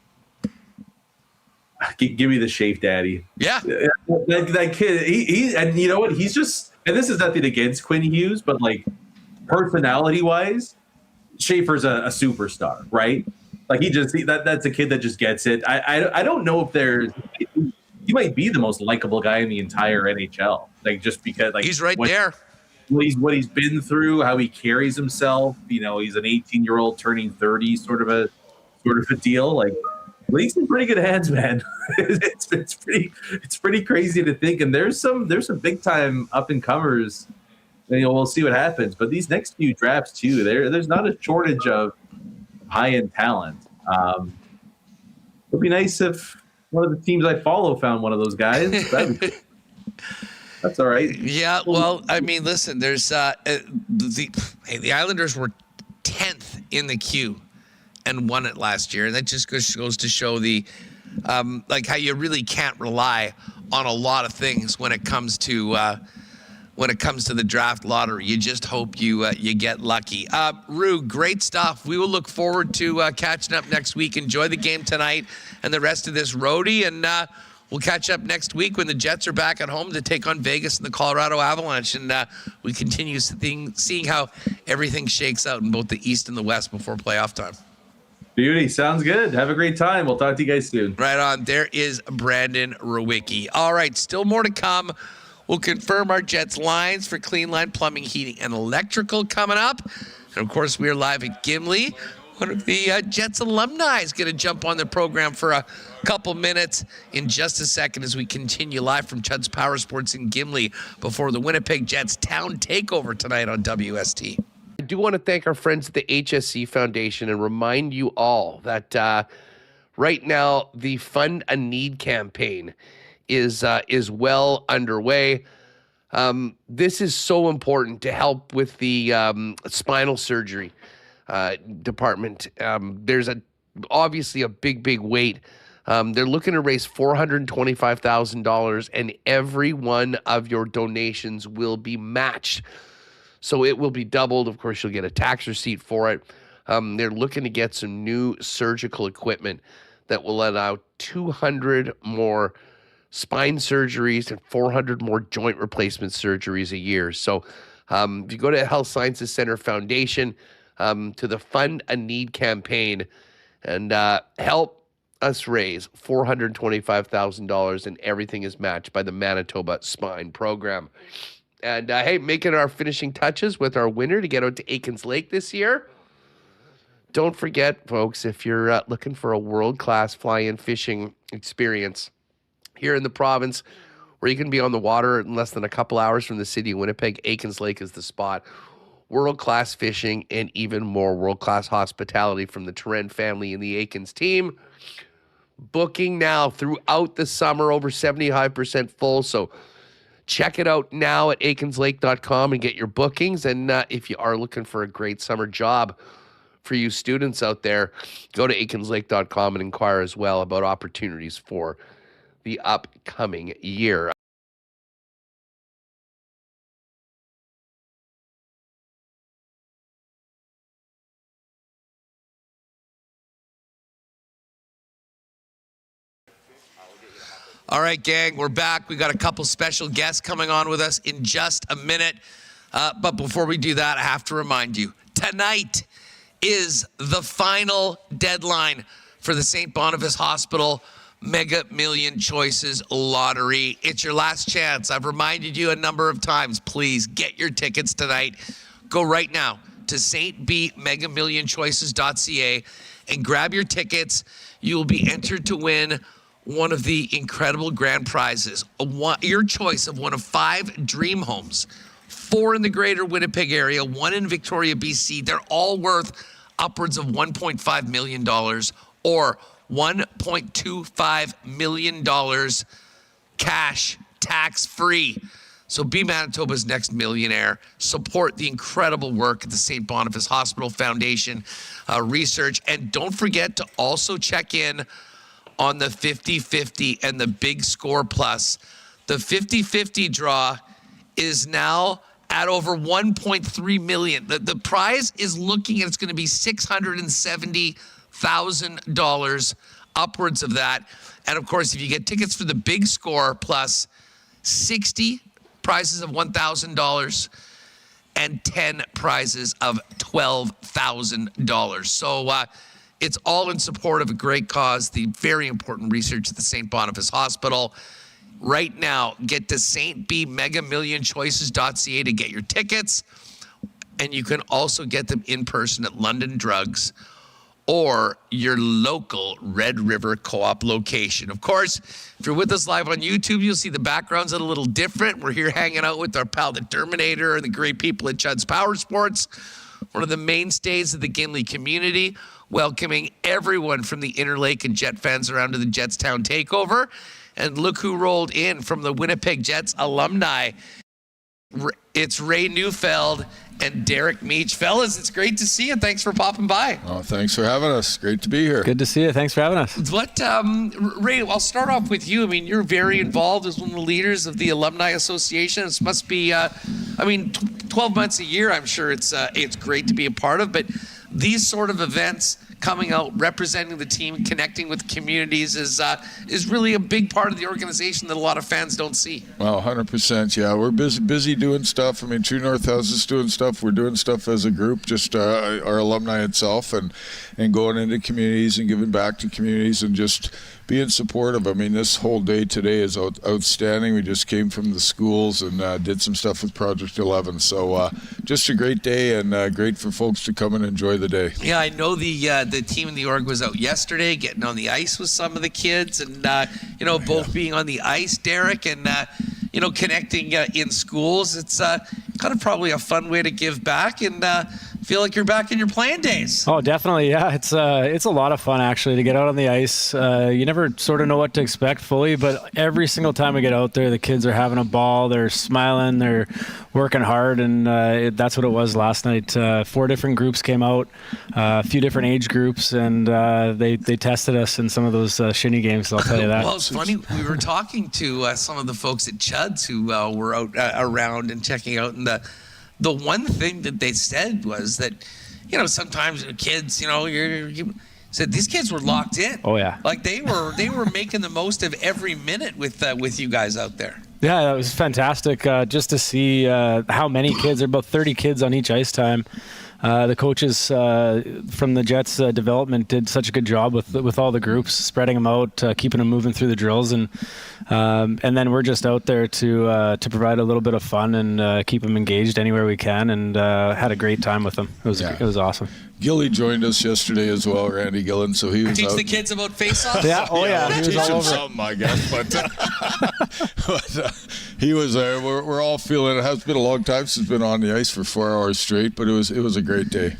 Give me the Schaefer daddy. Yeah. That kid, he and you know what? He's just, and this is nothing against Quinn Hughes, but like personality-wise, Schaefer's a superstar, right? Like that's a kid that just gets it. I don't know if there's, he might be the most likable guy in the entire NHL. Like just because like he's right there. What he's been through, how he carries himself. You know, he's an 18-year-old turning 30, sort of a deal. Like he's in pretty good hands, man. it's pretty crazy to think. And there's some big time up and comers. We'll see what happens. But these next few drafts too, there's not a shortage of high-end talent. It'd be nice if one of the teams I follow found one of those guys. That's all right. Yeah, well, I mean, listen, there's the Islanders were 10th in the queue and won it last year, and that just goes to show the how you really can't rely on a lot of things when it comes to the draft lottery. You just hope you get lucky. Rue, great stuff. We will look forward to catching up next week. Enjoy the game tonight and the rest of this roadie, and we'll catch up next week when the Jets are back at home to take on Vegas and the Colorado Avalanche, and we continue seeing how everything shakes out in both the East and the West before playoff time. Beauty. Sounds good. Have a great time. We'll talk to you guys soon. Right on. There is Brandon Ruiki. All right, still more to come. We'll confirm our Jets lines for Clean Line Plumbing, Heating, and Electrical coming up. And, of course, we are live at Gimli. One of the Jets alumni is going to jump on the program for a couple minutes in just a second as we continue live from Cudds Powersports in Gimli before the Winnipeg Jets Town Takeover tonight on WST. I do want to thank our friends at the HSC Foundation and remind you all that right now the Fund a Need campaign is well underway. This is so important to help with the spinal surgery department. There's obviously a big weight. They're looking to raise $425,000, and every one of your donations will be matched. So it will be doubled. Of course, you'll get a tax receipt for it. They're looking to get some new surgical equipment that will allow 200 more spine surgeries and 400 more joint replacement surgeries a year. So if you go to Health Sciences Center Foundation, to the Fund a Need campaign, and help us raise $425,000, and everything is matched by the Manitoba Spine Program. And hey, making our finishing touches with our winner to get out to Aikens Lake this year. Don't forget, folks, if you're looking for a world-class fly-in fishing experience here in the province, where you can be on the water in less than a couple hours from the city of Winnipeg, Aikens Lake is the spot. World-class fishing and even more world-class hospitality from the Terren family and the Aikens team. Booking now throughout the summer, over 75% full. So check it out now at aikenslake.com and get your bookings. And if you are looking for a great summer job for you students out there, go to aikenslake.com and inquire as well about opportunities for the upcoming year. All right, gang, we're back. We got a couple special guests coming on with us in just a minute. But before we do that, I have to remind you, tonight is the final deadline for the St. Boniface Hospital Mega Million Choices Lottery. It's your last chance. I've reminded you a number of times. Please get your tickets tonight. Go right now to stbmegamillionchoices.ca and grab your tickets. You will be entered to win one of the incredible grand prizes. Your choice of one of 5 dream homes, 4 in the greater Winnipeg area, 1 in Victoria, BC. They're all worth upwards of $1.5 million or $1.25 million cash, tax-free. So be Manitoba's next millionaire. Support the incredible work at the St. Boniface Hospital Foundation research. And don't forget to also check in on the 50-50 and the Big Score Plus. The 50-50 draw is now at over 1.3 million. The prize is looking at, it's going to be $670,000, upwards of that. And of course, if you get tickets for the Big Score Plus, 60 prizes of $1,000 and 10 prizes of $12,000. So it's all in support of a great cause, the very important research at the St. Boniface Hospital. Right now, get to stbmegamillionchoices.ca to get your tickets. And you can also get them in person at London Drugs or your local Red River Co-op location. Of course, if you're with us live on YouTube, you'll see the background's a little different. We're here hanging out with our pal, the Terminator, and the great people at Cudds Powersports, one of the mainstays of the Gimli community, welcoming everyone from the Interlake and Jet fans around to the Jetstown Takeover. And look who rolled in from the Winnipeg Jets Alumni. It's Ray Neufeld and Derek Meach. Fellas, it's great to see you. Thanks for popping by. Oh, thanks for having us. Great to be here. Good to see you. Thanks for having us. What, Ray, I'll start off with you. I mean, you're very involved as one of the leaders of the Alumni Association. This must be, 12 months a year, I'm sure it's great to be a part of. But these sort of events, coming out, representing the team, connecting with communities is really a big part of the organization that a lot of fans don't see. Well, 100%. Yeah, we're busy doing stuff. I mean, True North House is doing stuff. We're doing stuff as a group, just our alumni itself, and going into communities and giving back to communities and just being supportive. I mean, this whole day today is outstanding. We just came from the schools and did some stuff with Project 11. So just a great day and great for folks to come and enjoy the day. Yeah, I know the team in the org was out yesterday getting on the ice with some of the kids and, both being on the ice, Derek, and, connecting in schools. It's kind of probably a fun way to give back and feel like you're back in your playing days. Oh, definitely. Yeah, it's a lot of fun actually to get out on the ice. You never sort of know what to expect fully, but every single time we get out there, the kids are having a ball. They're smiling. They're working hard, and that's what it was last night. 4 different groups came out, a few different age groups, and they tested us in some of those shinny games. I'll tell you that. Well, it's funny. We were talking to some of the folks at Cudds who were out around and checking out, and the one thing that they said was that, sometimes the kids, you said these kids were locked in. Oh yeah, like they were making the most of every minute with you guys out there. Yeah, that was fantastic just to see how many kids. There are about 30 kids on each ice time. The coaches from the Jets development did such a good job with all the groups, spreading them out, keeping them moving through the drills, and then we're just out there to provide a little bit of fun and keep them engaged anywhere we can, and had a great time with them. It was awesme. Gilly joined us yesterday as well, Randy Gillen. So he was teach out. the kids about face-offs. Yeah, he was all over something, I guess. But he was there. We're all feeling it. Has been a long time since been on the ice for 4 hours straight, but it was a great day.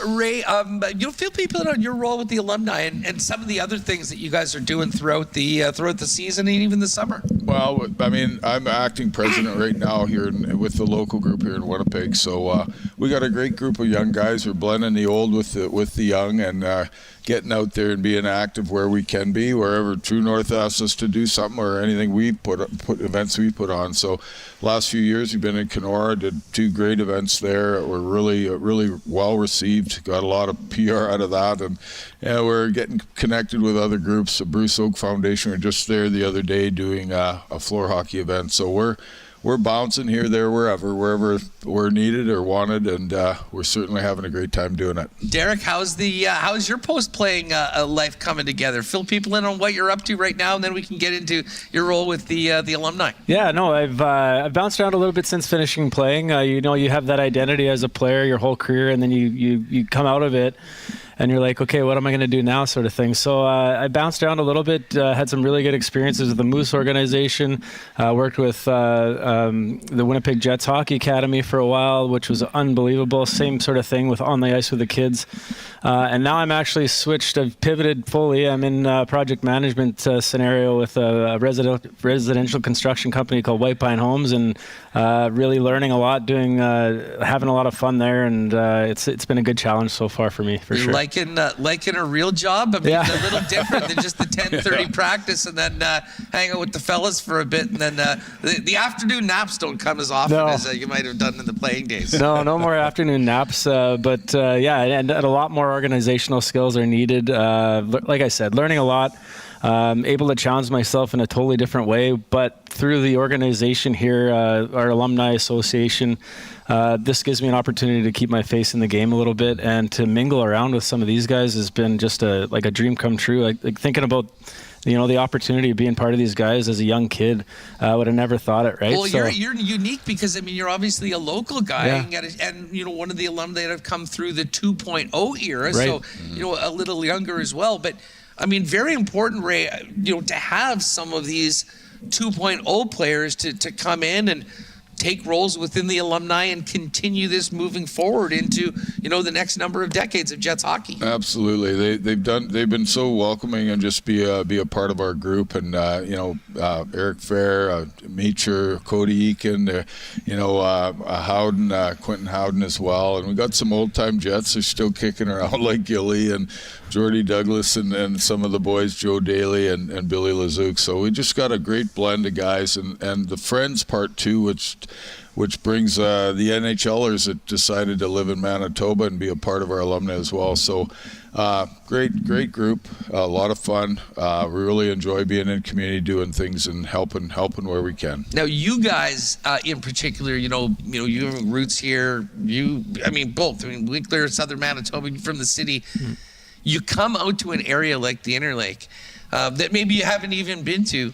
Ray, feel people on your role with the alumni and some of the other things that you guys are doing throughout the season and even the summer. Well, I mean, I'm acting president right now here with the local group here in Winnipeg. So we got a great group of young guys. We're blending the old with the young and getting out there and being active where we can be, wherever True North asks us to do something or anything we put events we put on. So last few years we've been in Kenora, did 2 great events there. We're really well received. Got a lot of PR out of that, and we're getting connected with other groups. The Bruce Oak Foundation were just there the other day doing a floor hockey event. So we're bouncing here, there, wherever we're needed or wanted, and we're certainly having a great time doing it. Derek, how's your post-playing life coming together? Fill people in on what you're up to right now, and then we can get into your role with the alumni. Yeah, no, I've bounced around a little bit since finishing playing. You have that identity as a player your whole career, and then you come out of it. and you're like, okay, what am I going to do now, sort of thing. So I bounced around a little bit, had some really good experiences with the Moose organization, worked with the Winnipeg Jets Hockey Academy for a while, which was unbelievable. Same sort of thing with on the ice with the kids. And now I'm actually switched. I've pivoted fully. I'm in a project management scenario with a residential construction company called White Pine Homes, and really learning a lot, having a lot of fun there, and it's been a good challenge so far for me, for sure. Liking a real job? I mean, a little different than just the 10:30 practice and then hang out with the fellas for a bit, and then the afternoon naps don't come as often as you might have done in the playing days. No more afternoon naps, but and a lot more organizational skills are needed. Like I said, learning a lot. Able to challenge myself in a totally different way, but through the organization here, our alumni association, this gives me an opportunity to keep my face in the game a little bit and to mingle around with some of these guys has been just a dream come true. Like thinking about the opportunity of being part of these guys as a young kid, would have never thought it, right? Well, you're unique because, I mean, you're obviously a local guy and one of the alumni that have come through the 2.0 era, so, a little younger as well. But, I mean, very important, Ray, to have some of these 2.0 players to come in and take roles within the alumni and continue this moving forward into the next number of decades of Jets hockey. Absolutely, they've been so welcoming and just be a part of our group, and Eric Fair, Meacher, Cody Eakin, Howden, Quentin Howden as well, and we got some old time Jets who're still kicking around like Gilly and Jordy Douglas and some of the boys, Joe Daly and Billy Lazouk. So we just got a great blend of guys, and the friends part too, which brings the NHLers that decided to live in Manitoba and be a part of our alumni as well. So great group, a lot of fun. We really enjoy being in community, doing things and helping where we can. Now you guys in particular, you have roots here. Both. Winkler, Southern Manitoba, you're from the city. You come out to an area like the Interlake that maybe you haven't even been to.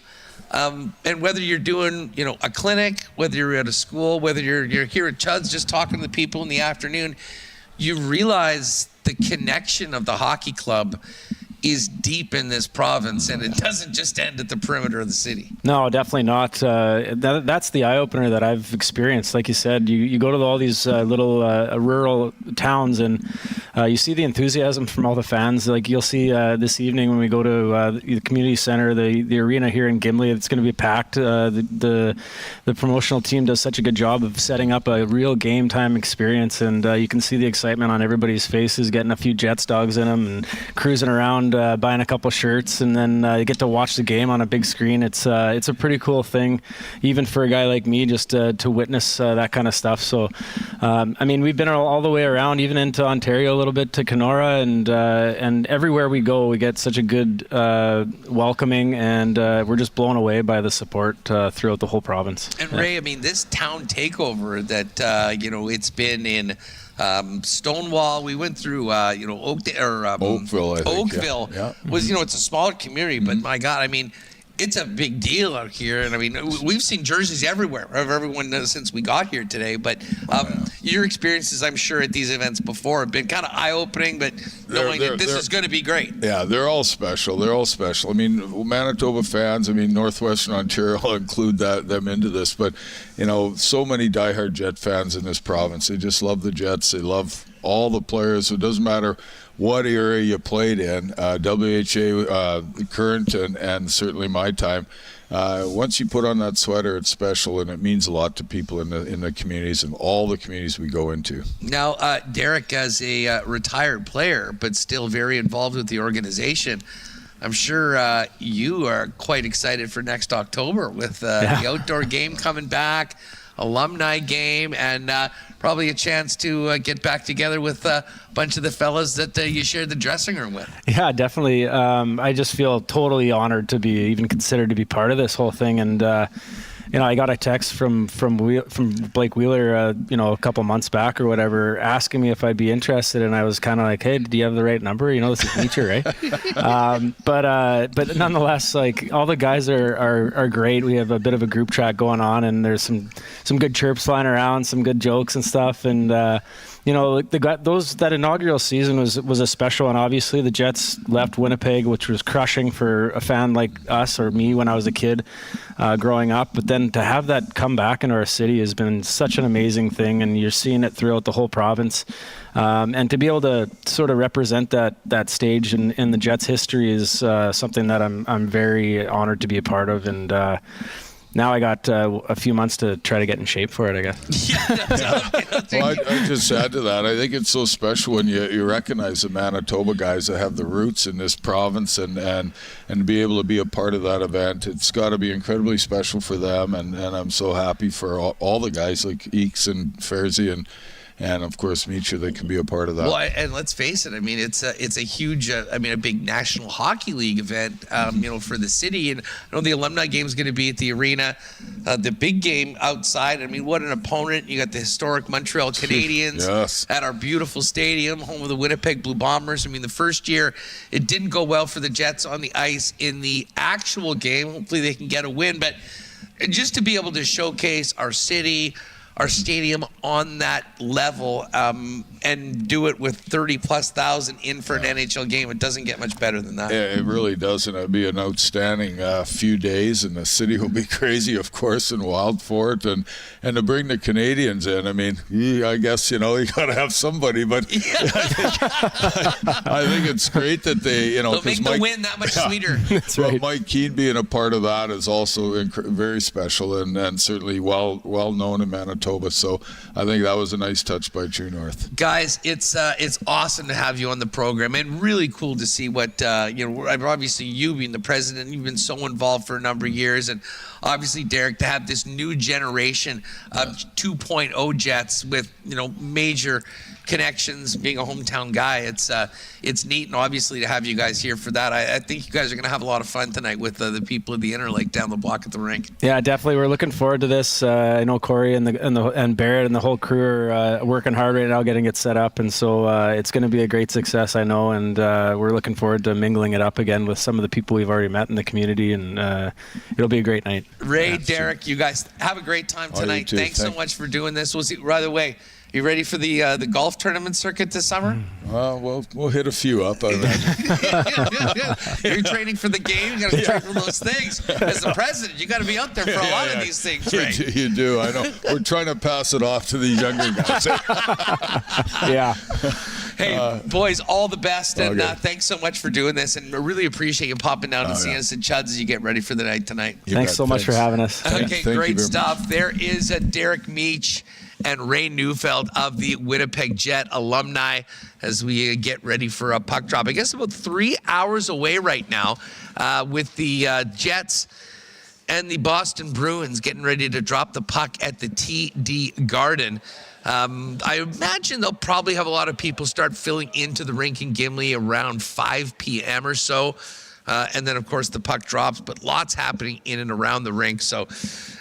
And whether you're doing, a clinic, whether you're at a school, whether you're here at Cudds just talking to the people in the afternoon, you realize the connection of the hockey club is deep in this province, and it doesn't just end at the perimeter of the city. No, definitely not. That's the eye-opener that I've experienced. Like you said, you go to all these little rural towns, and you see the enthusiasm from all the fans. Like you'll see this evening when we go to the community center, the arena here in Gimli, it's going to be packed. The promotional team does such a good job of setting up a real game time experience, and you can see the excitement on everybody's faces, getting a few Jets dogs in them and cruising around, buying a couple shirts, and then you get to watch the game on a big screen. It's a pretty cool thing, even for a guy like me, just to witness that kind of stuff. So, we've been all the way around, even into Ontario a little bit, to Kenora, and everywhere we go, we get such a good welcoming, and we're just blown away by the support throughout the whole province. And Ray, this town takeover that it's been in. Stonewall, we went through Oakville. Oakville was it's a smaller community, but my God, it's a big deal out here, and we've seen jerseys everywhere of everyone since we got here today. But your experiences, I'm sure, at these events before have been kind of eye-opening, but knowing that this is going to be great. Yeah, they're all special. Manitoba fans. Northwestern Ontario, I'll include them into this, but so many diehard Jet fans in this province. They just love the Jets. They love all the players. It doesn't matter what area you played in, WHA, current, and certainly my time. Once you put on that sweater, it's special, and it means a lot to people in the communities and all the communities we go into. Now, Derek, as a retired player, but still very involved with the organization, I'm sure you are quite excited for next October with the outdoor game coming back, alumni game, and probably a chance to get back together with a bunch of the fellas that you shared the dressing room with. Yeah, definitely. I just feel totally honored to be even considered to be part of this whole thing. And I got a text from Blake Wheeler, a couple months back or whatever, asking me if I'd be interested, and I was kind of like, "Hey, do you have the right number? This is Nature, right?" But nonetheless, all the guys are great. We have a bit of a group chat going on, and there's some good chirps flying around, some good jokes and stuff, and that inaugural season was a special one. Obviously, the Jets left Winnipeg, which was crushing for a fan like us or me when I was a kid growing up. But then to have that come back into our city has been such an amazing thing, and you're seeing it throughout the whole province. And to be able to sort of represent that stage in the Jets' history is something that I'm very honored to be a part of. And now I got a few months to try to get in shape for it, I guess. Well, I just add to that. I think it's so special when you recognize the Manitoba guys that have the roots in this province and to be able to be a part of that event. It's got to be incredibly special for them, and I'm so happy for all the guys like Eeks and Fairzy and of course Micha that can be a part of that. Well, and let's face it, I mean, it's a huge, a big National Hockey League event, for the city. And I know the alumni game is going to be at the arena. The big game outside, I mean, what an opponent. You got the historic Montreal Canadiens yes. at our beautiful stadium, home of the Winnipeg Blue Bombers. I mean, the first year, it didn't go well for the Jets on the ice in the actual game. Hopefully they can get a win. But just to be able to showcase our city, our stadium on that level, and do it with 30,000+ in for an NHL game. It doesn't get much better than that. Yeah, it really doesn't. It'll be an outstanding few days, and the city will be crazy, of course, and wild for it. And to bring the Canadians in, I mean, I guess, you got to have somebody. But I think it's great that they, they'll make the win that much sweeter. That's right. Mike Keane being a part of that is also very special and certainly well known in Manitoba. So I think that was a nice touch by True North. Guys, it's awesome to have you on the program, and really cool to see what obviously you being the president, you've been so involved for a number of years, and obviously Derek, to have this new generation of 2.0 Jets with major connections, being a hometown guy. It's neat, and obviously to have you guys here for that. I think you guys are going to have a lot of fun tonight with the people of the Interlake down the block at the rink. Yeah, definitely. We're looking forward to this. I know Corey and Barrett and the whole crew are working hard right now getting it set up, and so it's going to be a great success, I know, and we're looking forward to mingling it up again with some of the people we've already met in the community, and it'll be a great night. Ray, Derek, you guys have a great time tonight. Thanks so much for doing this. We'll see. By the way, you ready for the golf tournament circuit this summer? We'll hit a few up. I imagine. You're training for the game. You got to train for those things. As the president, you got to be out there for a lot of these things, right? You do. I know. We're trying to pass it off to these younger guys. Yeah. Hey, boys, all the best, and thanks so much for doing this, and I really appreciate you popping down and seeing us at Cudds as you get ready for the night tonight. Thanks so much for having us. Okay, great stuff. There is Derek Meach and Ray Neufeld of the Winnipeg Jet Alumni as we get ready for a puck drop. I guess about 3 hours away right now with the Jets and the Boston Bruins getting ready to drop the puck at the TD Garden. I imagine they'll probably have a lot of people start filling into the rink in Gimli around 5 p.m. or so. And then, of course, the puck drops, but lots happening in and around the rink. So,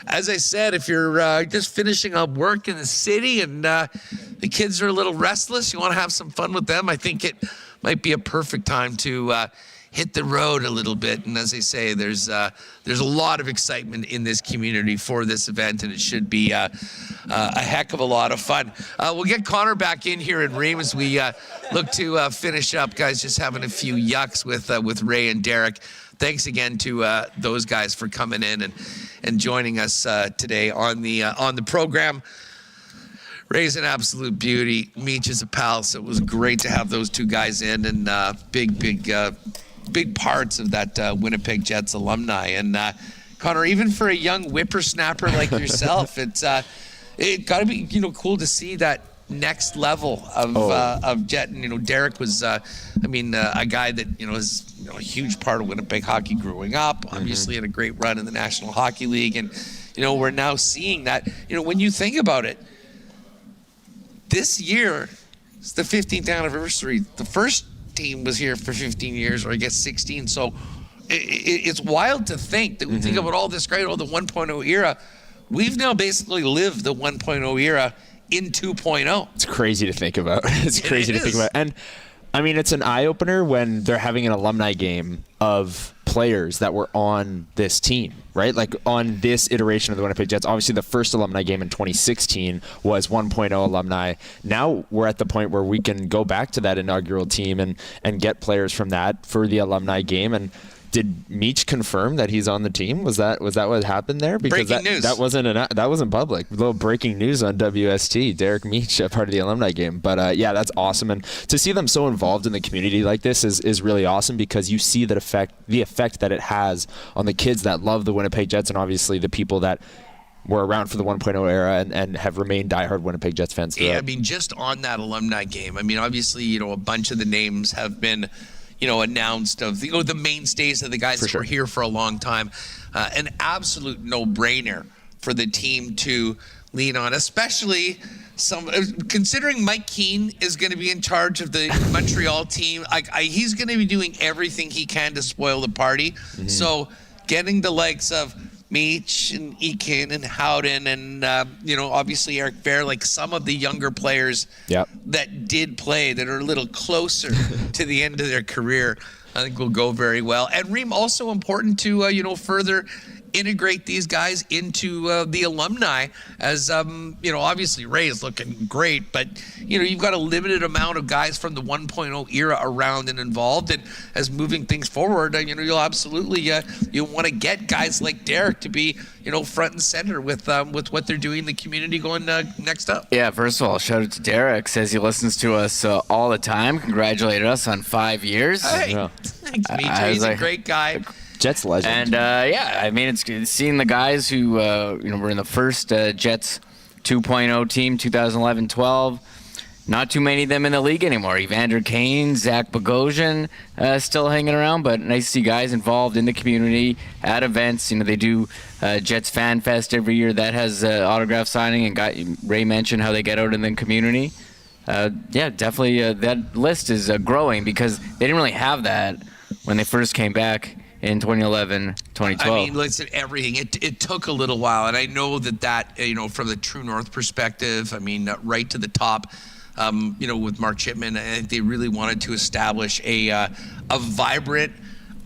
as I said, if you're just finishing up work in the city and the kids are a little restless, you want to have some fun with them, I think it might be a perfect time to hit the road a little bit. And as I say, there's a lot of excitement in this community for this event, and it should be a heck of a lot of fun. We'll get Connor back in here in Remis as we look to finish up, guys. Just having a few yucks with Ray and Derek. Thanks again to those guys for coming in and joining us today on the program. Ray's an absolute beauty. Meach is a pal, so it was great to have those two guys in, and big parts of that Winnipeg Jets alumni. And Connor, even for a young whippersnapper like yourself, it got to be cool to see that next level of Jet. And Derek was a guy that is a huge part of Winnipeg hockey growing up. Obviously had a great run in the National Hockey League, and we're now seeing that. When you think about it, this year is the 15th anniversary. The first team was here for 15 years, or I guess 16. So it's wild to think that we think about all this great, the 1.0 era. We've now basically lived the 1.0 era in 2.0. It's crazy to think about. It's crazy to think about. And I mean, it's an eye-opener when they're having an alumni game of players that were on this team, right? Like on this iteration of the Winnipeg Jets. Obviously, the first alumni game in 2016 was 1.0 alumni. Now we're at the point where we can go back to that inaugural team and get players from that for the alumni game. And did Meach confirm that he's on the team? Was that what happened there? Because breaking news. That wasn't public. A little breaking news on WST. Derek Meach, part of the alumni game. But yeah, that's awesome. And to see them so involved in the community like this is really awesome, because you see the effect that it has on the kids that love the Winnipeg Jets, and obviously the people that were around for the 1.0 era and have remained diehard Winnipeg Jets fans throughout. Yeah, I mean, just on that alumni game, I mean, obviously, a bunch of the names have been announced of the mainstays of the guys that were here for a long time. An absolute no-brainer for the team to lean on, especially considering Mike Keane is going to be in charge of the Montreal team. He's going to be doing everything he can to spoil the party. Mm-hmm. So getting the likes of Meach and Eakin and Howden and obviously Eric Bear, like some of the younger players that did play that are a little closer to the end of their career, I think will go very well. And Reem, also important to further integrate these guys into the alumni, as obviously Ray is looking great, but you've got a limited amount of guys from the 1.0 era around and involved, and as moving things forward, you'll absolutely you'll want to get guys like Derek to be front and center with what they're doing in the community going next up. Yeah, first of all, shout out to Derek. Says he listens to us all the time. Congratulated us on 5 years. Hey, thanks, Mitra. He's a great guy. Jets legend. And I mean, it's seeing the guys who were in the first Jets 2.0 team, 2011-12. Not too many of them in the league anymore. Evander Kane, Zach Bogosian still hanging around, but nice to see guys involved in the community at events. They do Jets Fan Fest every year. That has autograph signing, and Ray mentioned how they get out in the community. Yeah, definitely that list is growing, because they didn't really have that when they first came back in 2011, 2012. I mean, listen, everything. It took a little while, and I know that from the True North perspective, I mean, right to the top, with Mark Chipman, I think they really wanted to establish a vibrant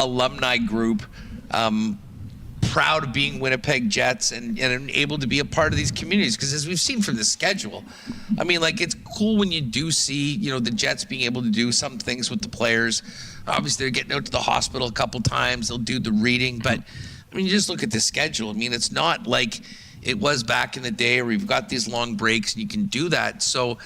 alumni group, proud of being Winnipeg Jets and able to be a part of these communities. Because as we've seen from the schedule, I mean, like, it's cool when you do see, the Jets being able to do some things with the players. Obviously, they're getting out to the hospital a couple times. They'll do the reading. But, I mean, you just look at the schedule. I mean, it's not like it was back in the day where you've got these long breaks and you can do that. So,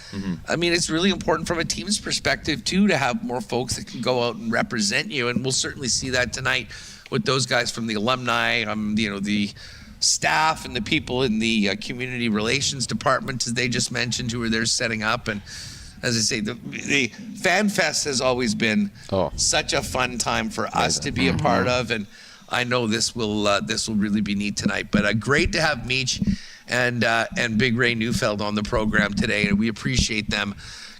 I mean, it's really important from a team's perspective, too, to have more folks that can go out and represent you. And we'll certainly see that tonight with those guys from the alumni, the staff and the people in the community relations department, as they just mentioned, who are there setting up. And as I say, the Fan Fest has always been such a fun time for us to be a part of, and I know this will really be neat tonight. But great to have Meach and Big Ray Neufeld on the program today, and we appreciate them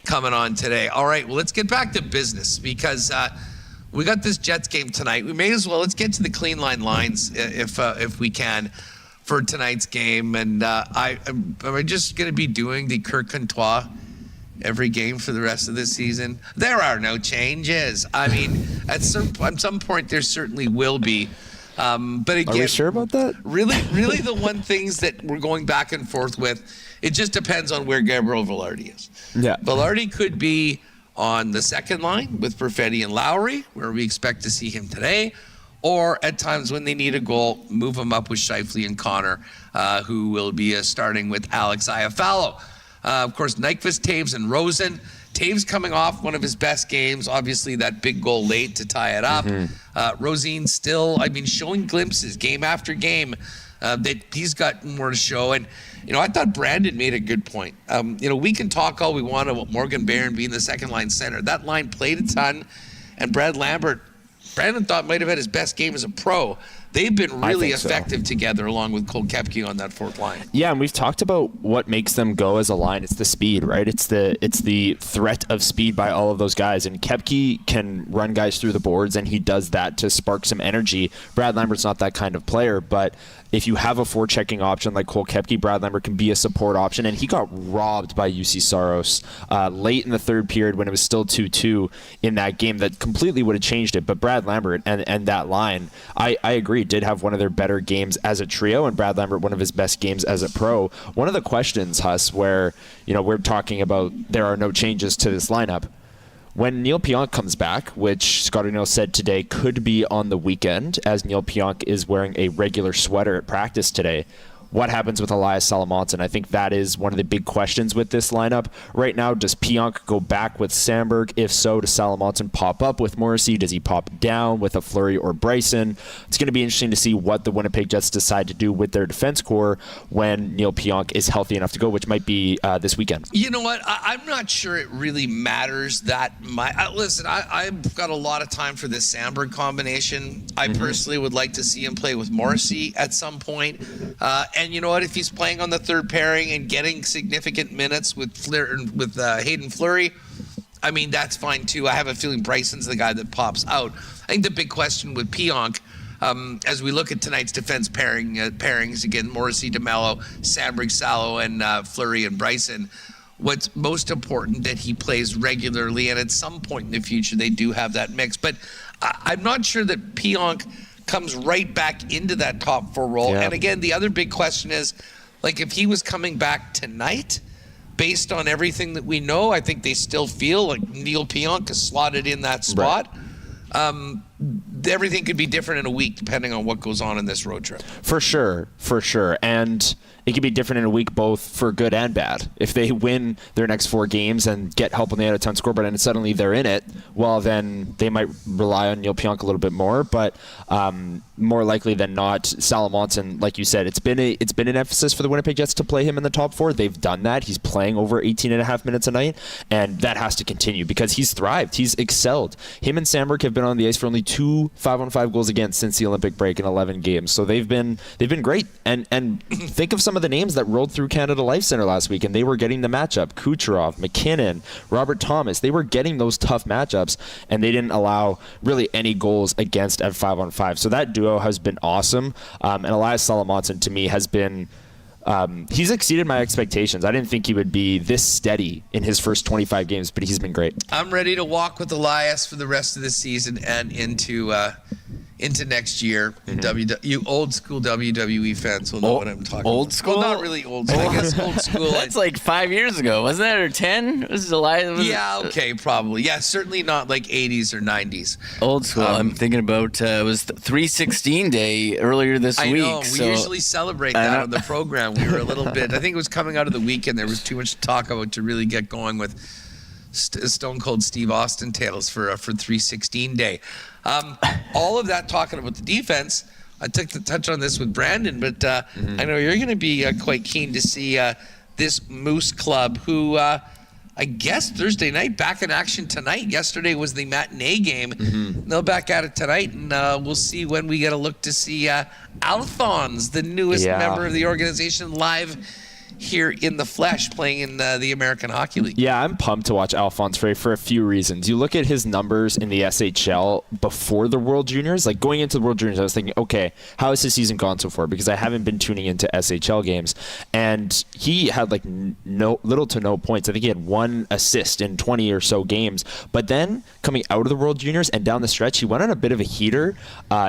coming on today. All right, well, let's get back to business, because we got this Jets game tonight. We may as well let's get to the clean line lines if we can for tonight's game. And am I just going to be doing the Kirk Contois every game for the rest of this season? There are no changes. I mean, at some point there certainly will be. But again, are we sure about that? Really, the one things that we're going back and forth with, it just depends on where Gabriel Velarde is. Yeah, Velarde could be on the second line with Perfetti and Lowry, where we expect to see him today, or at times when they need a goal, move him up with Scheifele and Connor, who will be starting with Alex Iafallo. Of course, Nyquist, Taves, and Rosen. Taves coming off one of his best games, obviously that big goal late to tie it up. Rosén still, showing glimpses game after game that he's got more to show. And, I thought Brandon made a good point. We can talk all we want about Morgan Barron being the second line center. That line played a ton, and Brandon thought might have had his best game as a pro. they've been really think so. effective together along with Cole Koepke on that fourth line. Yeah, and we've talked about what makes them go as a line. It's the speed, right? It's the threat of speed by all of those guys. And Koepke can run guys through the boards, and he does that to spark some energy. Brad Lambert's not that kind of player, but if you have a forechecking option like Cole Koepke, Brad Lambert can be a support option, and he got robbed by UC Saros late in the third period when it was still 2-2 in that game that completely would have changed it. But Brad Lambert and that line, I agree, did have one of their better games as a trio, and Brad Lambert one of his best games as a pro. One of the questions, Huss, where we're talking about there are no changes to this lineup, when Neil Pionk comes back, which Scott O'Neill said today could be on the weekend, as Neil Pionk is wearing a regular sweater at practice today, what happens with Elias Salamonson? I think that is one of the big questions with this lineup. Right now, does Pionk go back with Sandberg? If so, does Salamonson pop up with Morrissey? Does he pop down with a Fleury or Bryson? It's going to be interesting to see what the Winnipeg Jets decide to do with their defense core when Neil Pionk is healthy enough to go, which might be this weekend. You know what? I'm not sure it really matters that much. Listen, I've got a lot of time for this Sandberg combination. I personally would like to see him play with Morrissey at some point. And you know what? If he's playing on the third pairing and getting significant minutes with Hayden Fleury, I mean, that's fine too. I have a feeling Bryson's the guy that pops out. I think the big question with Pionk, as we look at tonight's defense pairings, again, Morrissey, DeMello, Sandberg, Salo, and Fleury and Bryson, what's most important that he plays regularly, and at some point in the future they do have that mix. But I'm not sure that Pionk comes right back into that top four role. Yeah. And again, the other big question is, like, if he was coming back tonight, based on everything that we know, I think they still feel like Neil Pionk is slotted in that spot. Right. Everything could be different in a week depending on what goes on in this road trip. For sure. And it could be different in a week, both for good and bad. If they win their next 4 games and get help on the out-of-town scoreboard and suddenly they're in it, well, then they might rely on Neil Pionk a little bit more. But more likely than not, Salamonson, like you said, it's been an emphasis for the Winnipeg Jets to play him in the top 4. They've done that. He's playing over 18.5 minutes a night, and that has to continue because he's thrived. He's excelled. Him and Sandberg have been on the ice for only 2 5-on-5 goals against since the Olympic break in 11 games. So they've been great. And think of some of the names that rolled through Canada Life Center last week, and they were getting the matchup. Kucherov, McKinnon, Robert Thomas. They were getting those tough matchups, and they didn't allow really any goals against at 5-on-5. So that duo has been awesome. And Elias Salamonson, to me, has been he's exceeded my expectations. I didn't think he would be this steady in his first 25 games, but he's been great. I'm ready to walk with Elias for the rest of the season and into next year. You old school WWE fans will know what I'm talking about. Old school? Well, not really old school. I guess old school. That's like 5 years ago, wasn't that, or 10? Yeah, okay, probably. Yeah, certainly not like 80s or 90s. Old school. I'm thinking about, it was 316 Day earlier this week. I know. We usually celebrate that on the program. We were a little bit, I think it was coming out of the weekend. There was too much to talk about to really get going with Stone Cold Steve Austin tales for 316 Day. All of that talking about the defense. I took the touch on this with Brandon, but I know you're going to be quite keen to see this Moose Club, who I guess Thursday night back in action tonight. Yesterday was the matinee game. They'll back at it tonight, and we'll see when we get a look to see Alphonse, the newest member of the organization, live here in the flesh, playing in the American Hockey League. Yeah, I'm pumped to watch Alphonse Frey for a few reasons. You look at his numbers in the SHL before the World Juniors. Like, going into the World Juniors, I was thinking, okay, how has his season gone so far? Because I haven't been tuning into SHL games. And he had like little to no points. I think he had 1 assist in 20 or so games. But then coming out of the World Juniors and down the stretch, he went on a bit of a heater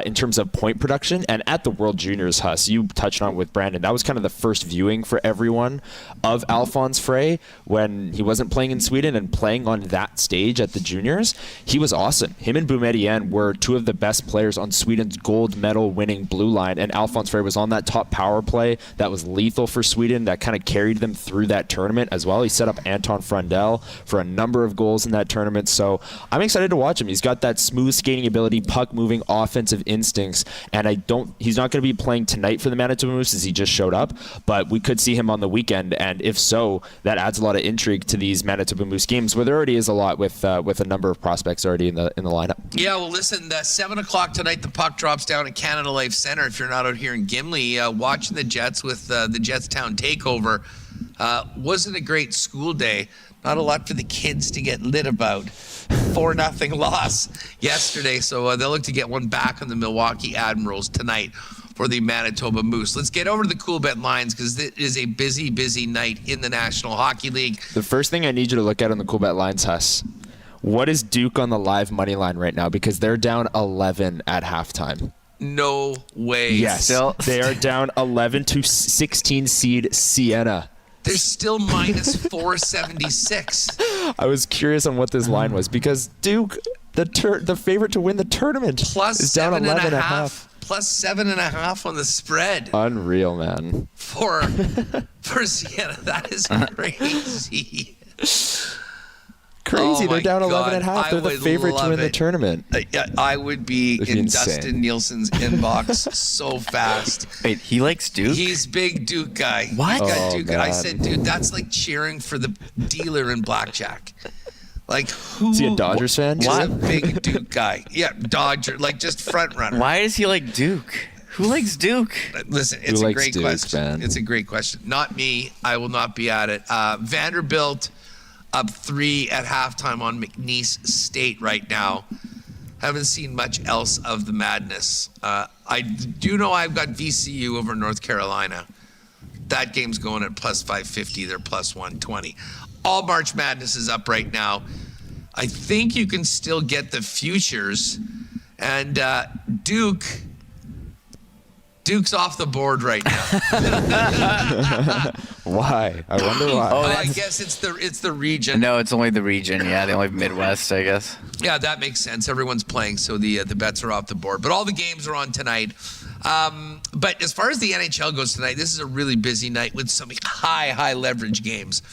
in terms of point production. And at the World Juniors, Huss, you touched on it with Brandon, that was kind of the first viewing for everyone of Alphonse Frey when he wasn't playing in Sweden and playing on that stage at the juniors. He was awesome. Him and Boumedienne were 2 of the best players on Sweden's gold medal winning blue line, and Alphonse Frey was on that top power play that was lethal for Sweden, that kind of carried them through that tournament as well. He set up Anton Frundell for a number of goals in that tournament, so I'm excited to watch him. He's got that smooth skating ability, puck moving, offensive instincts, and he's not going to be playing tonight for the Manitoba Moose as he just showed up, but we could see him on the weekend? And if so, that adds a lot of intrigue to these Manitoba Moose games, where there already is a lot with a number of prospects already in the lineup. Yeah, well, listen, 7 o'clock tonight, the puck drops down at Canada Life Center. If you're not out here in Gimli, watching the Jets with the Jetstown Takeover. Wasn't a great school day. Not a lot for the kids to get lit about. 4-0 loss yesterday, so they'll look to get one back on the Milwaukee Admirals tonight for the Manitoba Moose. Let's get over to the Coolbet lines because it is a busy, busy night in the National Hockey League. The first thing I need you to look at on the Coolbet lines, Huss, what is Duke on the live money line right now? Because they're down 11 at halftime. No way. Yes, they are down 11 to 16 seed Siena. They're still minus 476. I was curious on what this line was because Duke, the favorite to win the tournament, is down 11.5. Plus 7.5 on the spread. Unreal, man. For Siena, that is crazy. Crazy, they're down 11.5. They're the favorite to win the tournament. I would be in Dustin Nielsen's inbox so fast. Wait, he likes Duke? He's big Duke guy. What? Duke. I said, dude, that's like cheering for the dealer in blackjack. Like, who? Is he a Dodgers fan? He's a big Duke guy. Yeah, Dodger, like just front runner. Why is he like Duke? Who likes Duke? Listen, it's a great question. Man? It's a great question. Not me. I will not be at it. Vanderbilt up 3 at halftime on McNeese State right now. Haven't seen much else of the madness. I do know I've got VCU over North Carolina. That game's going at plus 550. They're plus 120. All March Madness is up right now. I think you can still get the futures. And Duke's off the board right now. Why? I wonder why. I guess it's the region. No, it's only the region. Yeah, the only Midwest, I guess. Yeah, that makes sense. Everyone's playing, so the bets are off the board. But all the games are on tonight. But as far as the NHL goes tonight, this is a really busy night with some high leverage games.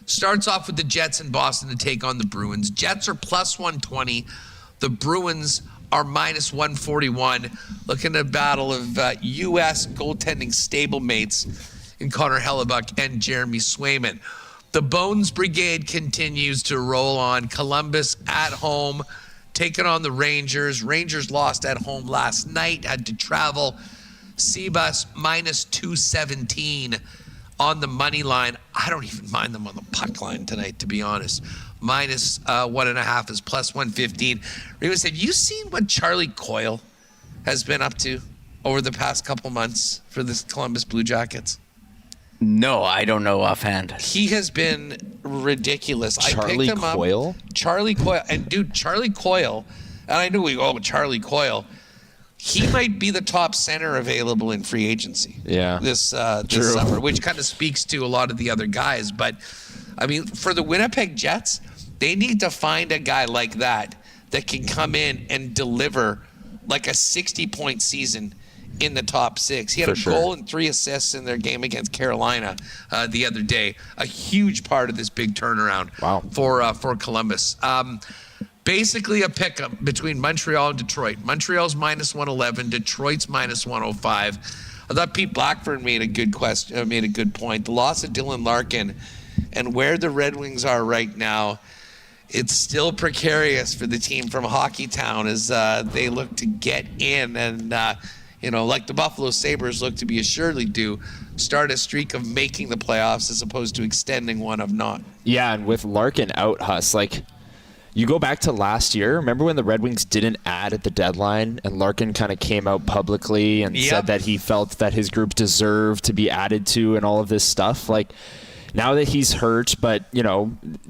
Starts off with the Jets in Boston to take on the Bruins. Jets are plus 120. The Bruins are minus 141. Looking at a battle of U.S. goaltending stablemates in Connor Hellebuck and Jeremy Swayman. The Bones Brigade continues to roll on. Columbus at home, taking on the Rangers. Rangers lost at home last night, had to travel. Seabus minus 217 on the money line. I don't even mind them on the puck line tonight, to be honest. Minus 1.5 is plus 115. Remis, have you seen what Charlie Coyle has been up to over the past couple months for the Columbus Blue Jackets? No, I don't know offhand. He has been ridiculous. Charlie I picked him Coyle? up. Charlie Coyle. And dude, Charlie Coyle, and I knew Charlie Coyle, he might be the top center available in free agency. Yeah. This summer, which kind of speaks to a lot of the other guys. But I mean, for the Winnipeg Jets, they need to find a guy like that can come in and deliver like a 60-point season in the top 6. He had a goal and 3 assists in their game against Carolina the other day. A huge part of this big turnaround for Columbus. Basically a pick-up between Montreal and Detroit. Montreal's minus 111. Detroit's minus 105. I thought Pete Blackburn made a good point. The loss of Dylan Larkin and where the Red Wings are right now, it's still precarious for the team from Hockeytown as they look to get in and, like the Buffalo Sabres look to be assuredly do, start a streak of making the playoffs as opposed to extending one of not. Yeah, and with Larkin out, Huss, you go back to last year. Remember when the Red Wings didn't add at the deadline and Larkin kind of came out publicly and said that he felt that his group deserved to be added to and all of this stuff? Now that he's hurt, but,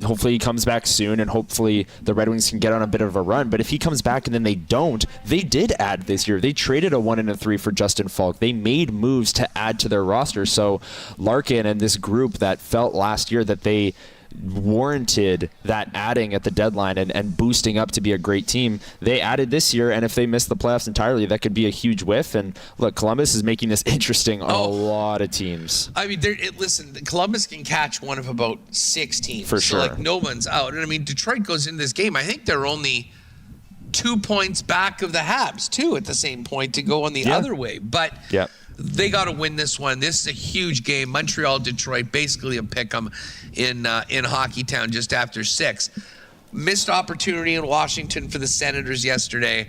hopefully he comes back soon and hopefully the Red Wings can get on a bit of a run. But if he comes back and then they don't, they did add this year. They traded a 1 and a 3 for Justin Falk. They made moves to add to their roster. So Larkin and this group that felt last year that they warranted that adding at the deadline and boosting up to be a great team, they added this year, and if they miss the playoffs entirely, that could be a huge whiff. And look, Columbus is making this interesting on a lot of teams. I mean, listen, Columbus can catch one of about 6 teams. For sure. So, no one's out. And I mean, Detroit goes into this game, I think they're only 2 points back of the Habs, too, at the same point to go on the other way. But They got to win this one. This is a huge game. Montreal, Detroit, basically a pick 'em in Hockey Town just after 6. Missed opportunity in Washington for the Senators yesterday.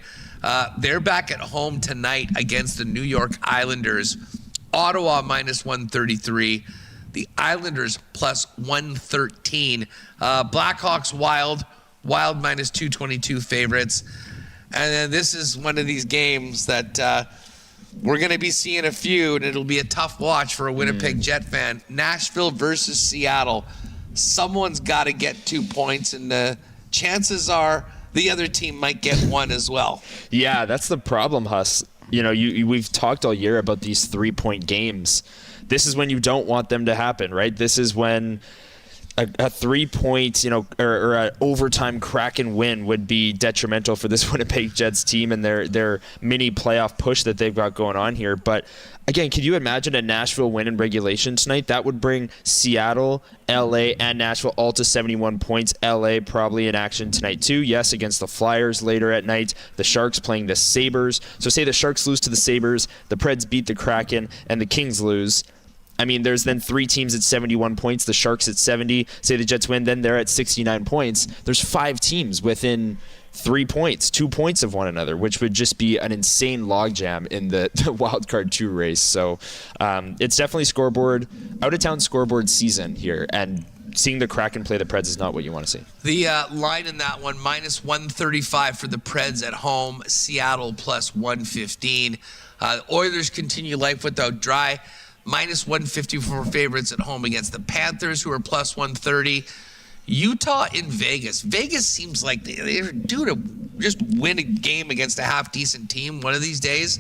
They're back at home tonight against the New York Islanders. Ottawa minus 133. The Islanders plus 113. Blackhawks Wild minus 222 favorites. And then this is one of these games that we're going to be seeing a few, and it'll be a tough watch for a Winnipeg Jet fan. Nashville versus Seattle. Someone's got to get 2 points, and the chances are the other team might get 1 as well. Yeah, that's the problem, Huss. We've talked all year about these 3-point games. This is when you don't want them to happen, right? This is when a 3-point, or an overtime Kraken win would be detrimental for this Winnipeg Jets team and their mini playoff push that they've got going on here. But again, could you imagine a Nashville win in regulation tonight? That would bring Seattle, LA, and Nashville all to 71 points. LA probably in action tonight too. Yes, against the Flyers later at night. The Sharks playing the Sabres. So say the Sharks lose to the Sabres, the Preds beat the Kraken, and the Kings lose. I mean, there's then 3 teams at 71 points, the Sharks at 70. Say the Jets win, then they're at 69 points. There's 5 teams within 3 points, 2 points of one another, which would just be an insane logjam in the Wild Card 2 race. So it's definitely out-of-town scoreboard season here, and seeing the Kraken play the Preds is not what you want to see. The line in that one, minus 135 for the Preds at home, Seattle plus 115. Oilers continue life without Dry. Minus 154 favorites at home against the Panthers, who are plus 130. Utah in Vegas. Vegas seems like they're due to just win a game against a half-decent team one of these days.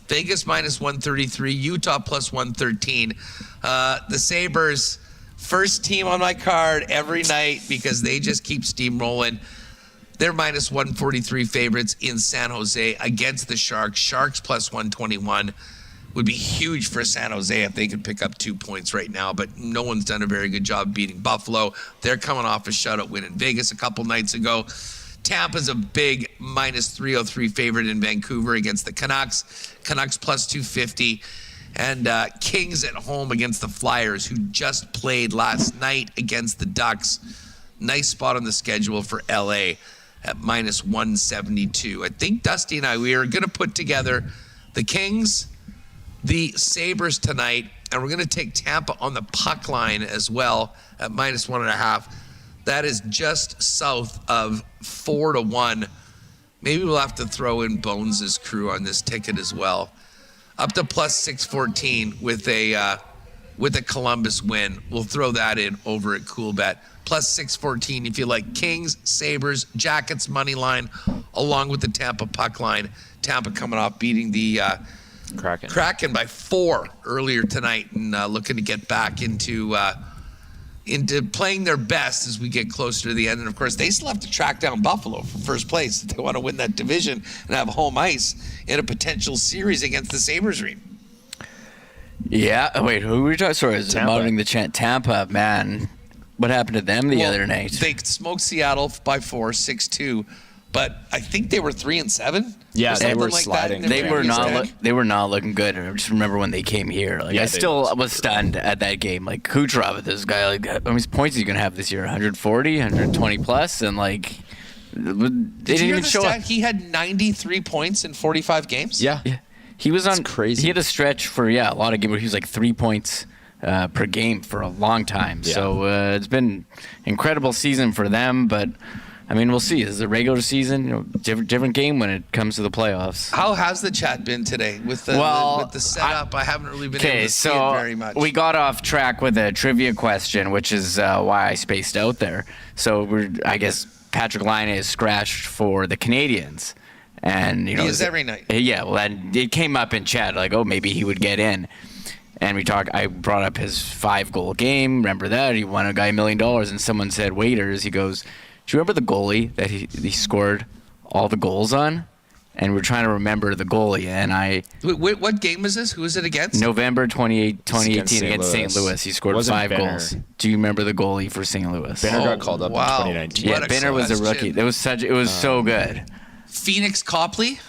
Vegas minus 133, Utah plus 113. The Sabres, first team on my card every night because they just keep steamrolling. They're minus 143 favorites in San Jose against the Sharks. Sharks plus 121. Would be huge for San Jose if they could pick up 2 points right now, but no one's done a very good job beating Buffalo. They're coming off a shutout win in Vegas a couple nights ago. Tampa's a big minus 303 favorite in Vancouver against the Canucks. Canucks plus 250. And Kings at home against the Flyers, who just played last night against the Ducks. Nice spot on the schedule for LA at minus 172. I think Dusty and we are going to put together the Kings, the Sabres tonight, and we're going to take Tampa on the puck line as well at minus 1.5. That is just south of 4-1. Maybe we'll have to throw in Bones' crew on this ticket as well. Up to plus 614 with a Columbus win. We'll throw that in over at CoolBet. Plus 614 if you like Kings, Sabres, Jackets money line, along with the Tampa puck line. Tampa coming off beating the Kraken by 4 earlier tonight, and looking to get back into playing their best as we get closer to the end. And of course, they still have to track down Buffalo for first place if they want to win that division and have home ice in a potential series against the Sabres. Yeah. Wait, who were we talking? Sorry, I was monitoring the chant. Tampa, man. What happened to them the other night? They smoked Seattle by 4, 6-2. But I think they were 3-7. Yeah, they were like sliding. They were not looking good. I just remember when they came here. I still was stunned at that game. Like Kucherov, this guy, how many points is he gonna have this year? 140, 120 plus, and they didn't even show up. He had 93 points in 45 games. Yeah. He was on crazy. He had a stretch for a lot of games where he was like 3 points per game for a long time. Yeah. So it's been incredible season for them, but. I mean, we'll see. This is a regular season, different game when it comes to the playoffs. How has the chat been today with the setup? I haven't really been able to see it very much. We got off track with a trivia question, which is why I spaced out there. So I guess Patrick Laine is scratched for the Canadians, and he is every night. Yeah, well, and it came up in chat maybe he would get in. And I brought up his 5-goal game. Remember that? He won a guy $1 million, and someone said waiters. He goes, do you remember the goalie that he scored all the goals on? And we're trying to remember the goalie. And Wait, what game was this? Who was it against? November 2018 against St. Louis. He scored 5 goals. Do you remember the goalie for St. Louis? Benner got called up in 2019. Yeah, Benner was a rookie. It was so good. Phoenix Copley?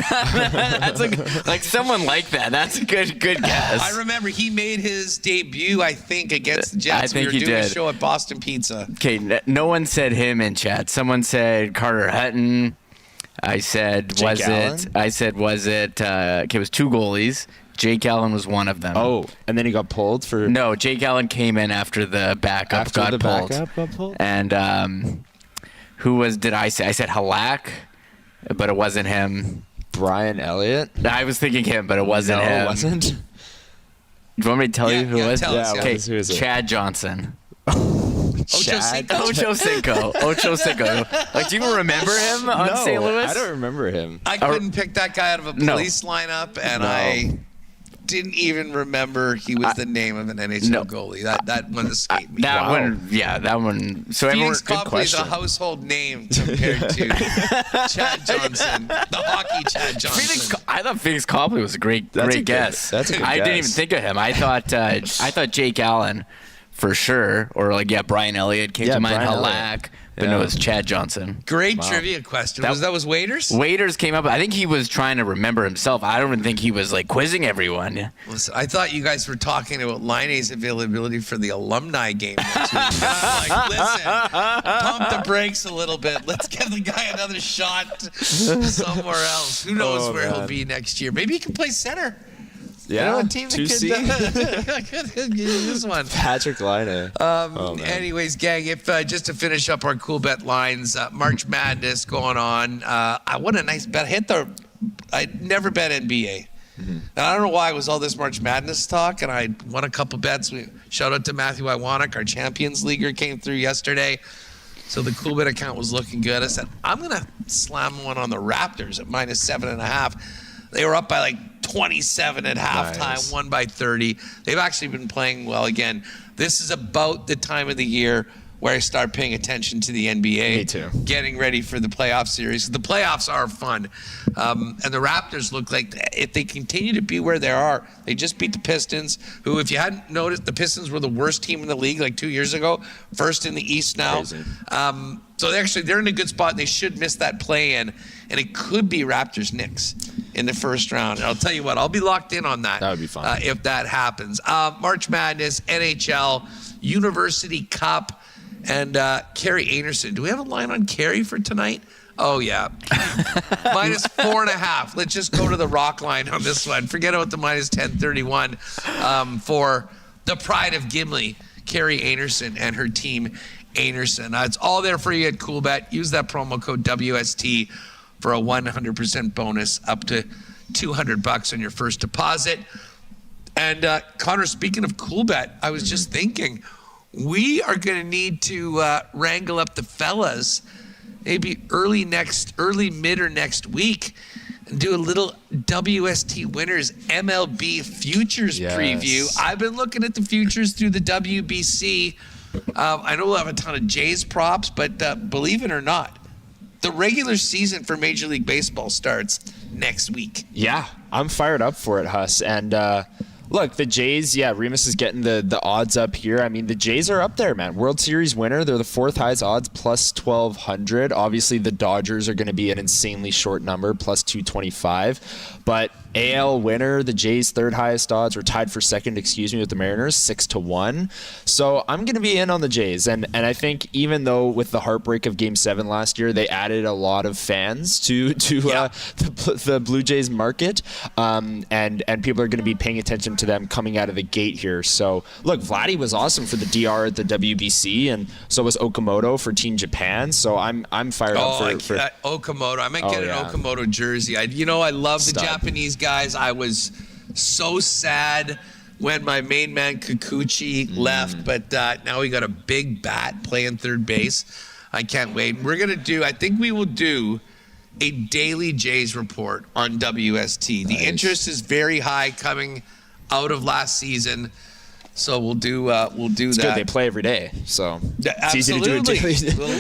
That's like someone like that. That's a good guess. I remember he made his debut, I think, against the Jets. I think we were he doing did. a show at Boston Pizza. Okay, no one said him in chat. Someone said Carter Hutton. I said, Jake was Allen? it? I said, was it? Okay, it was 2 goalies. Jake Allen was one of them. Oh, and then he got pulled for. No, Jake Allen came in after the backup got pulled. And who did I say? I said Halak, but it wasn't him. Brian Elliott? I was thinking him, but it wasn't him. No, it wasn't. Do you want me to tell you who it was? tell us, Okay, who is it? Chad Johnson. Ocho Cinco. Ocho Cinco. Like, do you remember him on No, St. Louis? I don't remember him. I couldn't pick that guy out of a police lineup, and I didn't even remember he was the name of an NHL goalie. That one escaped me. That one. So Phoenix Copley is a household name compared to Chad Johnson, the hockey Chad Johnson. I thought Phoenix Copley was a great guess. That's a good I guess. didn't even think of him. I thought Jake Allen for sure, or Brian Elliott came to mind. Brian Halak, but no, it was Chad Johnson. Great trivia question. That was Waiters? Waiters came up. I think he was trying to remember himself. I don't even think he was quizzing everyone. Listen, I thought you guys were talking about Liney's availability for the alumni game next week. And I'm like, listen, pump the brakes a little bit. Let's give the guy another shot somewhere else. Who knows where he'll be next year? Maybe he can play center. Yeah, a team that 2C. could use one. Patrick Laine. Anyways, gang, if just to finish up our cool bet lines, March Madness going on. What a nice bet. I never bet NBA. And I don't know why it was all this March Madness talk, and I won a couple bets. Shout out to Matthew Iwanek, our Champions Leaguer, came through yesterday. So the cool bet account was looking good. I said, I'm going to slam one on the Raptors at -7.5. They were up by 27 at halftime, won by 30. They've actually been playing well again. This is about the time of the year where I start paying attention to the NBA. Me too. Getting ready for the playoff series. The playoffs are fun. And the Raptors look like if they continue to be where they are, they just beat the Pistons, who, if you hadn't noticed, the Pistons were the worst team in the league 2 years ago. First in the East now. So they're in a good spot, and they should miss that play-in. And it could be Raptors-Knicks in the first round. And I'll tell you what, I'll be locked in on that. That would be fun. If that happens. March Madness, NHL, University Cup, and Carrie Anderson. Do we have a line on Carrie for tonight? Oh, yeah. -4.5. Let's just go to the rock line on this one. Forget about the -1031 for the pride of Gimli, Carrie Anderson and her team, Anderson. It's all there for you at CoolBet. Use that promo code WST for a 100% bonus up to $200 on your first deposit. And Connor, speaking of CoolBet, I was just thinking, we are going to need to wrangle up the fellas maybe early, mid or next week and do a little WST winners MLB futures preview. I've been looking at the futures through the WBC. I know we'll have a ton of Jays props, but believe it or not, the regular season for Major League Baseball starts next week. Yeah, I'm fired up for it, Huss. And look, the Jays, Remis is getting the odds up here. I mean, the Jays are up there, man. World Series winner. They're the 4th highest odds, plus 1,200. Obviously, the Dodgers are going to be an insanely short number, plus 225. But AL winner, the Jays' 3rd highest odds, were tied for 2nd, with the Mariners, 6-1. So I'm going to be in on the Jays. And I think even though with the heartbreak of Game 7 last year, they added a lot of fans to the Blue Jays market, and people are going to be paying attention to them coming out of the gate here. So look, Vladdy was awesome for the DR at the WBC, and so was Okamoto for Team Japan. So I'm fired up for Okamoto. I might get an Okamoto jersey. I love the Japanese guys. I was so sad when my main man Kikuchi left, but now we got a big bat playing third base. I can't wait. I think we will do a daily Jays report on WST. The interest is very high coming out of last season, so we'll do that. Good. They play every day, so it's easy to do a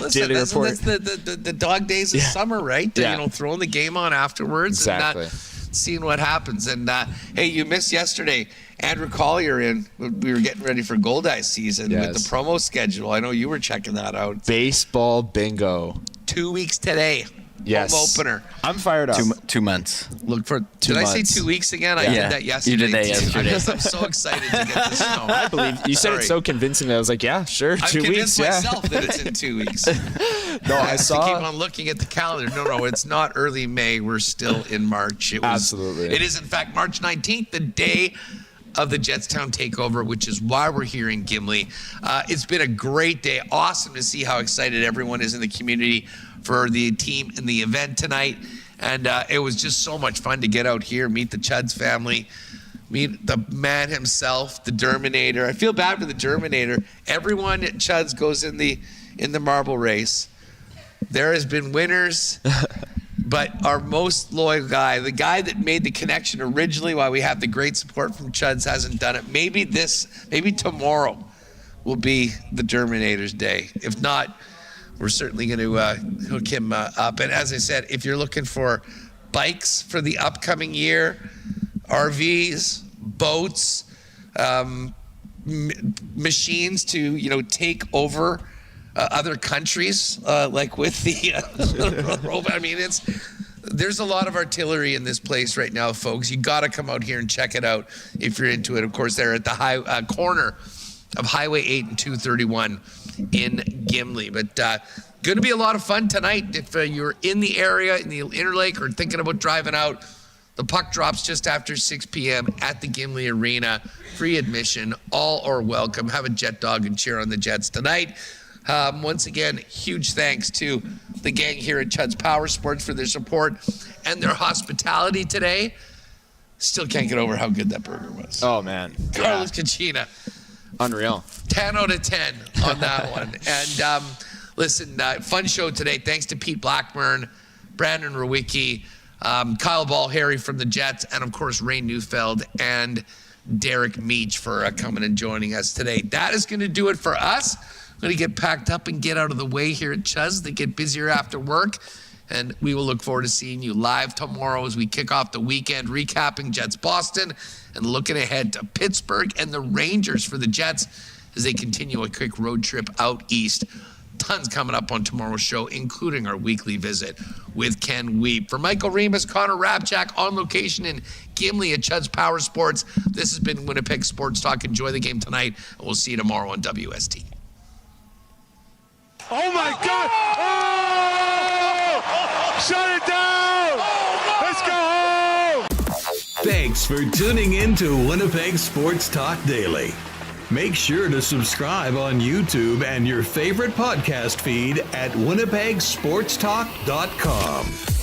daily report. That's the dog days of summer, right? Throwing the game on afterwards and seeing what happens. And hey, you missed yesterday. Andrew Collier we were getting ready for Goldeye season with the promo schedule. I know you were checking that out. Baseball bingo. 2 weeks today. Yes. Home opener. I'm fired up. 2 months. Look for. Did I say 2 weeks again? I did that yesterday. You did that too. yesterday. I'm so excited to get the snow. I believe you said it so convincingly. I was like, yeah, sure. I've 2 weeks. convinced myself that it's in 2 weeks. No, I saw. To keep on looking at the calendar. No, it's not early May. We're still in March. Absolutely. It is, in fact, March 19th, the day of the Jetstown Takeover, which is why we're here in Gimli. It's been a great day. Awesome to see how excited everyone is in the community for the team and the event tonight. And it was just so much fun to get out here, meet the Cudds family, meet the man himself, the Derminator. I feel bad for the Derminator. Everyone at Cudds goes in the marble race. There has been winners, but our most loyal guy, the guy that made the connection originally, why we have the great support from Cudds, hasn't done it. Maybe tomorrow will be the Derminator's day. If not, we're certainly going to hook him up. And as I said, if you're looking for bikes for the upcoming year, RVs, boats, machines to take over other countries, like with the robot. I mean, there's a lot of artillery in this place right now, folks. You got to come out here and check it out if you're into it. Of course, they're at the corner of Highway 8 and 231 in Gimli. But going to be a lot of fun tonight. If you're in the area, in the Interlake, or thinking about driving out, the puck drops just after 6 p.m. at the Gimli Arena. Free admission. All are welcome. Have a Jet Dog and cheer on the Jets tonight. Once again, huge thanks to the gang here at Cudds Powersports for their support and their hospitality today. Still can't get over how good that burger was. Oh, man. Carlos Cacina. Unreal. 10 out of 10 on that one. And listen, fun show today. Thanks to Pete Blackburn, Brandon Ruiki, Kyle Balharry from the Jets, and of course Ray Neufeld and Derek Meach for coming and joining us today. That is going to do it for us. We're going to get packed up and get out of the way here at Cudds. They get busier after work. And we will look forward to seeing you live tomorrow as we kick off the weekend, recapping Jets Boston and looking ahead to Pittsburgh and the Rangers for the Jets as they continue a quick road trip out east. Tons coming up on tomorrow's show, including our weekly visit with Ken Weep. For Michael Remis, Connor Rabchak on location in Gimli at Cudds Powersports, this has been Winnipeg Sports Talk. Enjoy the game tonight, and we'll see you tomorrow on WST. Oh, my God! Oh! Shut it down! Let's go home! Thanks for tuning in to Winnipeg Sports Talk Daily. Make sure to subscribe on YouTube and your favorite podcast feed at winnipegsportstalk.com.